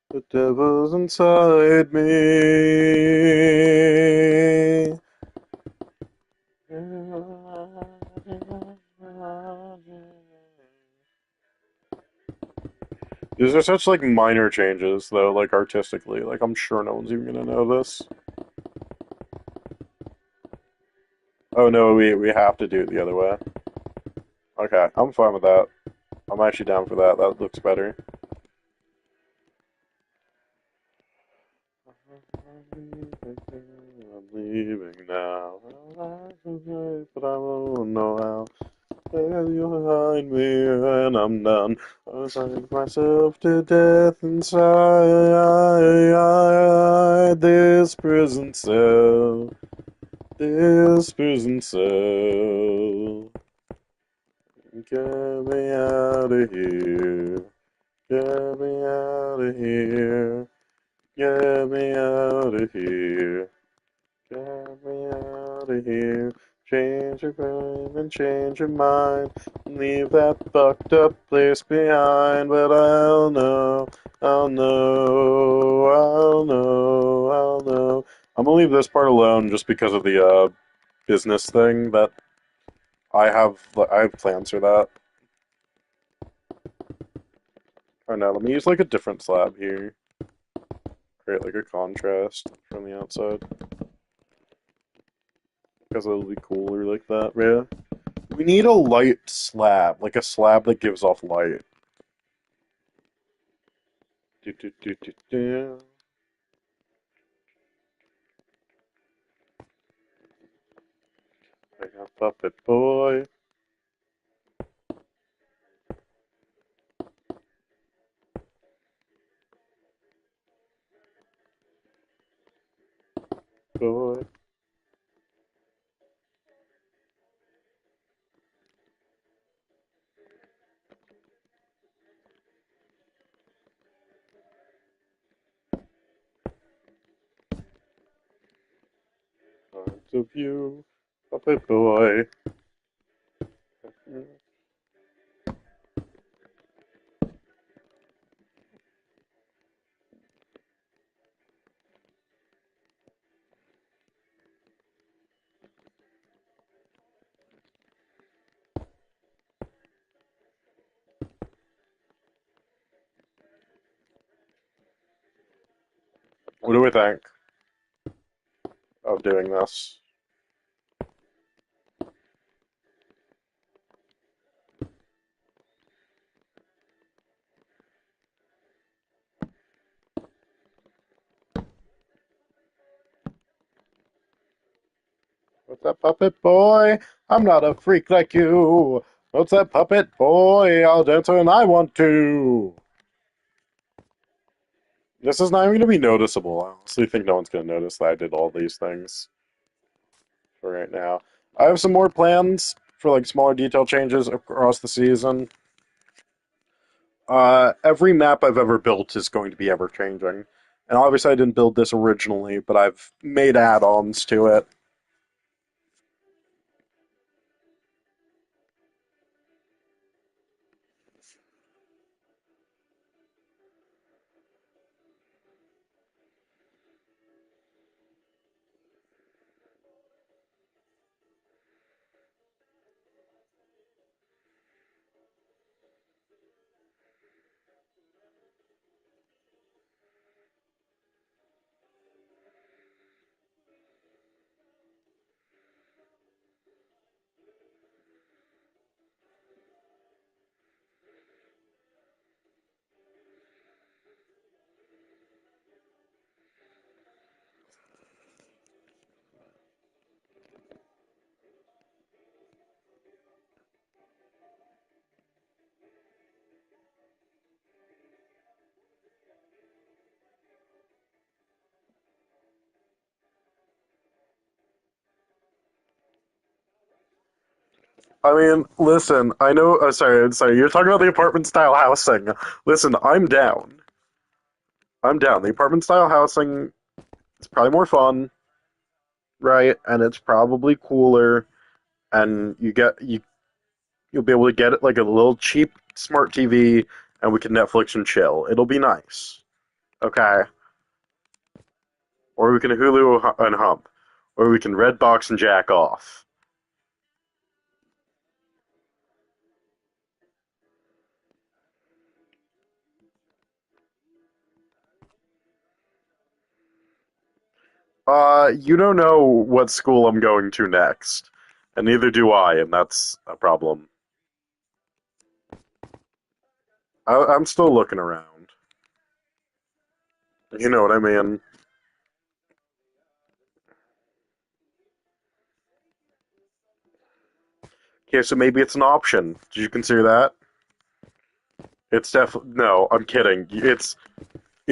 the devil's inside me. These are such like minor changes though, like artistically. Like I'm sure no one's even gonna know this. Oh no, we have to do it the other way. Okay, I'm fine with that. I'm actually down for that. That looks better. I'm leaving now. But I won't know how. You're behind me and I'm done. I sang myself to death inside this prison cell. This prison cell. Get me out of here. Get me out of here. Get me out of here. Get me out of here. Change your brain and change your mind. Leave that fucked up place behind. But I'll know, I'll know, I'll know, I'll know. I'm gonna leave this part alone just because of the business thing that I have plans for that. Oh no, let me use like a different slab here. Create like a contrast from the outside. Because it'll be cooler like that, yeah. We need a light slab, like a slab that gives off light. Do, do, do, do, do. Like a puppet boy. Boy. Point of view. Puppet boy. What do we think of doing this? What's that puppet boy? I'm not a freak like you. What's that puppet boy? I'll dance when I want to. This is not even going to be noticeable. I honestly think no one's going to notice that I did all these things for right now. I have some more plans for like smaller detail changes across the season. Every map I've ever built is going to be ever changing. And obviously I didn't build this originally, but I've made add-ons to it. I mean, listen, I know. Sorry. You're talking about the apartment style housing. Listen, I'm down. I'm down. The apartment style housing is probably more fun, right? And it's probably cooler, and you'll be able to get it like a little cheap smart TV, and we can Netflix and chill. It'll be nice. Okay. Or we can Hulu and hump. Or we can Redbox and jack off. You don't know what school I'm going to next, and neither do I, and that's a problem. I'm still looking around. You know what I mean? Okay, so maybe it's an option. Did you consider that? It's definitely no. I'm kidding. It's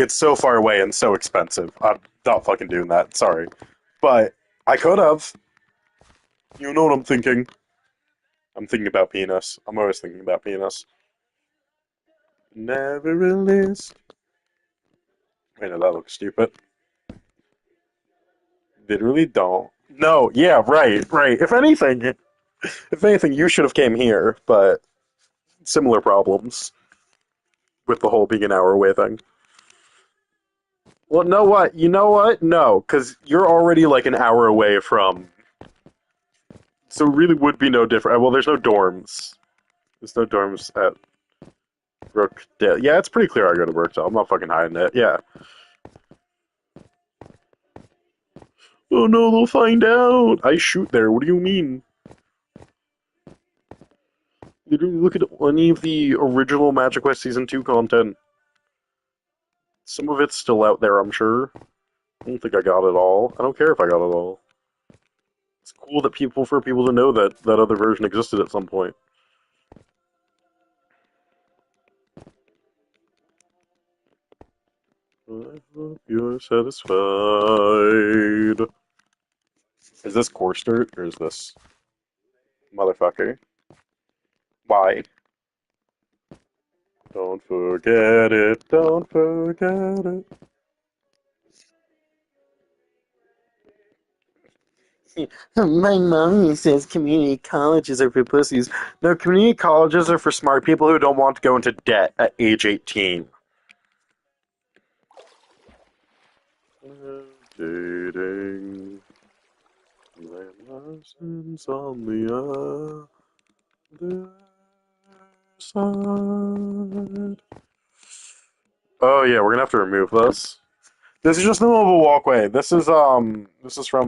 so far away and so expensive. I'm not fucking doing that. Sorry, but I could have. You know what I'm thinking? I'm thinking about penis. I'm always thinking about penis. Never release. Wait, no, that looks stupid. Literally don't. No, yeah, right. If anything, you should have came here, but similar problems with the whole being an hour away thing. Well, know what? You know what? No, because you're already like an hour away from. So it really would be no different. Well, there's no dorms. There's no dorms at Brookdale. Yeah, it's pretty clear I go to Brookdale. I'm not fucking hiding it. Yeah. Oh no, they'll find out. I shoot there. What do you mean? You didn't look at any of the original Magic Quest Season 2 content. Some of it's still out there, I'm sure. I don't think I got it all. I don't care if I got it all. It's cool that for people to know that that other version existed at some point. I hope you're satisfied. Is this course dirt or is this motherfucker? Why? Don't forget it. Don't forget it. My mommy says community colleges are for pussies. No, community colleges are for smart people who don't want to go into debt at age 18. Dating lessons on the other side. Oh yeah, we're gonna have to remove this. This is just the middle of a walkway. This is from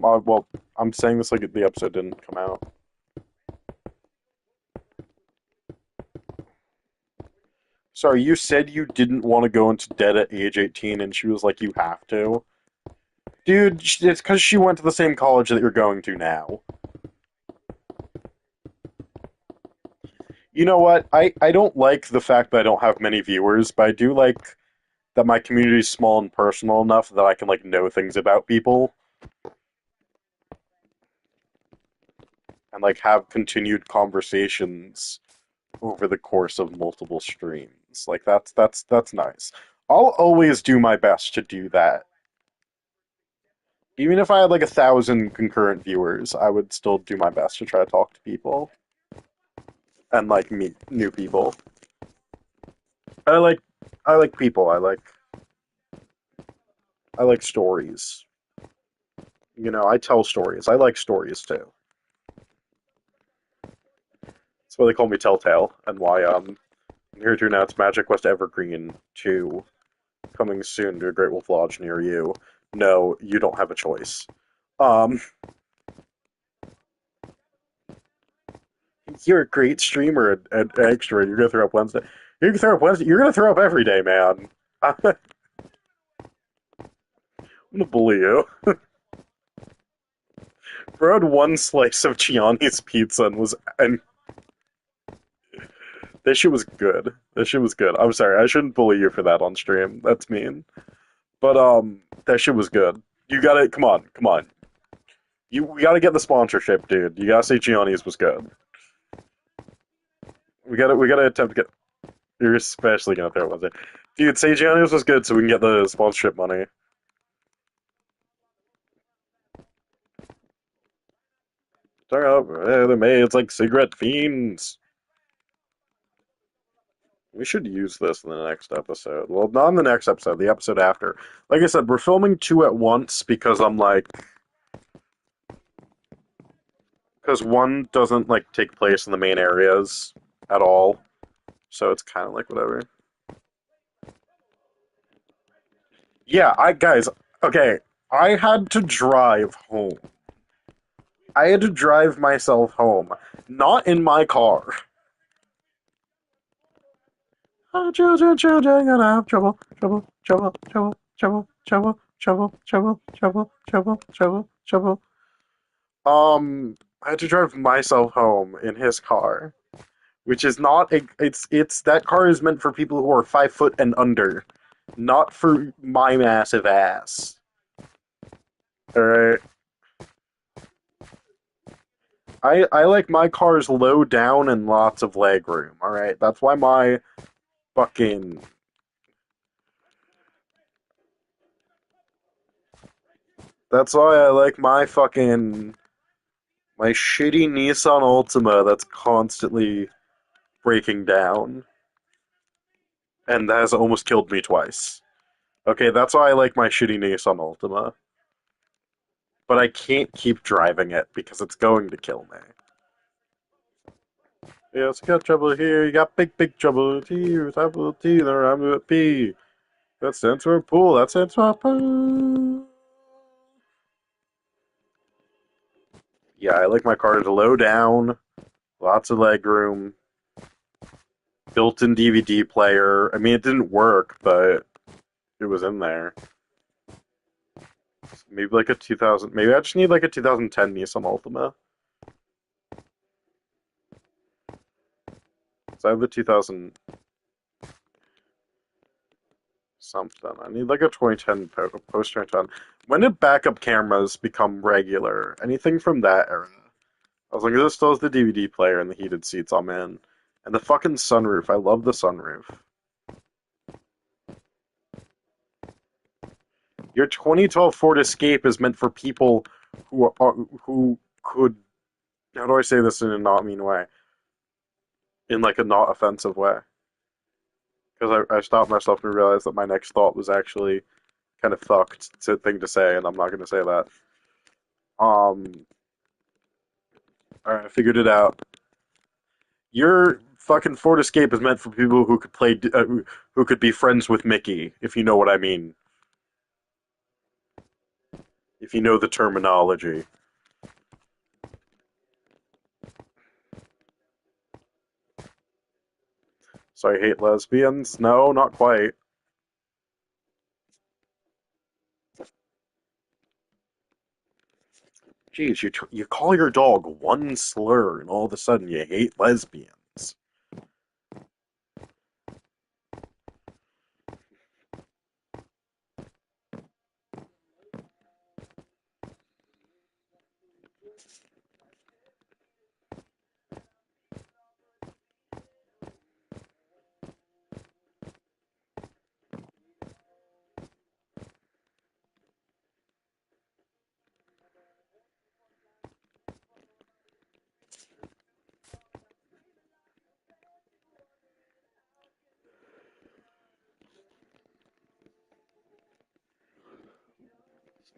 well, I'm saying this like the episode didn't come out. Sorry, you said you didn't want to go into debt at age 18, and she was like, you have to. Dude, it's because she went to the same college that you're going to now. You know what? I don't like the fact that I don't have many viewers, but I do like that my community is small and personal enough that I can like know things about people and like have continued conversations over the course of multiple streams. Like that's nice. I'll always do my best to do that. Even if I had like 1,000 concurrent viewers, I would still do my best to try to talk to people and like meet new people. I like I like people. I like stories. You know, I tell stories. I like stories too. That's why they call me Telltale, and why I'm here to announce Magic Quest Evergreen 2 coming soon to a Great Wolf Lodge near you. No, you don't have a choice. Um, you're a great streamer and extra. You're gonna throw up Wednesday. You're gonna throw up Wednesday. You're gonna throw up every day, man. I'm gonna bully you. Bro had one slice of Gianni's pizza and that shit was good. That shit was good. I'm sorry, I shouldn't bully you for that on stream. That's mean. But that shit was good. You gotta come on. We gotta get the sponsorship, dude. You gotta say Gianni's was good. We gotta attempt to get. You're especially gonna throw it Wednesday, dude. Say Gianni's was good so we can get the sponsorship money. Turn up, they're made. It's like cigarette fiends. We should use this in the next episode. Well, not in the next episode, the episode after. Like I said, we're filming two at once because one doesn't like take place in the main areas at all. So it's kind of like whatever. Yeah, I guys, okay. I had to drive home. I had to drive myself home, not in my car. Oh, children, children, gonna have trouble, trouble, trouble, trouble, trouble, trouble, trouble, trouble, trouble, trouble, trouble, trouble. I had to drive myself home in his car, which is not a. It's that car is meant for people who are 5 foot and under, not for my massive ass. All right. I like my cars low down and lots of leg room. All right. That's why my fucking. That's why I like my fucking my shitty Nissan Altima that's constantly breaking down and has almost killed me twice. Okay, that's why I like my shitty Nissan Altima. But I can't keep driving it because it's going to kill me. Yes, you got trouble here, you got big, big trouble here, trouble T, then I'm with P. That stands for pool, that stands for pool. Yeah, I like my car to low down, lots of leg room, built-in DVD player. I mean, it didn't work, but it was in there. Maybe like a 2000. Maybe I just need like a 2010 Nissan Altima. So I have the 2000 something. I need like a 2010 post 2010. When did backup cameras become regular? Anything from that era? As long as it still has the DVD player and the heated seats, I'm in. And the fucking sunroof. I love the sunroof. Your 2012 Ford Escape is meant for people who could. How do I say this in a not mean way? In like a not offensive way. Because I stopped myself and realized that my next thought was actually kind of fucked thing to say, and I'm not going to say that. Um, all right, I figured it out. Your fucking Ford Escape is meant for people who could play, who could be friends with Mickey, if you know what I mean. If you know the terminology. So I hate lesbians? No, not quite. Geez, you call your dog one slur, and all of a sudden you hate lesbians.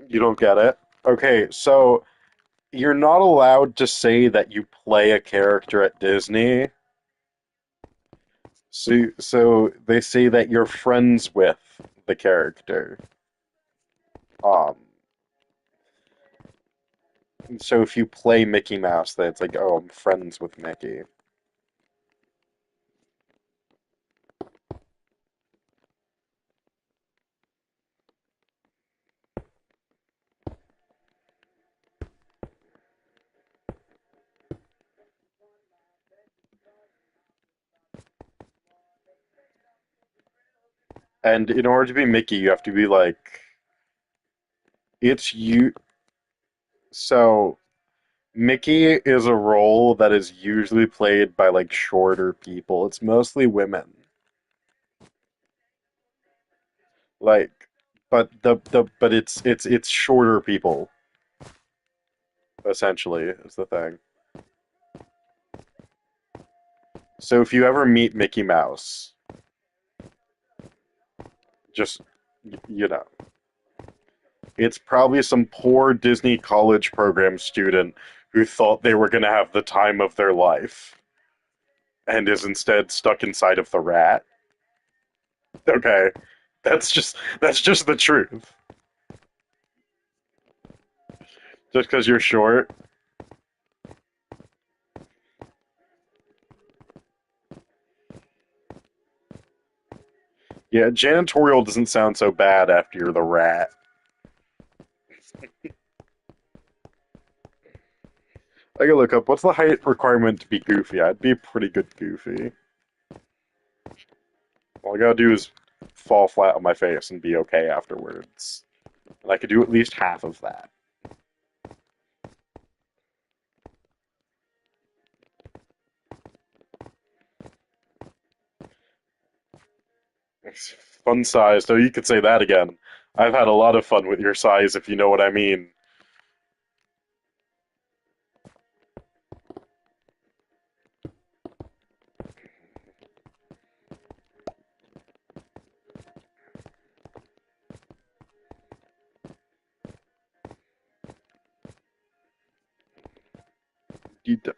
You don't get it? Okay, so you're not allowed to say that you play a character at Disney. So they say that you're friends with the character. Um, so if you play Mickey Mouse, then it's like, oh, I'm friends with Mickey. And in order to be Mickey, you have to be like, it's you. So Mickey is a role that is usually played by like shorter people. It's mostly women. Like, but but it's shorter people essentially is the thing. So if you ever meet Mickey Mouse, just you know, it's probably some poor Disney college program student who thought they were going to have the time of their life and is instead stuck inside of the rat. Okay, that's just the truth. Just because you're short. Yeah, janitorial doesn't sound so bad after you're the rat. I gotta look up what's the height requirement to be goofy. I'd be pretty good goofy. All I gotta do is fall flat on my face and be okay afterwards. And I could do at least half of that. It's fun size, so you could say that again. I've had a lot of fun with your size, if you know what I mean.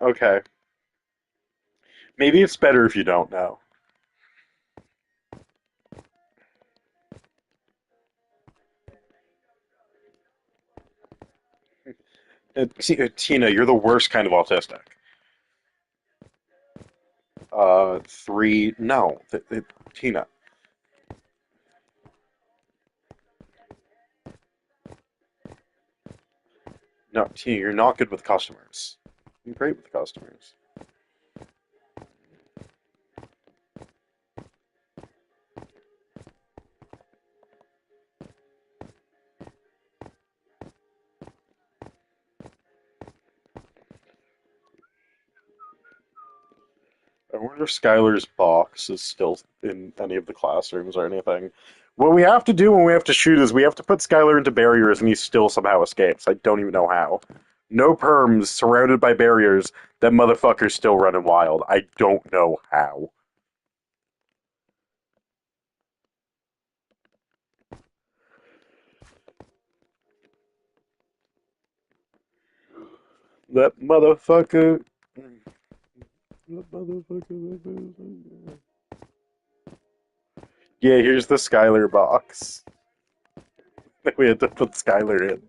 Okay. Maybe it's better if you don't know. Tina, you're the worst kind of autistic. Three. No, Tina. No, Tina, you're not good with customers. You're great with customers. I wonder if Skylar's box is still in any of the classrooms or anything. What we have to do when we have to shoot is we have to put Skylar into barriers and he still somehow escapes. I don't even know how. No perms, surrounded by barriers, that motherfucker's still running wild. I don't know how. That motherfucker. That motherfucker. Yeah, here's the Skylar box. We had to put Skylar in.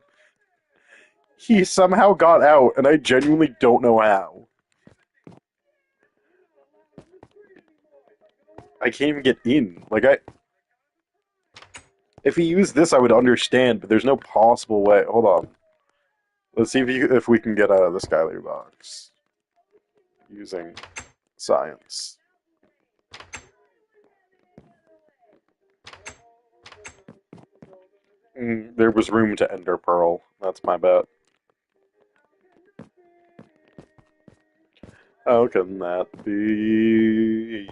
He somehow got out, and I genuinely don't know how. I can't even get in. If he used this, I would understand, but there's no possible way. Hold on. Let's see if we can get out of the Skylar box using science. There was room to enter Pearl. That's my bet. How can that be?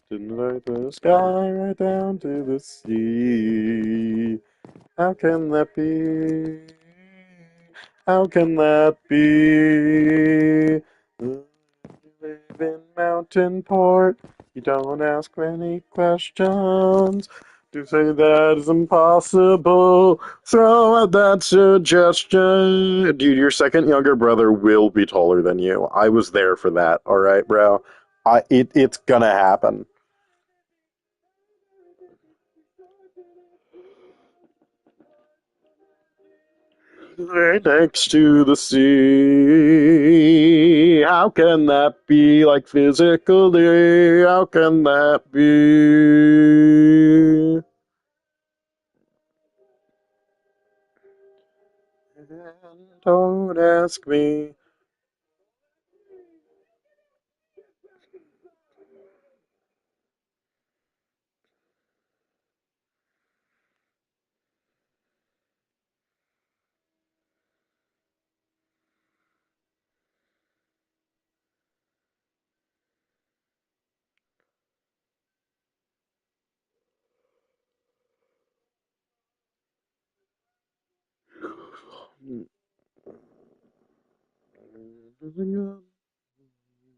Right the sky right down to the sea. How can that be? How can that be? You live in Mountain Port. You don't ask many questions. To say that is impossible. Throw out that suggestion. Dude, your second younger brother will be taller than you. I was there for that. All right, bro. It's gonna happen. Right next to the sea. How can that be like physically? How can that be? Don't ask me.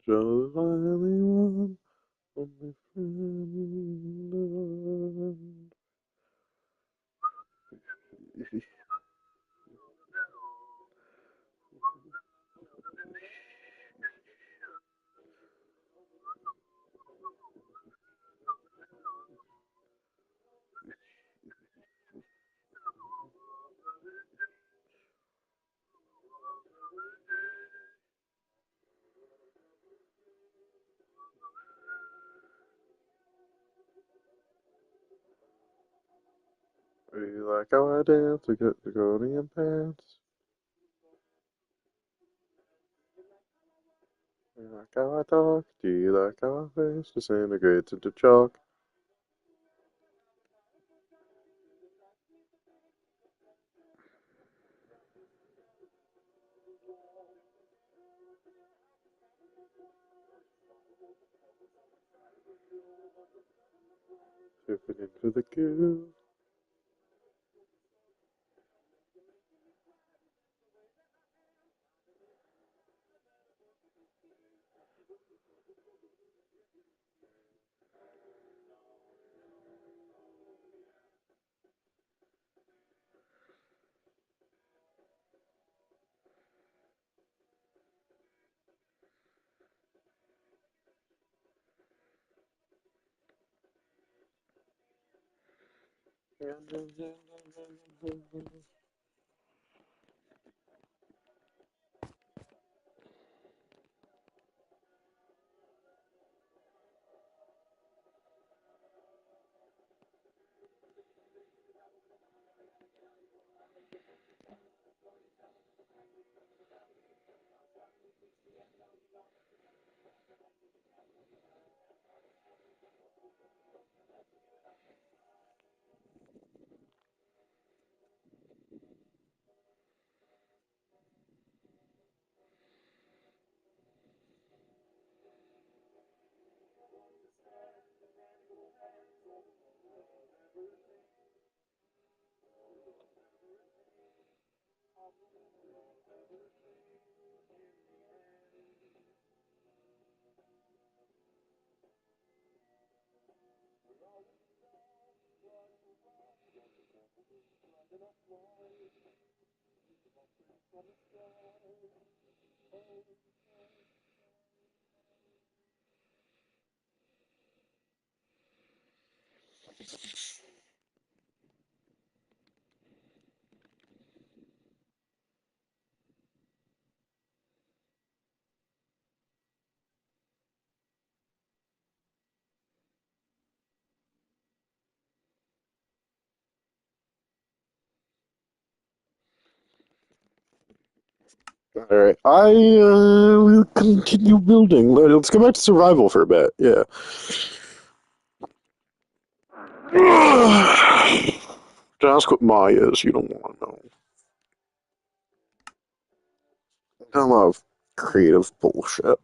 Just finally one, only friend. Do you like how I dance to get the Gonian pants? Do you like how I talk? Do you like how I face disintegrates into chalk? Sipping into the goo. Alright, I will continue building. Let's go back to survival for a bit, yeah. Ask what my is, you don't want to know. I love creative bullshit.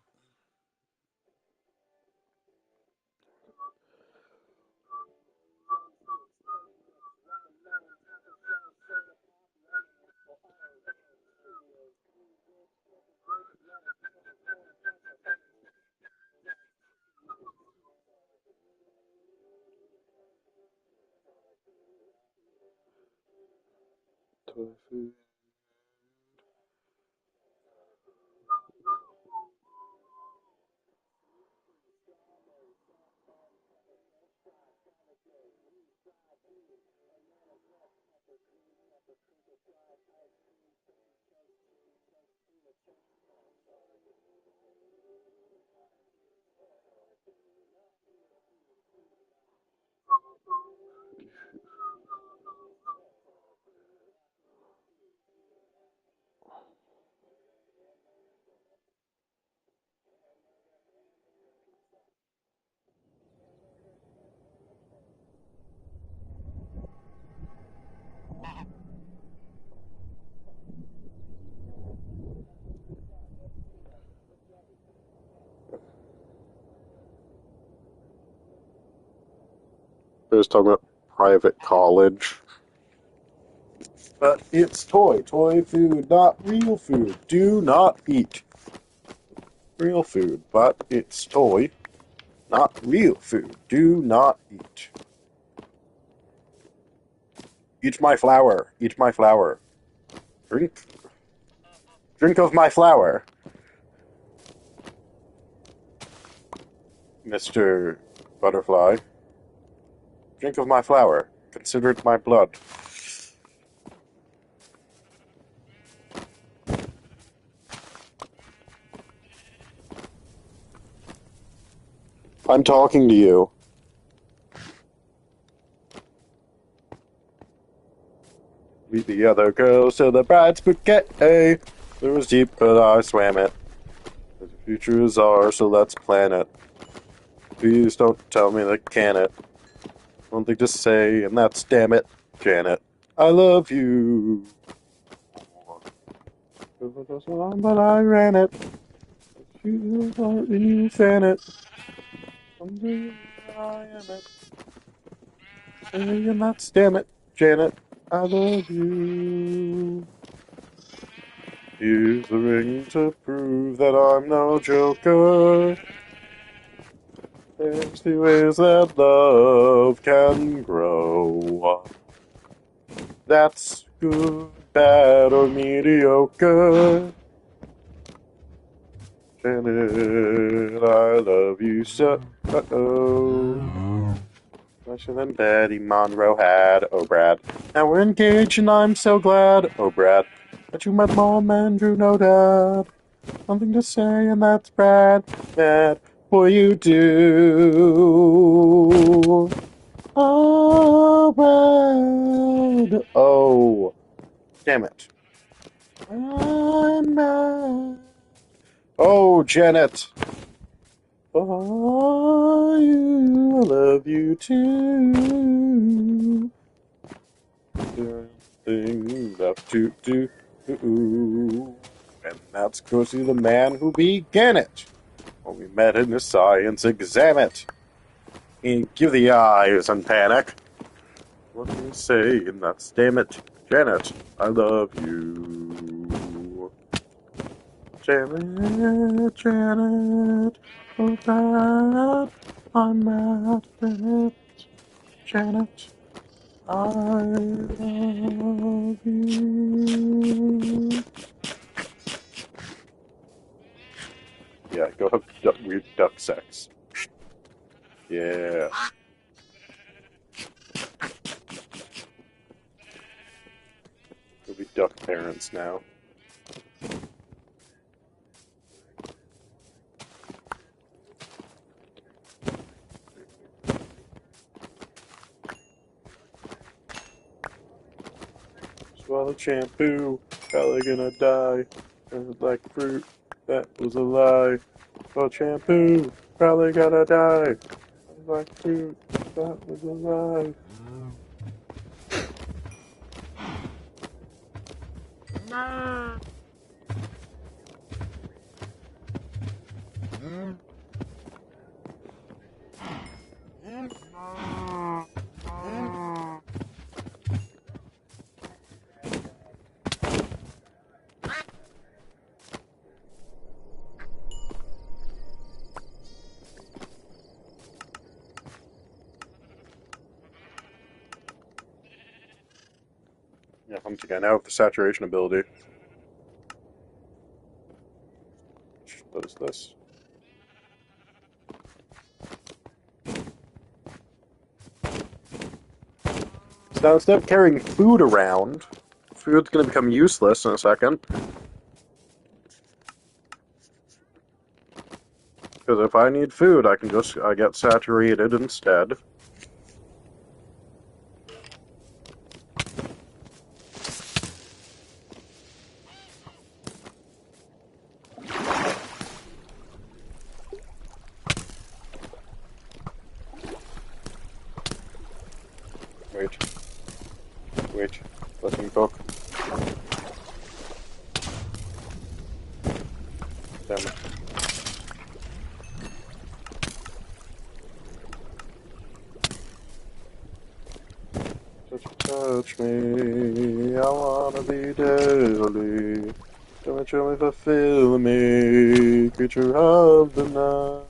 I was talking about private college. But it's toy food, not real food. Do not eat real food, but it's toy, not real food. Do not eat. Eat my flour. Eat my flour. Drink of my flour. Mr. Butterfly. Drink of my flour. Consider it my blood. I'm talking to you. the other girls to the bride's bouquet. It was deep, but I swam it. The future is ours, so let's plan it. Please don't tell me that can it. One thing to say, and that's damn it, Janet. I love you. But I ran it. You fan it. Someday I am it. And that's damn it, Janet. I love you. Use the ring to prove that I'm no joker. There's the ways that love can grow. That's good, bad, or mediocre. Janet, I love you so. Uh-oh. Nicer than Betty Monroe had. Oh, Brad. Now we're engaged and I'm so glad. Oh, Brad. That you met Mom and Drew, no dad. Something to say, and that's Brad. Mad. Boy, you do. Oh, Brad. Oh. Damn it. I'm mad. Oh, Janet. Oh, you, I love you too. Thing left to do. And that's Cosy the man who began it. When we met in the science exam it. Give the eyes and panic. What do you say? And that's damn it. Janet, I love you. Janet, Janet, oh bad, I'm mad at it. Janet, I love you. Yeah, go have weird duck sex. Yeah. We'll be duck parents now. Swallow shampoo, probably gonna die. Like fruit, that was a lie. Swallow shampoo, probably gonna die. Like fruit, that was a lie. Yeah, once again, now with the saturation ability. What is this? So now instead of carrying food around, food's gonna become useless in a second. Because if I need food, I get saturated instead. Wait, let him cook. Damn it. Touch me, I wanna be daily. Show me, fulfill me, creature of the night.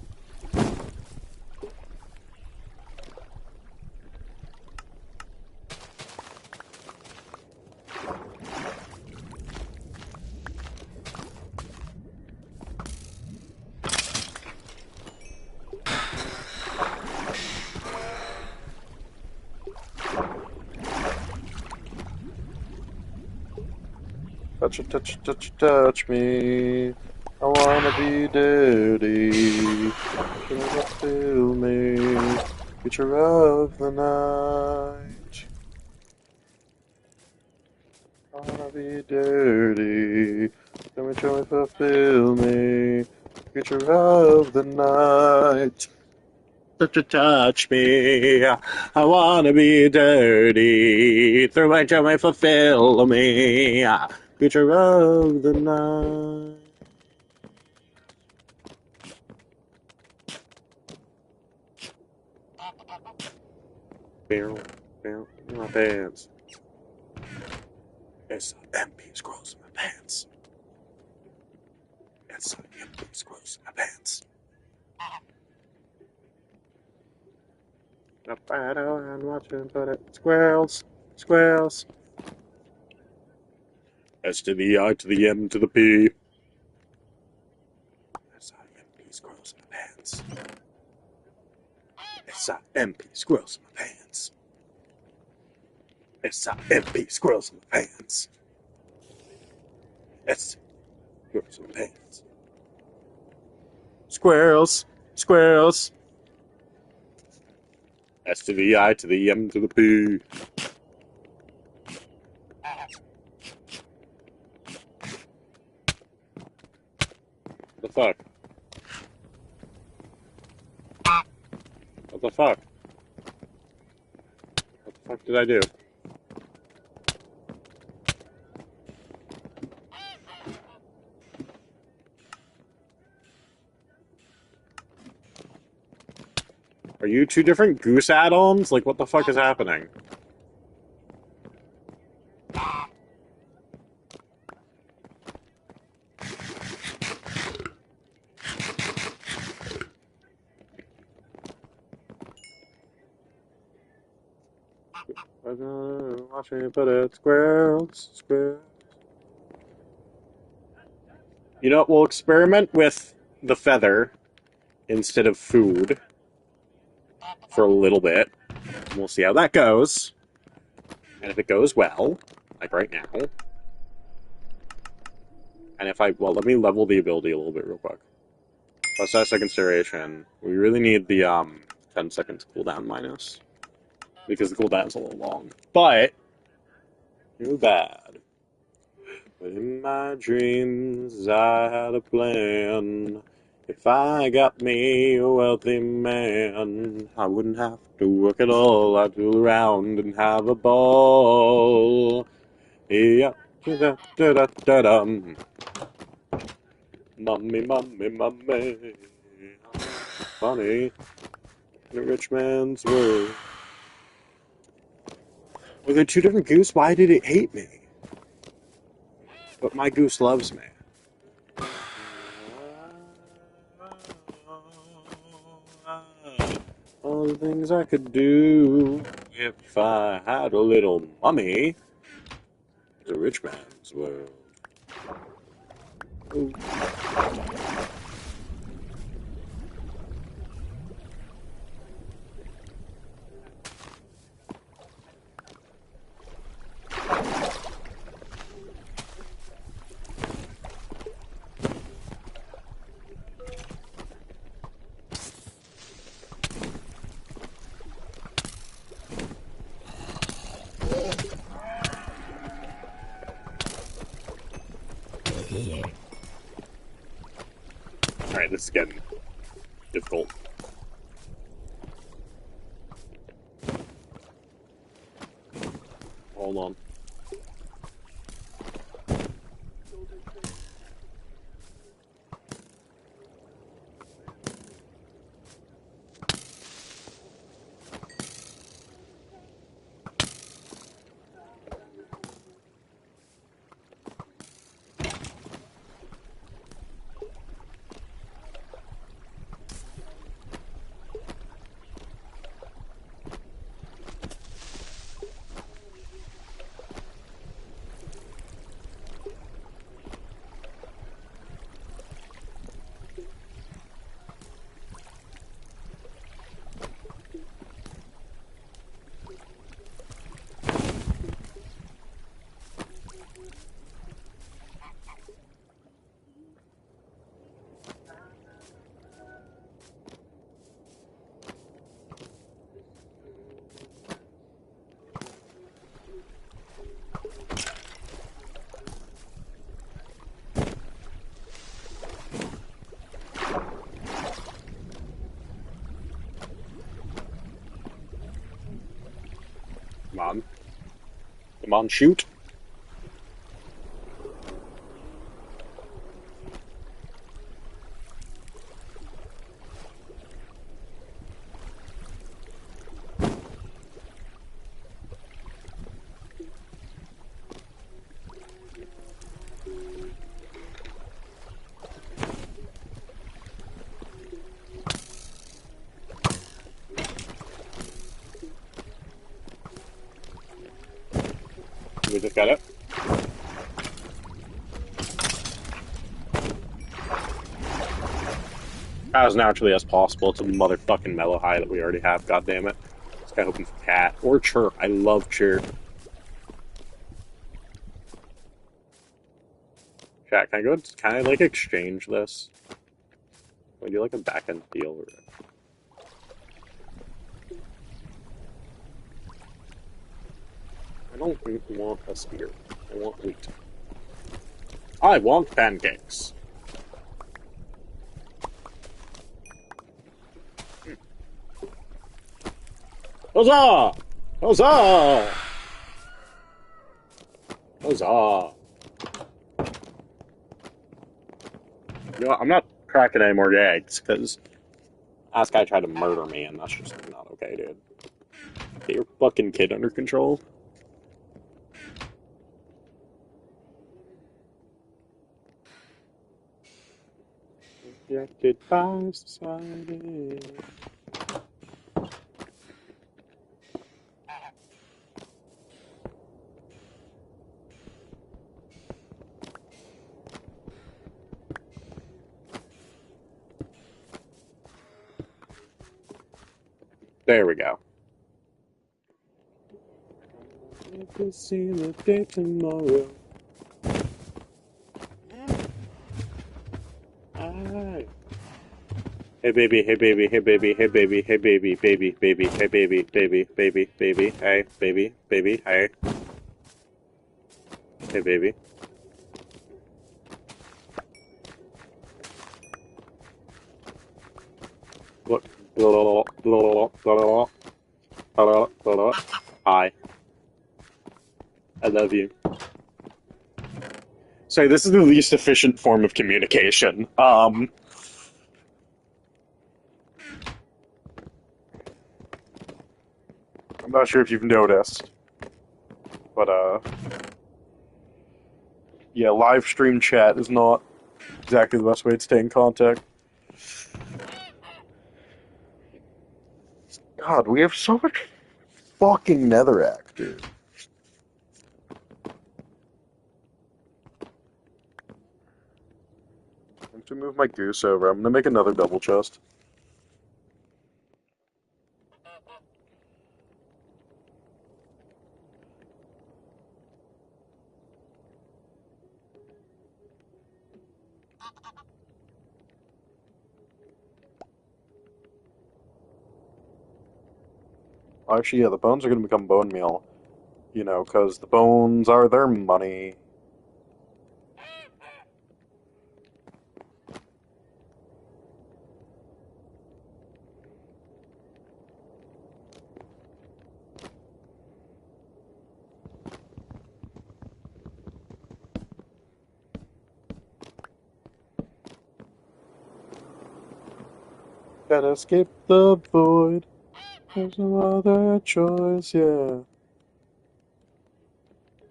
Touch me. I wanna be dirty. Can you feel me? Creature of the night. joy fulfill me, creature of the night. Touch me, I wanna be dirty. Through my joy fulfill me, creature of the night. My pants. It's empty scrolls in my pants. It's empty scrolls in my pants. Up and watching for the squirrels, squirrels. S to the I to the M to the P. It's empty scrolls in my pants. It's empty squirrels in my pants. It's empty squirrels in my pants. It's squirrels in my pants. Squirrels, squirrels. S to the I to the M to the P. What the fuck? What the fuck? What the fuck did I do? Are you two different goose add-ons? Like, what the fuck is happening? Watch me put it. Squirrels, squirrels. You know what? We'll experiment with the feather instead of food for a little bit. And we'll see how that goes. And if it goes well, like right now, and if I, well, let me level the ability a little bit real quick. Plus that second consideration, we really need the 10 seconds cooldown minus. Because the cooldown's a little long. But, too bad. But in my dreams, I had a plan. If I got me a wealthy man, I wouldn't have to work at all. I'd fool around and have a ball. Yeah, da da da da dum. Mummy, mummy, mummy. Funny in a rich man's world. Were there two different goose? Why did it hate me? But my goose loves me. All the things I could do if I had a little money. It's a rich man's world. Ooh. Alright, this is getting difficult. Hold on. Come on, shoot. We just got it. As naturally as possible to the motherfucking mellow high that we already have, God damn it. This guy hoping for cat. Or chirp. I love chirp. Chat, can I like exchange this? Can we do like a back end deal? Or... I don't want a spear. I want wheat. I want pancakes. Huzzah! Huzzah! Huzzah! You know what? I'm not cracking any more eggs, because this guy tried to murder me, and that's just not okay, dude. Get your fucking kid under control. Rejected by society. There we go. I can see the day tomorrow. Aye. Hey baby, hey baby, hey baby, hey baby, hey baby, baby, baby, hey baby, baby, baby, baby, hey baby, baby, hey. Hey baby. Look. Hi. I love you. Sorry, this is the least efficient form of communication. I'm not sure if you've noticed, but yeah, live stream chat is not exactly the best way to stay in contact. God, we have so much fucking netherrack, dude. I have to move my goose over. I'm gonna make another double chest. Actually, yeah, the bones are gonna become bone meal. You know, because the bones are their money. Gotta escape the void. There's no other choice, yeah.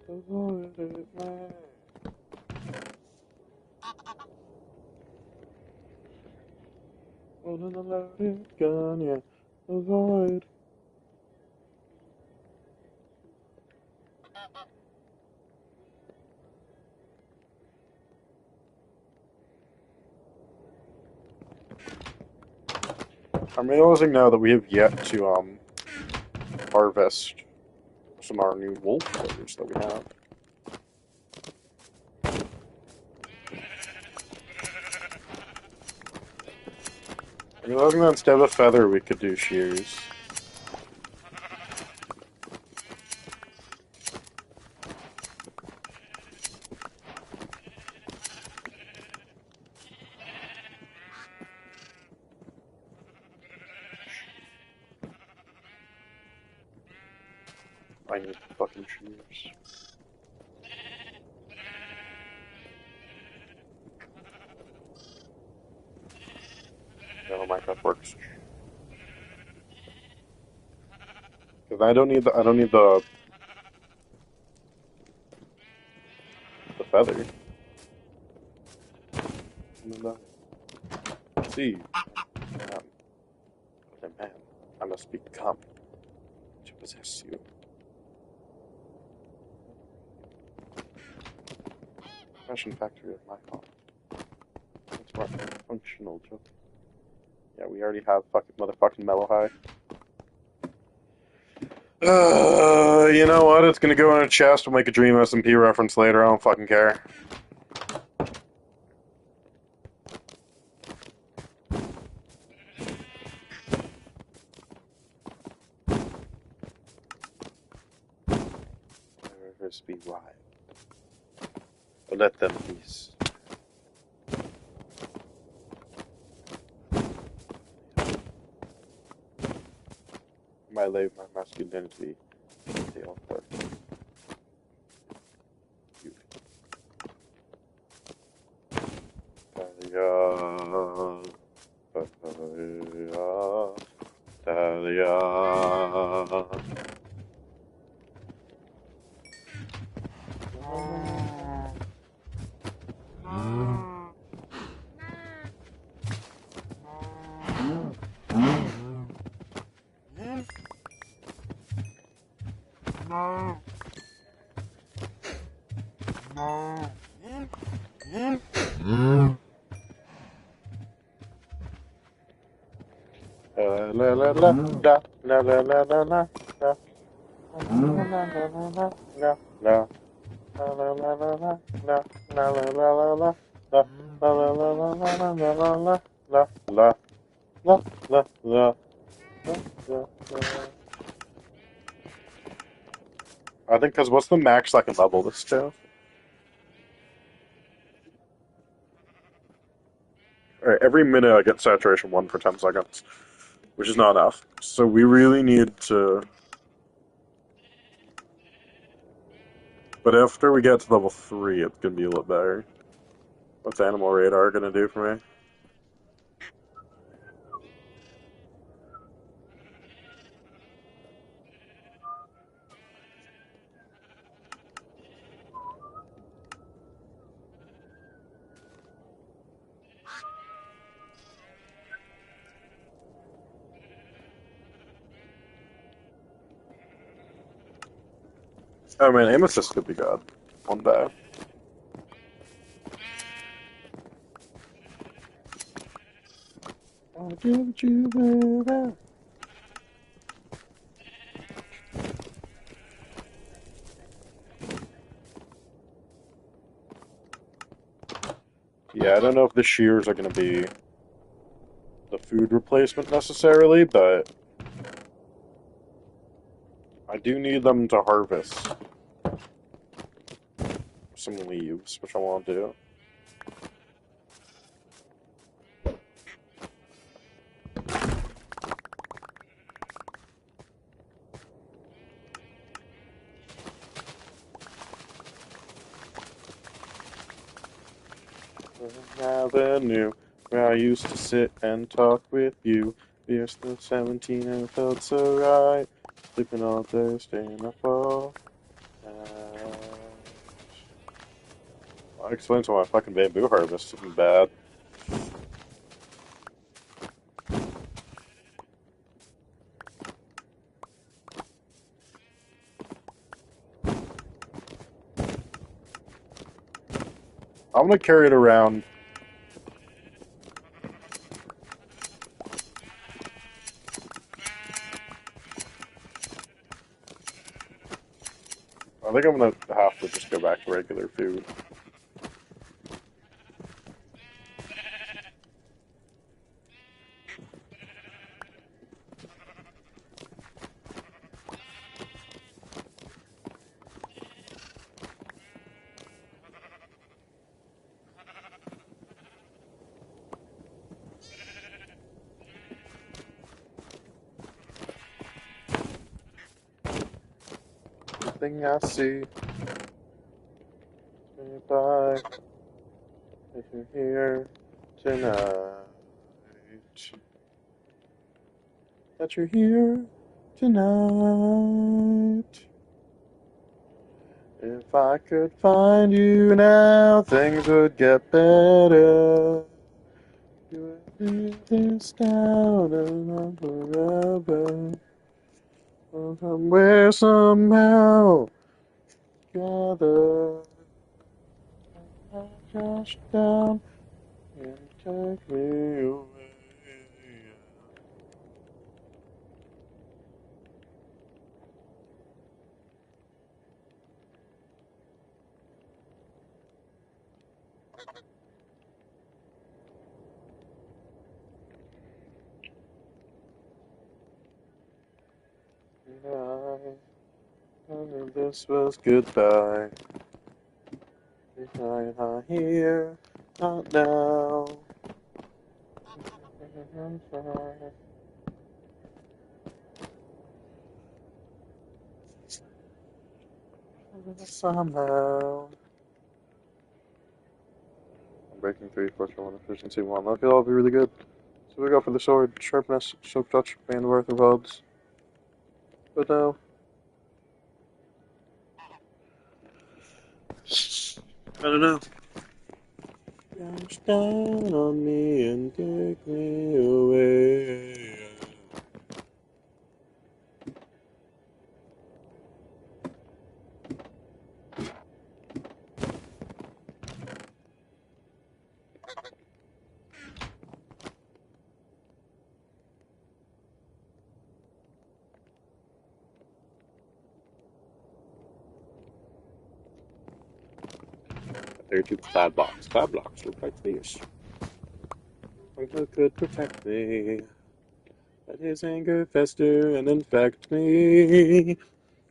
Avoid it, man. Holding a loaded gun, yeah. Avoid. I'm realizing now that we have yet to harvest some of our new wolf furs that we have. I'm realizing that instead of a feather, we could do shears. I need fucking shears. Never mind, that works. Because I don't need the feather. See, but a man, I must become to possess you. Fashion factory of my heart. That's more functional joke. Yeah, we already have fucking motherfucking Mellow High. You know what? It's gonna go in a chest. We'll make a Dream SMP reference later. I don't fucking care. The rivers be wide. But let them be. My lay my masculinity. They all part. Talia. La la la la la la la la la la I think because what's the max I can level this to? Alright, every minute I get saturation 1 for 10 seconds, which is not enough. So we really need to... But after we get to level 3, it's going to be a little better. What's Animal Radar going to do for me? Oh man, aim assist could be good. One day. I'll give you better. Yeah, I don't know if the shears are going to be the food replacement necessarily, but I do need them to harvest some leaves, which I want to do. Avenue, where I used to sit and talk with you. We are still 17 and it felt so right. Sleeping all day, staying up all night. I explained to my fucking bamboo harvest isn't bad. I'm gonna carry it around. I think I'm gonna have to just go back to regular food. everything I see. Goodbye, if you're here tonight. That you're here tonight. If I could find you now, things would get better. You would leave this down and on forever. Somewhere, somehow, together. Crash down and take me away. And this was goodbye. I'm not here, not now. Somehow. I'm breaking 3, fortune 1, efficiency 1. That could all be really good. So we go for the sword, sharpness, soak touch, and the worth of odds. But no. I don't know. Crash down on me and take me away. There to the cloud blocks. Cloud blocks look like these. Uncle could protect me. Let his anger fester and infect me.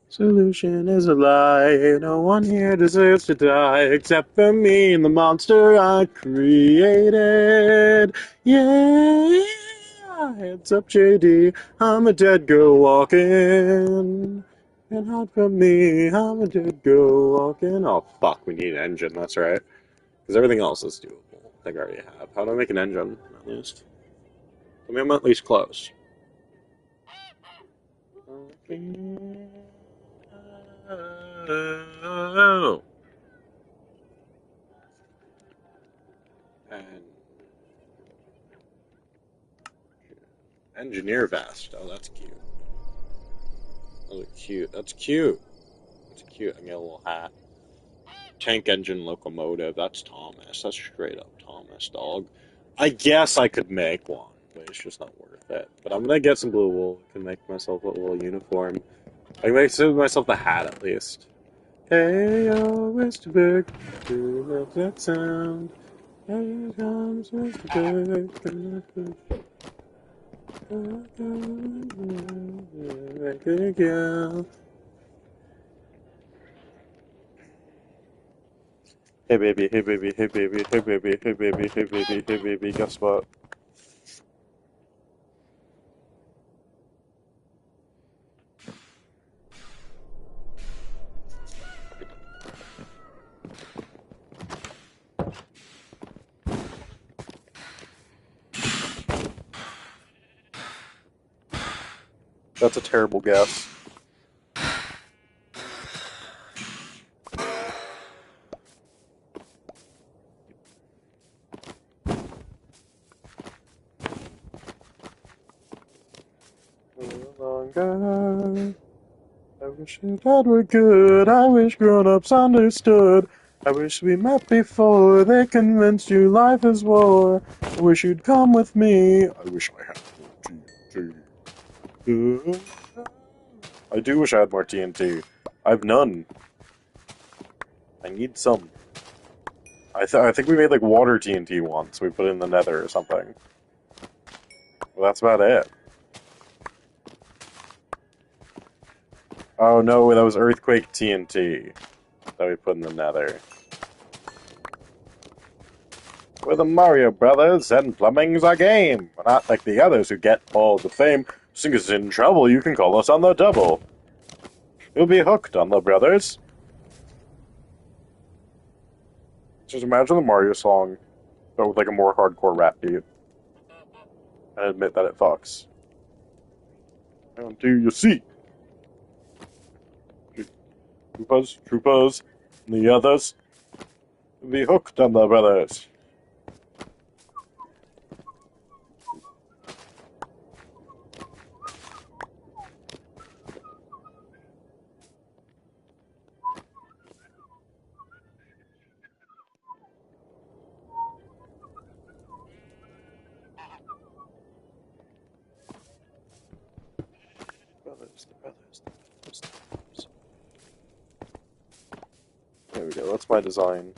Solution is a lie. No one here deserves to die except for me and the monster I created. Yeah, heads up, JD. I'm a dead girl walking. And hide from me. I'm a dead girl walking. Oh fuck, we need an engine. That's right. Because everything else is doable. I think I already have. How do I make an engine, at least? I mean, I'm at least close. Oh. And engineer vest. Oh, that's cute. Those are cute. That's cute. That's cute. I get a little hat. Tank engine locomotive. That's Thomas. That's straight up Thomas, dog. I guess I could make one, but it's just not worth it. But I'm gonna get some blue wool. I can make myself a little uniform. I can make myself the hat at least. Hey, yo, Mr. Big, do you love that sound? Here comes Mr. Big. Hey baby, hey baby, hey baby, hey baby, hey baby, hey baby, hey baby, guess what? That's a terrible guess. Longer. I wish your dad were good. I wish grown-ups understood. I wish we met before they convinced you life is war. I wish you'd come with me. I wish I had more TNT. I do wish I had more TNT. I've none. I need some. I think we made like water TNT once. We put it in the nether or something. Well, that's about it. Oh no, that was earthquake TNT that we put in the nether. We're the Mario Brothers, and plumbing's our game. We're not like the others who get all the fame. Sing us in trouble, you can call us on the double. You'll be hooked on the brothers. Just imagine the Mario song, but with like a more hardcore rap beat. And admit that it fucks. And do you see? Troopers, and the others. You'll be hooked on the brothers. The brothers. There we go, that's my design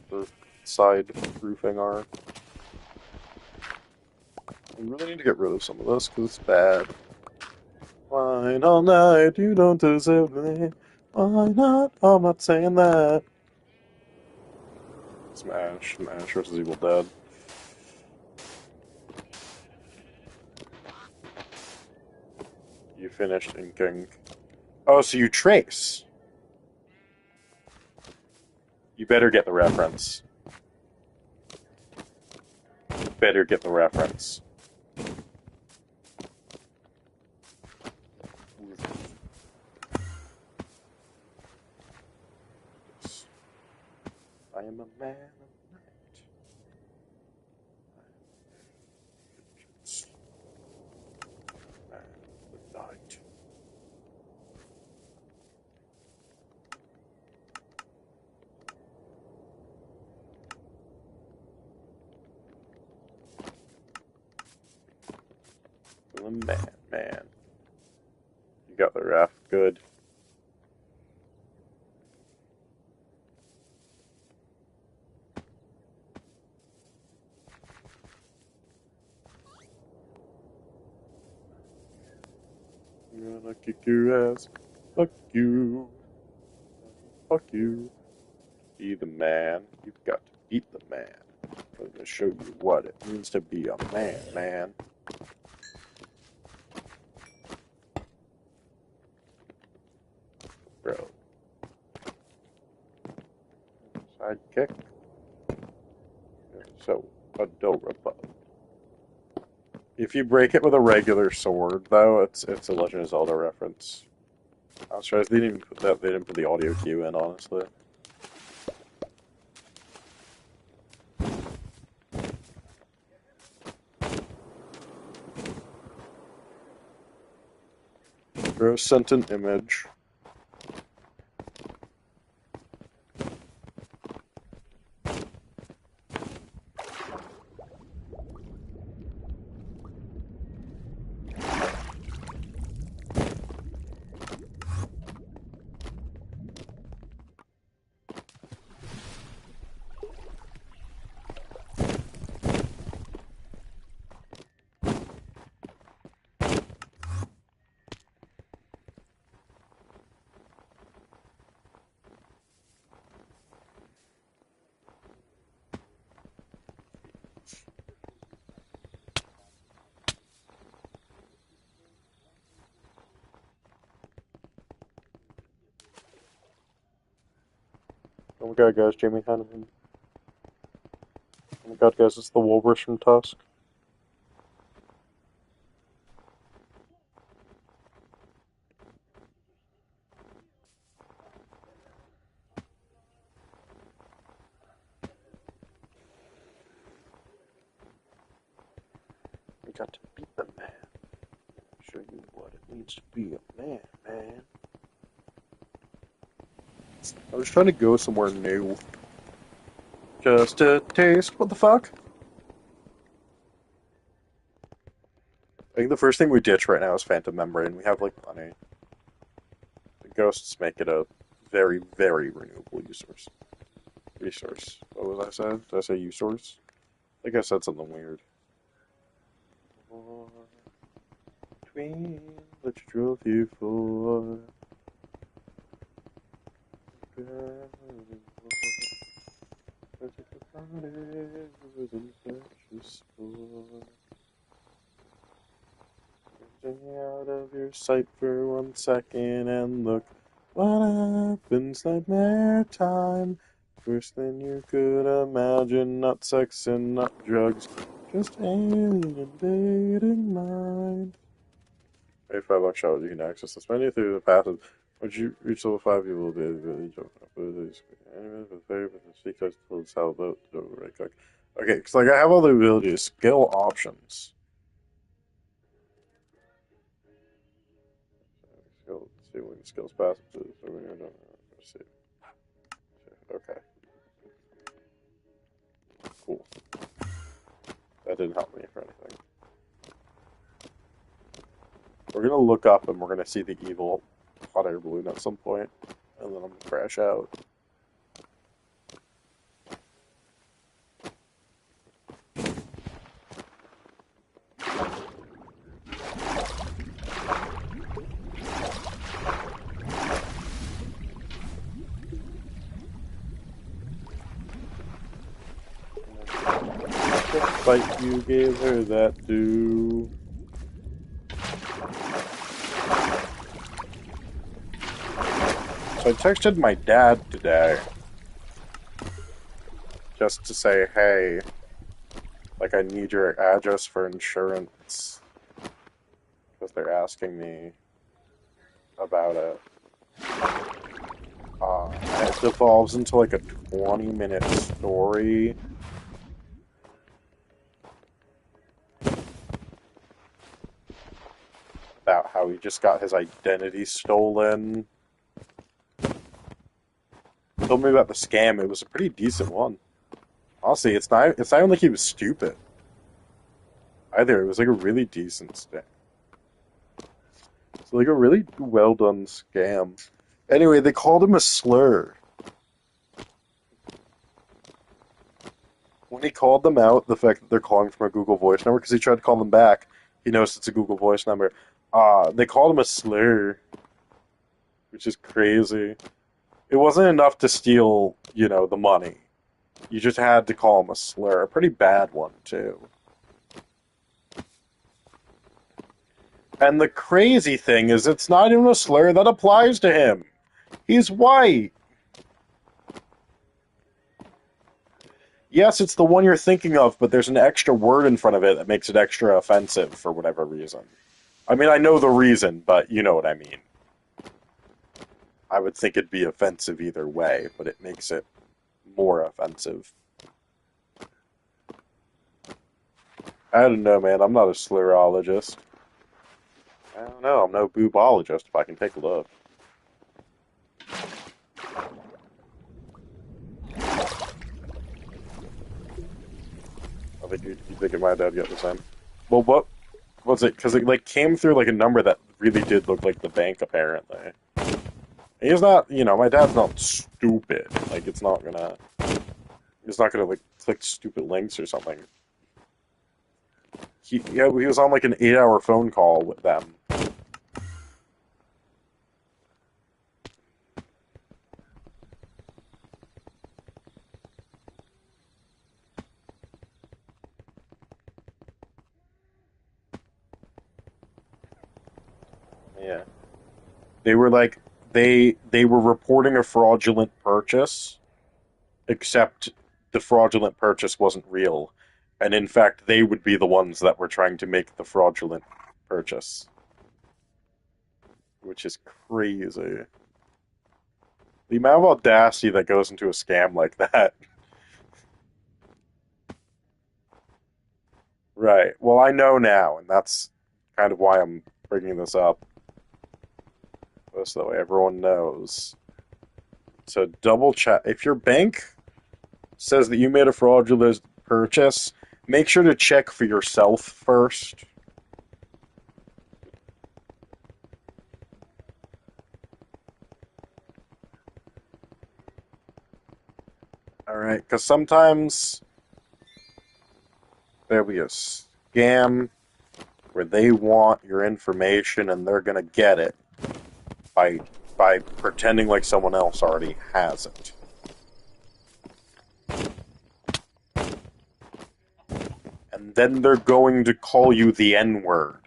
for side roofing art. I really need to get rid of some of this because it's bad. Fine all night, you don't deserve me. Why not? I'm not saying that. Smash versus Evil Dead. You finished inking. Oh, so you trace. You better get the reference. You better get the reference. I am a man of night. Man of night. I'm a man. You got the ref. Good. I'm gonna kick your ass. Fuck you. Fuck you. Be the man. You've got to beat the man. I'm gonna show you what it means to be a man. Bro. Sidekick. So adorable. If you break it with a regular sword, though, it's a Legend of Zelda reference. I was surprised they didn't even put that. They didn't put the audio cue in, honestly. Bro sent an image. Oh my god, guys, Jamie Hanneman. Oh my god, guys, it's the Walrus from Tusk. We got to beat the man. Show you what it means to be a man. I was trying to go somewhere new. Just to taste. What the fuck? I think the first thing we ditch right now is Phantom Membrane. We have, like, money. The ghosts make it a very, very renewable resource. What was I saying? Did I say resource? I think I said something weird. Between what you drove here for. Out of your sight for 1 second and look what happens. Nightmare time. Worse than you could imagine. Not sex and not drugs. Just alien invading mind. $85 shot, you can access this menu through the path of. Once you reach level 5, you will be able to jump up. Enemies with favorite speak touch to sailboat. Right click. Okay, because like I have all the abilities, skill options. Skill, see when the skills pass. See. Okay. Cool. That didn't help me for anything. We're gonna look up and we're gonna see the evil hot air balloon at some point, and then I'm gonna crash out. The fight you gave her that do. So I texted my dad today just to say, hey, like I need your address for insurance because they're asking me about it. It devolves into like a 20-minute story. About how he just got his identity stolen. Told me about the scam. It was a pretty decent one. Honestly, it's not even like he was stupid. Either. It was like a really decent scam. It's like a really well done scam. Anyway, they called him a slur. When he called them out, the fact that they're calling from a Google Voice number, because he tried to call them back, he knows it's a Google Voice number. They called him a slur, which is crazy. It wasn't enough to steal, the money. You just had to call him a slur. A pretty bad one, too. And the crazy thing is, it's not even a slur that applies to him. He's white. Yes, it's the one you're thinking of, but there's an extra word in front of it that makes it extra offensive for whatever reason. I mean, I know the reason, but you know what I mean. I would think it'd be offensive either way, but it makes it more offensive. I don't know, man. I'm not a slurologist. I don't know. I'm no boobologist, if I can take a look. I think you think my dad got the same. Well, what was it? Because it came through a number that really did look like the bank, apparently. He's not, my dad's not stupid. It's not gonna click stupid links or something. He was on an 8-hour phone call with them. Yeah. They were they were reporting a fraudulent purchase, except the fraudulent purchase wasn't real. And in fact, they would be the ones that were trying to make the fraudulent purchase. Which is crazy. The amount of audacity that goes into a scam like that. Right. Well, I know now, and that's kind of why I'm bringing this up. So that way everyone knows. So double check. If your bank says that you made a fraudulent purchase, make sure to check for yourself first. Alright, because sometimes there'll be a scam where they want your information and they're going to get it by pretending like someone else already has it. And then they're going to call you the N-word.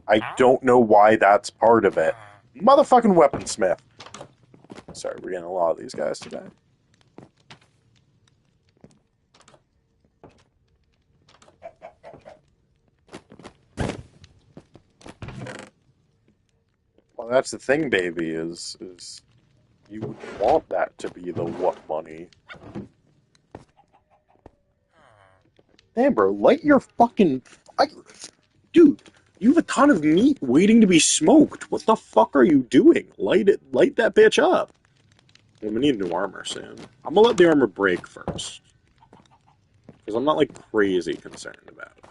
I don't know why that's part of it. Motherfucking weaponsmith. Sorry, we're getting a lot of these guys today. Well, that's the thing, baby, is you would want that to be the what money. Damn, bro, light your fucking fire. Dude, you have a ton of meat waiting to be smoked. What the fuck are you doing? Light that bitch up. Well, we need new armor soon. I'm gonna let the armor break first. Because I'm not, like, crazy concerned about it.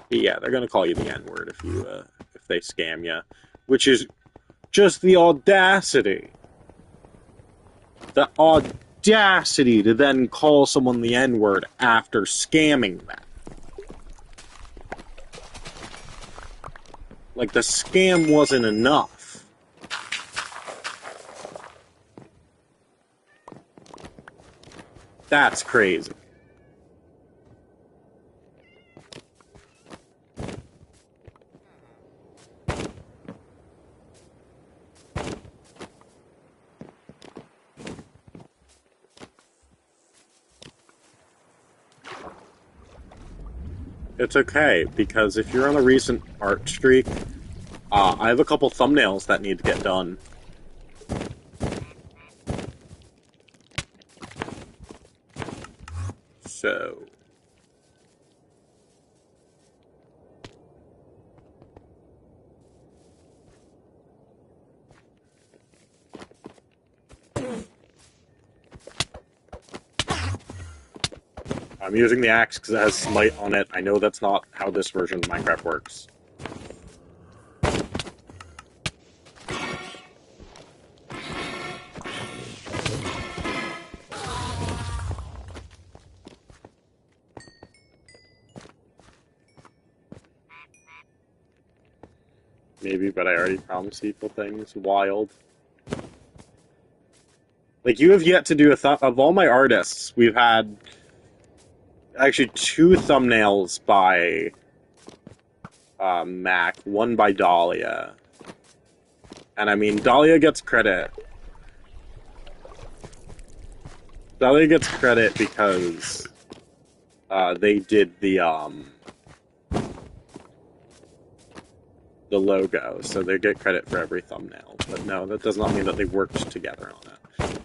But yeah, they're gonna call you the N-word if they scam you. Which is just the audacity. The audacity to then call someone the N-word after scamming them. Like, the scam wasn't enough. That's crazy. It's okay, because if you're on a recent art streak, I have a couple thumbnails that need to get done. So... I'm using the axe because it has smite on it. I know that's not how this version of Minecraft works. Maybe, but I already promised people things. Wild. Like, you have yet to do of all my artists, we've had actually 2 thumbnails by Mac, 1 by Dahlia. And I mean, Dahlia gets credit. Dahlia gets credit because they did the logo, so they get credit for every thumbnail. But no, that does not mean that they worked together on it.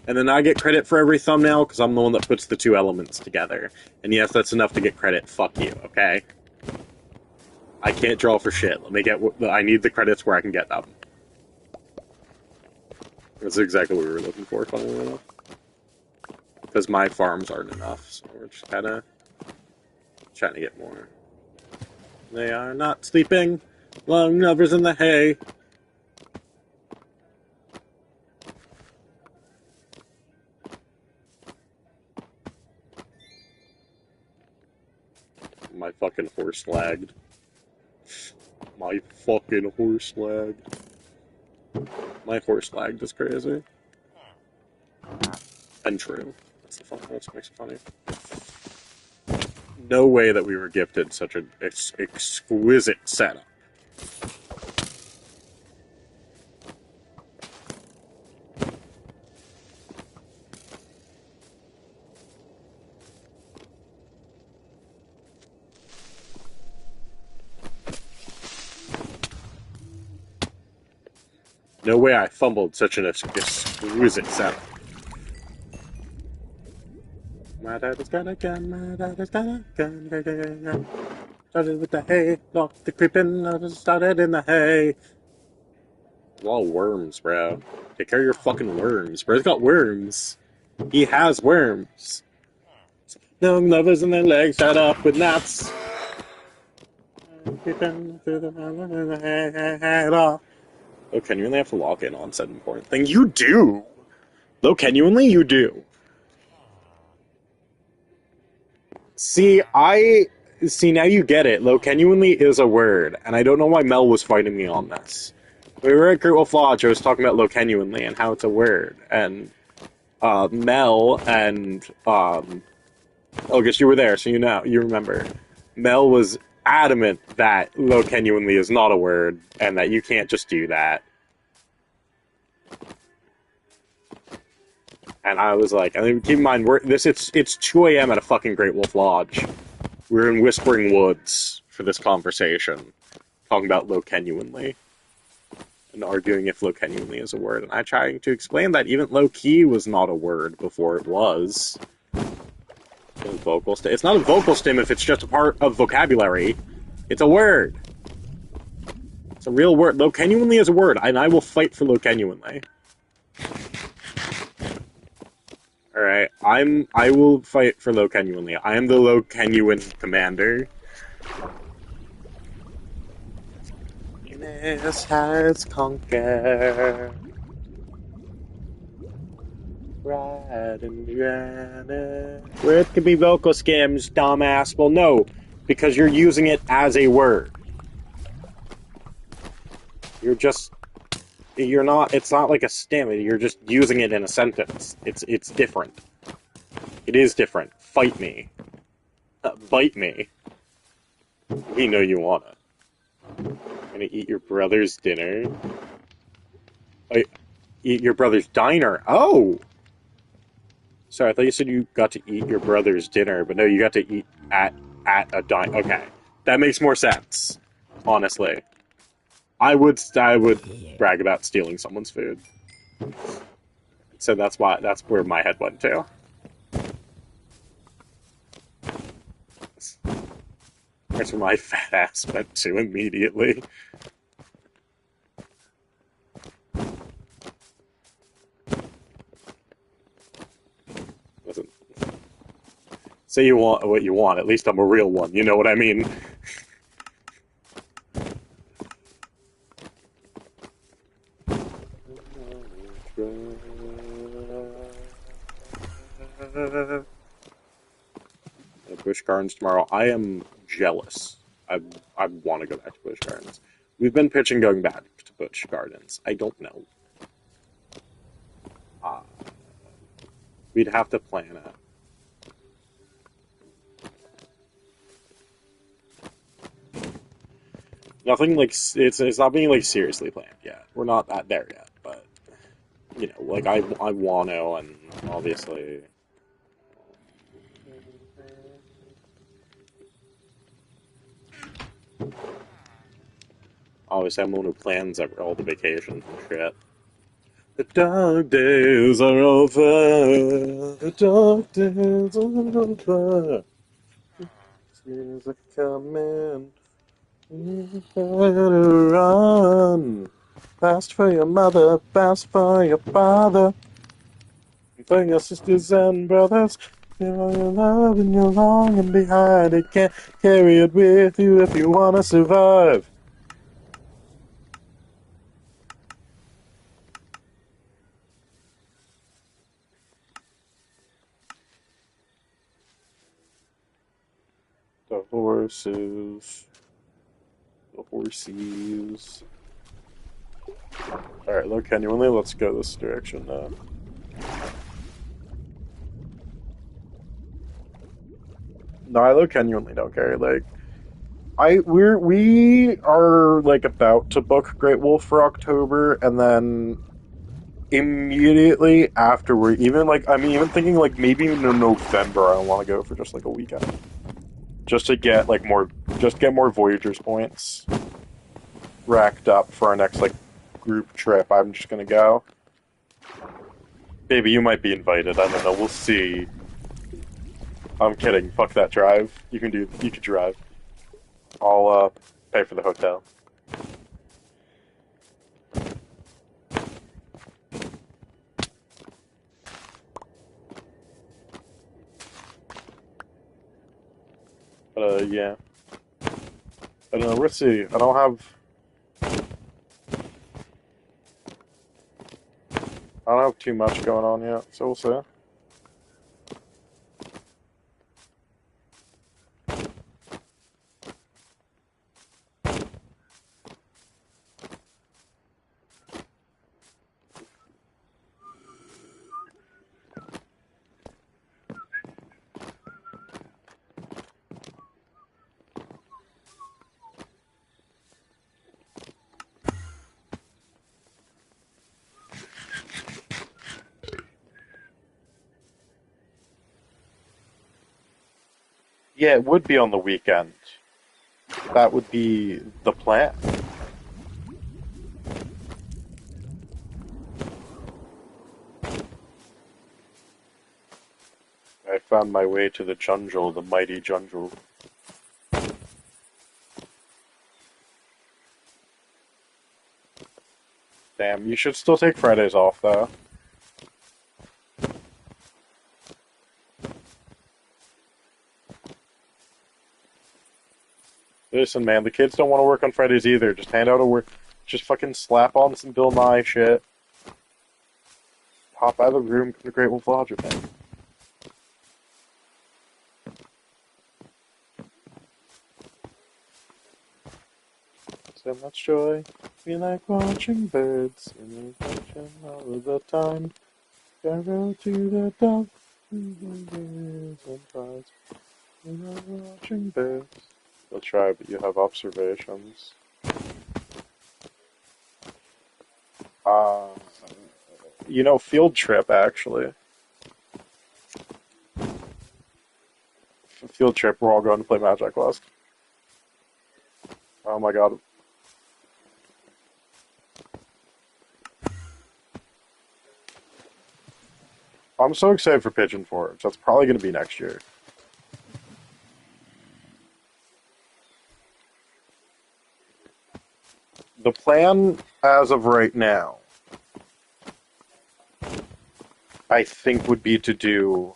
And then I get credit for every thumbnail because I'm the one that puts the 2 elements together. And yes, that's enough to get credit. Fuck you, okay? I can't draw for shit. I need the credits where I can get them. That's exactly what we were looking for, funnily enough. Because my farms aren't enough, so we're just kind of trying to get more. They are not sleeping. Long lovers in the hay. My fucking horse lagged. My fucking horse lagged. My horse lagged is crazy. And true. That's what makes it funny. No way that we were gifted such an exquisite setup. No way I fumbled such an exquisite setup. My dad has got a gun, my dad has got a gun. Started with the hay, locked the creeping, started in the hay. A lot of worms, bro. Take care of your fucking worms. Bro's got worms. He has worms. Young lovers and their legs shut up with gnats. Creeping through the hay. Oh, genuinely have to log in on said important thing. You do! Though genuinely, you do. See, now you get it. Low genuinely is a word, and I don't know why Mel was fighting me on this. We were at Great Wolf Lodge, I was talking about low genuinely and how it's a word, and Mel and I guess you were there, so you remember. Mel was adamant that low genuinely is not a word, and that you can't just do that. And I was like, I mean, keep in mind, it's 2 a.m. at a fucking Great Wolf Lodge. We're in Whispering Woods for this conversation, talking about low genuinely, and arguing if low genuinely is a word. And I'm trying to explain that even low key was not a word before it was. Vocal stim. It's not a vocal stim if it's just a part of vocabulary. It's a word. It's a real word. Low genuinely is a word, and I will fight for low genuinely. Alright, I will fight for low genuinely. I am the low genuine commander. Venus has conquered. Ride and granite. Where it could be vocal skims, dumbass. Well, no, because you're using it as a word. You're not, it's not like a stem, you're just using it in a sentence. It's different. It is different. Fight me. Bite me. We know you want it. I'm gonna eat your brother's dinner. Eat your brother's diner. Oh! Sorry, I thought you said you got to eat your brother's dinner, but no, you got to eat at a diner. Okay. That makes more sense. Honestly. I would brag about stealing someone's food. So that's where my head went to. That's where my fat ass went to immediately. Listen. Say you want what you want, at least I'm a real one, you know what I mean? Busch Gardens tomorrow. I am jealous. I want to go back to Busch Gardens. We've been pitching going back to Busch Gardens. I don't know. We'd have to plan it. Nothing like it's not being like seriously planned yet. We're not there yet, but you know, like I want to, and obviously. Obviously, I'm the one who plans all the vacations and shit. The dark days are over. The dark days are over. Tears are coming. You better run. Fast for your mother, fast for your father. For your sisters and brothers. Feel all your love and your longing behind it. Can't carry it with you if you want to survive. The horses. The horsies. Alright, look, genuinely, let's go this direction now. No, I look genuinely don't care. Like, we are like about to book Great Wolf for October, and then immediately afterward, I'm even thinking like maybe in November I want to go for just like a weekend, just to get more Voyagers points racked up for our next like group trip. I'm just gonna go. Baby, you might be invited. I don't know. We'll see. I'm kidding. Fuck that drive. You could drive. I'll pay for the hotel. Yeah. I don't know. We'll see. I don't have too much going on yet, so we'll see. Yeah, it would be on the weekend. That would be the plan. I found my way to the jungle, the mighty jungle. Damn, you should still take Fridays off, though. Listen, man, the kids don't want to work on Fridays either. Just hand out a work. Just fucking slap on some Bill Nye shit. Hop out of the room, come to Great Wolf Lodge with me. So much joy. We like watching birds. We like watching all of the time. Gotta go to the dump. And flies. We like watching birds. You'll try, but you have observations. Uh, field trip, actually. Field trip, we're all going to play Magic Quest. Oh my god. I'm so excited for Pigeon Forge. That's probably going to be next year. The plan, as of right now, I think would be to do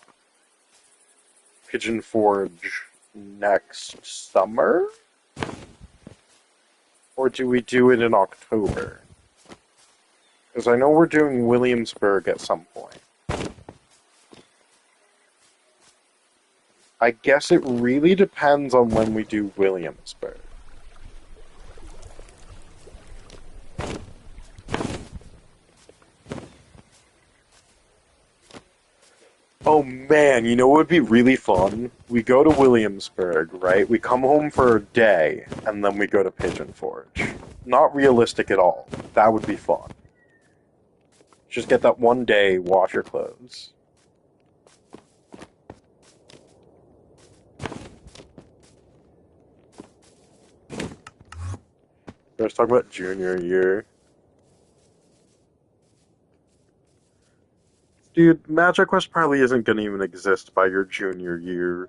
Pigeon Forge next summer? Or do we do it in October? Because I know we're doing Williamsburg at some point. I guess it really depends on when we do Williamsburg. Oh man, you know what would be really fun? We go to Williamsburg, right? We come home for a day, and then we go to Pigeon Forge. Not realistic at all. That would be fun. Just get that one day, wash your clothes. Let's talk about junior year. Dude, Magic Quest probably isn't going to even exist by your junior year.